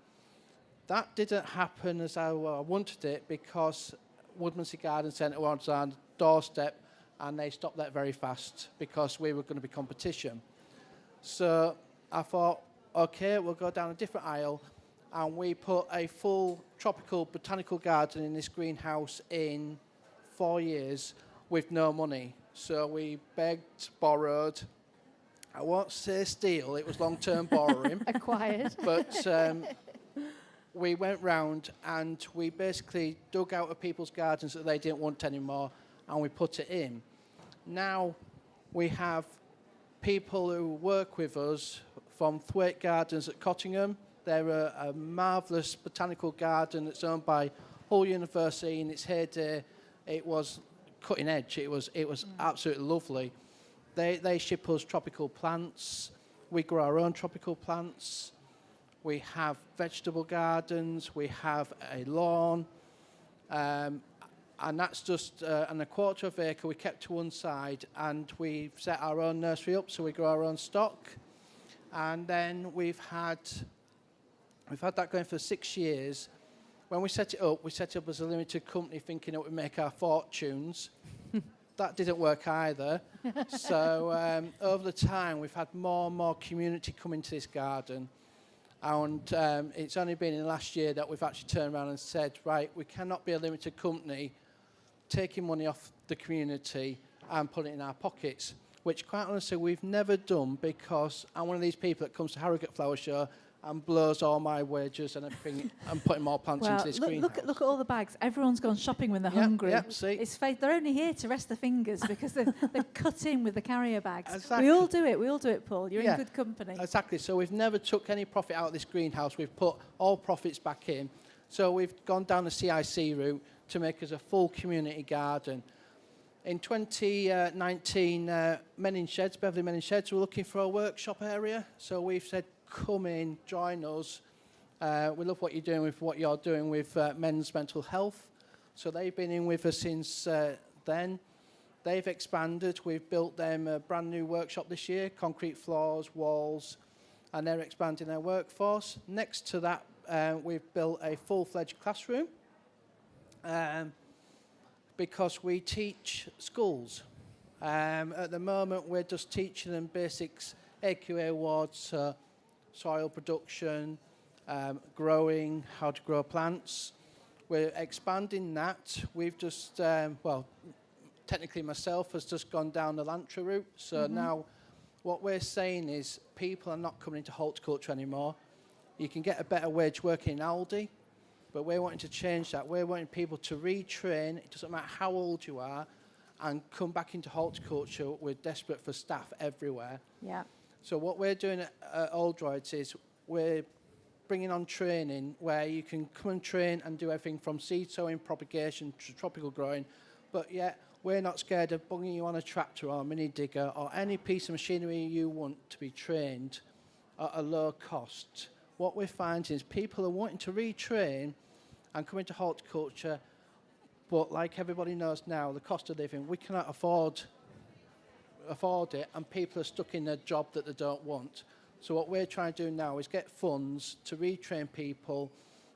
That didn't happen as I wanted it because Woodmansey Garden Centre was on the doorstep, and they stopped that very fast because we were going to be competition. So I thought, okay, we'll go down a different aisle, and we put a full tropical botanical garden in this greenhouse in 4 years with no money. So we begged, borrowed. I won't say steal, it was long-term borrowing. Acquired. But we went round and we basically dug out of people's gardens that they didn't want anymore, and we put it in. Now we have people who work with us from Thwaite Gardens at Cottingham. They're a marvellous botanical garden that's owned by Hull University. In its heyday, it was cutting edge. It was absolutely lovely. They ship us tropical plants. We grow our own tropical plants. We have vegetable gardens. We have a lawn. And that's just on a 1/4 acre we kept to one side, and we've set our own nursery up, so we grow our own stock. And then we've had that going for 6 years. When we set it up as a limited company thinking it would make our fortunes. That didn't work either. So over the time, we've had more and more community come into this garden. And it's only been in the last year that we've actually turned around and said, right, we cannot be a limited company taking money off the community and putting it in our pockets. which quite honestly we've never done because I'm one of these people that comes to Harrogate Flower Show and blows all my wages and everything and putting more plants into this greenhouse. Look at all the bags. Everyone's gone shopping when they're hungry. See? It's they're only here to rest their fingers because they're cut in with the carrier bags. Exactly. We all do it, Paul. You're in good company. Exactly. So we've never took any profit out of this greenhouse. We've put all profits back in. So we've gone down the CIC route to make us a full community garden. In 2019, Beverley Men in Sheds were looking for a workshop area. So we've said, come in, join us. We love what you're doing with men's mental health. So they've been in with us since then. They've expanded. We've built them a brand new workshop this year, concrete floors, walls, and they're expanding their workforce. Next to that, we've built a full-fledged classroom because we teach schools. At the moment, we're just teaching them basics, AQA awards, soil production, growing, how to grow plants. We're expanding that. We've just, technically myself has just gone down the Lantra route. So now what we're saying is people are not coming into horticulture anymore. You can get a better wage working in Aldi, but we're wanting to change that. We're wanting people to retrain, it doesn't matter how old you are, and come back into horticulture. We're desperate for staff everywhere. Yeah. So what we're doing at Old Droids is we're bringing on training where you can come and train and do everything from seed sowing, propagation, to tropical growing, but yet we're not scared of bunging you on a tractor or a mini digger or any piece of machinery you want to be trained at a low cost. What we're finding is people are wanting to retrain and come into horticulture, but like everybody knows now, the cost of living, we cannot afford it, and people are stuck in a job that they don't want. So what we're trying to do now is get funds to retrain people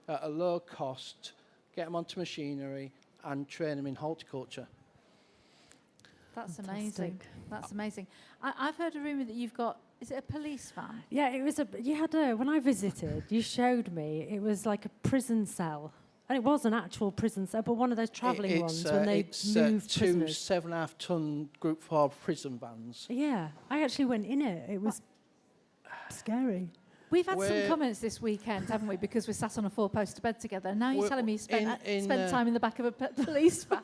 at a low cost, get them onto machinery and train them in horticulture. That's Fantastic. amazing. That's amazing. I've heard a rumour that you've got, is it a police van? Yeah, it was when I visited, you showed me, it was like a prison cell. And it was an actual prison cell, but one of those travelling ones when they moved two prisoners. 7.5-ton Group 4 prison vans. Yeah, I actually went in it. It was scary. We've had some comments this weekend, haven't we? Because we sat on a 4-poster bed together. And now you're telling me you spent time in the back of a police van.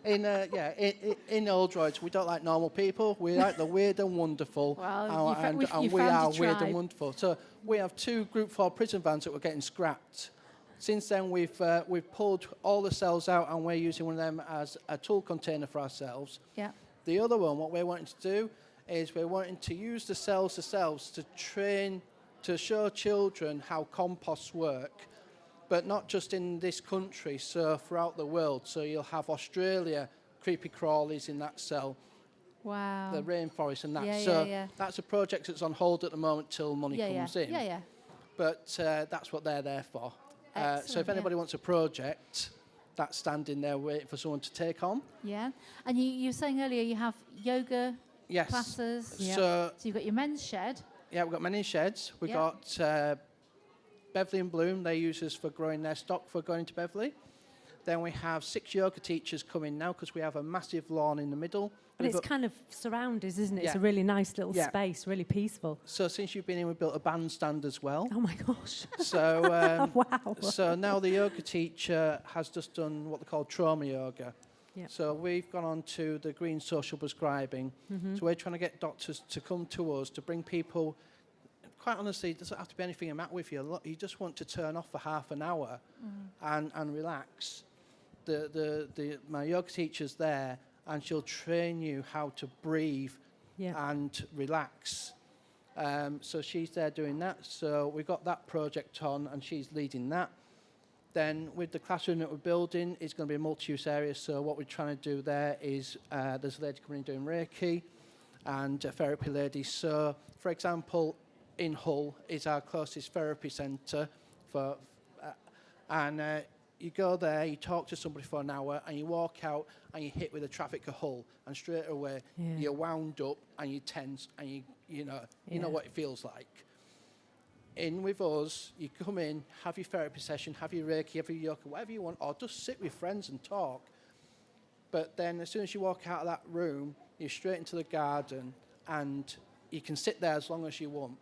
In Old Droids, we don't like normal people. We like the weird and wonderful. Well, and we are weird and wonderful. So we have 2 Group 4 prison vans that were getting scrapped. Since then, we've pulled all the cells out, and we're using one of them as a tool container for ourselves. Yeah. The other one, what we're wanting to do is we're wanting to use the cells themselves to train, to show children how composts work, but not just in this country, so throughout the world. So you'll have Australia, creepy crawlies in that cell. Wow. The rainforest and that. Yeah, that's a project that's on hold at the moment till money comes in. Yeah. But that's what they're there for. So if Excellent, anybody wants a project, that's standing there waiting for someone to take on. Yeah. And you were saying earlier you have yoga classes. Yeah. So you've got your men's shed. Yeah, we've got many sheds. We've got Beverley and Bloom. They use us for growing their stock for going to Beverley. Then we have 6 yoga teachers coming now because we have a massive lawn in the middle. And it's kind of surroundings, isn't it? Yeah. It's a really nice little space, really peaceful. So since you've been in, we've built a bandstand as well. Oh my gosh. So wow. So now the yoga teacher has just done what they call trauma yoga. Yep. So we've gone on to the green social prescribing. So we're trying to get doctors to come to us to bring people. Quite honestly, it doesn't have to be anything I'm at with you. You just want to turn off for half an hour and relax. My yoga teacher's there, and she'll train you how to breathe and relax. So she's there doing that. So we've got that project on, and she's leading that. Then with the classroom that we're building, it's going to be a multi-use area. So what we're trying to do there is there's a lady coming in doing Reiki and a therapy lady. So, for example, in Hull is our closest therapy centre you go there, you talk to somebody for an hour, and you walk out and you hit with the traffic of Hull, and straight away you're wound up and you're tense, and you know what it feels like. In with us, you come in, have your therapy session, have your Reiki, have your yoga, whatever you want, or just sit with friends and talk. But then as soon as you walk out of that room, you're straight into the garden, and you can sit there as long as you want.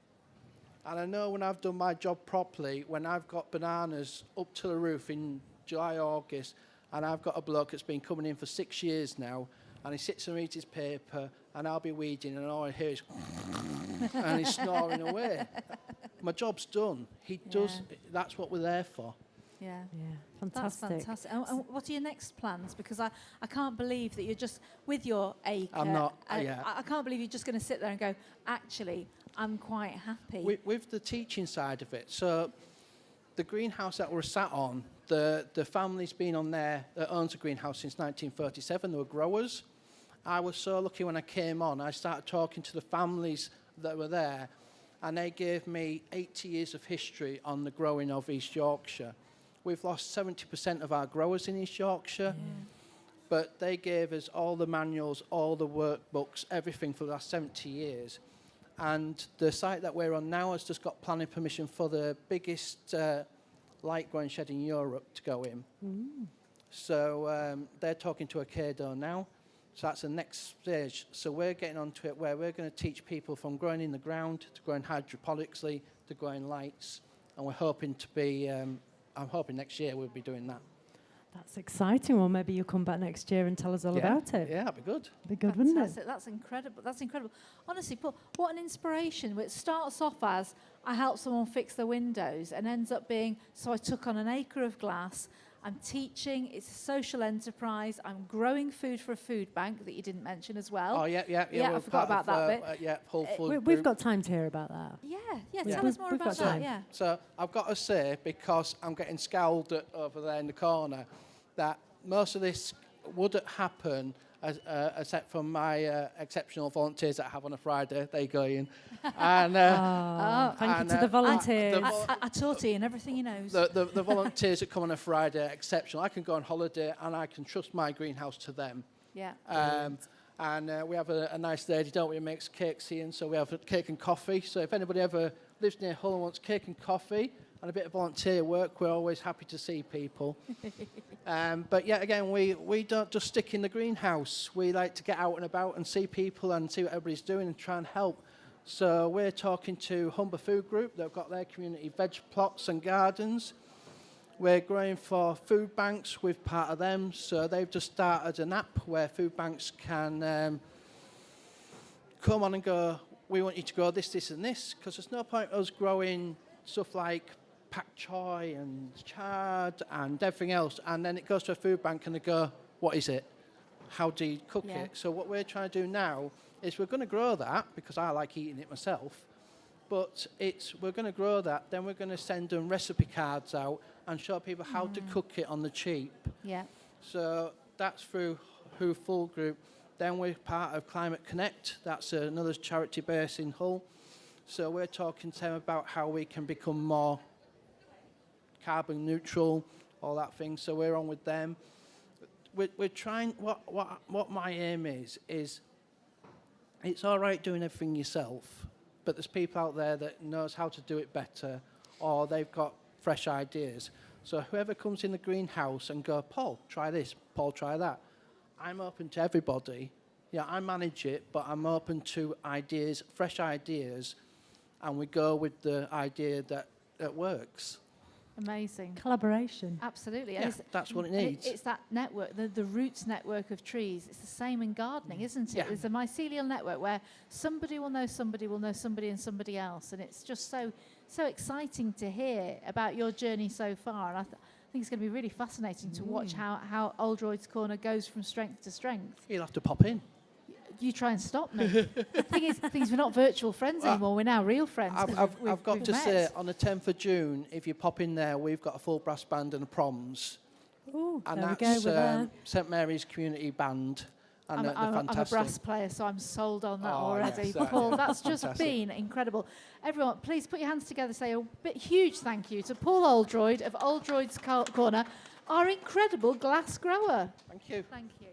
And I know when I've done my job properly, when I've got bananas up to the roof in July, August, and I've got a bloke that's been coming in for 6 years now, and he sits and reads his paper, and I'll be weeding, and all I hear is and he's snoring away. My job's done. He does. That's what we're there for. Yeah. Fantastic. That's fantastic. And what are your next plans? Because I can't believe that you're just with your acre. I'm not. I can't believe you're just going to sit there and go, actually, I'm quite happy. With the teaching side of it, so the greenhouse that we're sat on, the family's been on there that owns the greenhouse since 1937. They were growers. I was so lucky when I came on. I started talking to the families that were there, and they gave me 80 years of history on the growing of East Yorkshire. We've lost 70% of our growers in East Yorkshire, but they gave us all the manuals, all the workbooks, everything for the last 70 years. And the site that we're on now has just got planning permission for the biggest light growing shed in Europe to go in. So they're talking to Ocado now. So that's the next stage. So we're getting onto it where we're going to teach people from growing in the ground to growing hydroponically to growing lights. And we're hoping to be, I'm hoping next year we'll be doing that. That's exciting. Well, maybe you'll come back next year and tell us all about it. Yeah, that'd be good. Be good, wouldn't it? That's incredible. That's incredible. Honestly, Paul, what an inspiration. It starts off as I helped someone fix their windows and ends up being, so I took on an acre of glass. I'm teaching, it's a social enterprise, I'm growing food for a food bank that you didn't mention as well. Oh, yeah, I forgot about that bit. Whole food We've got time to hear about that. Yeah, tell us more about that, yeah. So I've got to say, because I'm getting scowled at over there in the corner, that most of this wouldn't happen except for my exceptional volunteers that I have on a Friday. They go in. And, thank you to the volunteers. I taught Ian everything he knows. The volunteers that come on a Friday are exceptional. I can go on holiday and I can trust my greenhouse to them. Yeah. And we have a nice lady, don't we, who makes cakes, Ian, so we have cake and coffee. So if anybody ever lives near Hull and wants cake and coffee and a bit of volunteer work, we're always happy to see people. But yeah, again, we don't just stick in the greenhouse. We like to get out and about and see people and see what everybody's doing and try and help. So we're talking to Humber Food Group. They've got their community veg plots and gardens. We're growing for food banks with part of them. So they've just started an app where food banks can come on and go, we want you to grow this, this and this, because there's no point us growing stuff like pak choy and chard and everything else, and then it goes to a food bank and they go, what is it? How do you cook it? So what we're trying to do now is we're going to grow that, because I like eating it myself, but we're going to grow that, then we're going to send them recipe cards out and show people how to cook it on the cheap. Yeah. So that's through Who Full Group. Then we're part of Climate Connect. That's another charity base in Hull. So we're talking to them about how we can become more carbon neutral, all that thing. So we're on with them. We're trying, what my aim is it's all right doing everything yourself, but there's people out there that knows how to do it better, or they've got fresh ideas. So whoever comes in the greenhouse and go, Paul, try this, Paul, try that. I'm open to everybody. Yeah, I manage it, but I'm open to ideas, fresh ideas, and we go with the idea that works. Amazing. Collaboration. Absolutely. Yeah, that's what it needs. It's that network, the roots network of trees. It's the same in gardening, isn't it? Yeah. There's a mycelial network where somebody will know somebody and somebody else. And it's just so exciting to hear about your journey so far. And I think it's going to be really fascinating to watch how Old Droid's Corner goes from strength to strength. You'll have to pop in. You try and stop me. The thing is, we're not virtual friends anymore. We're now real friends. I've got to say, on the 10th of June, if you pop in there, we've got a full brass band and a proms. Ooh, and there that's we go St Mary's Community Band. And I'm a brass player, so I'm sold on that already. Yes, Paul, that's just been incredible. Everyone, please put your hands together. Say a huge thank you to Paul Oldroyd of Old Droid's Corner, our incredible glass grower. Thank you. Thank you.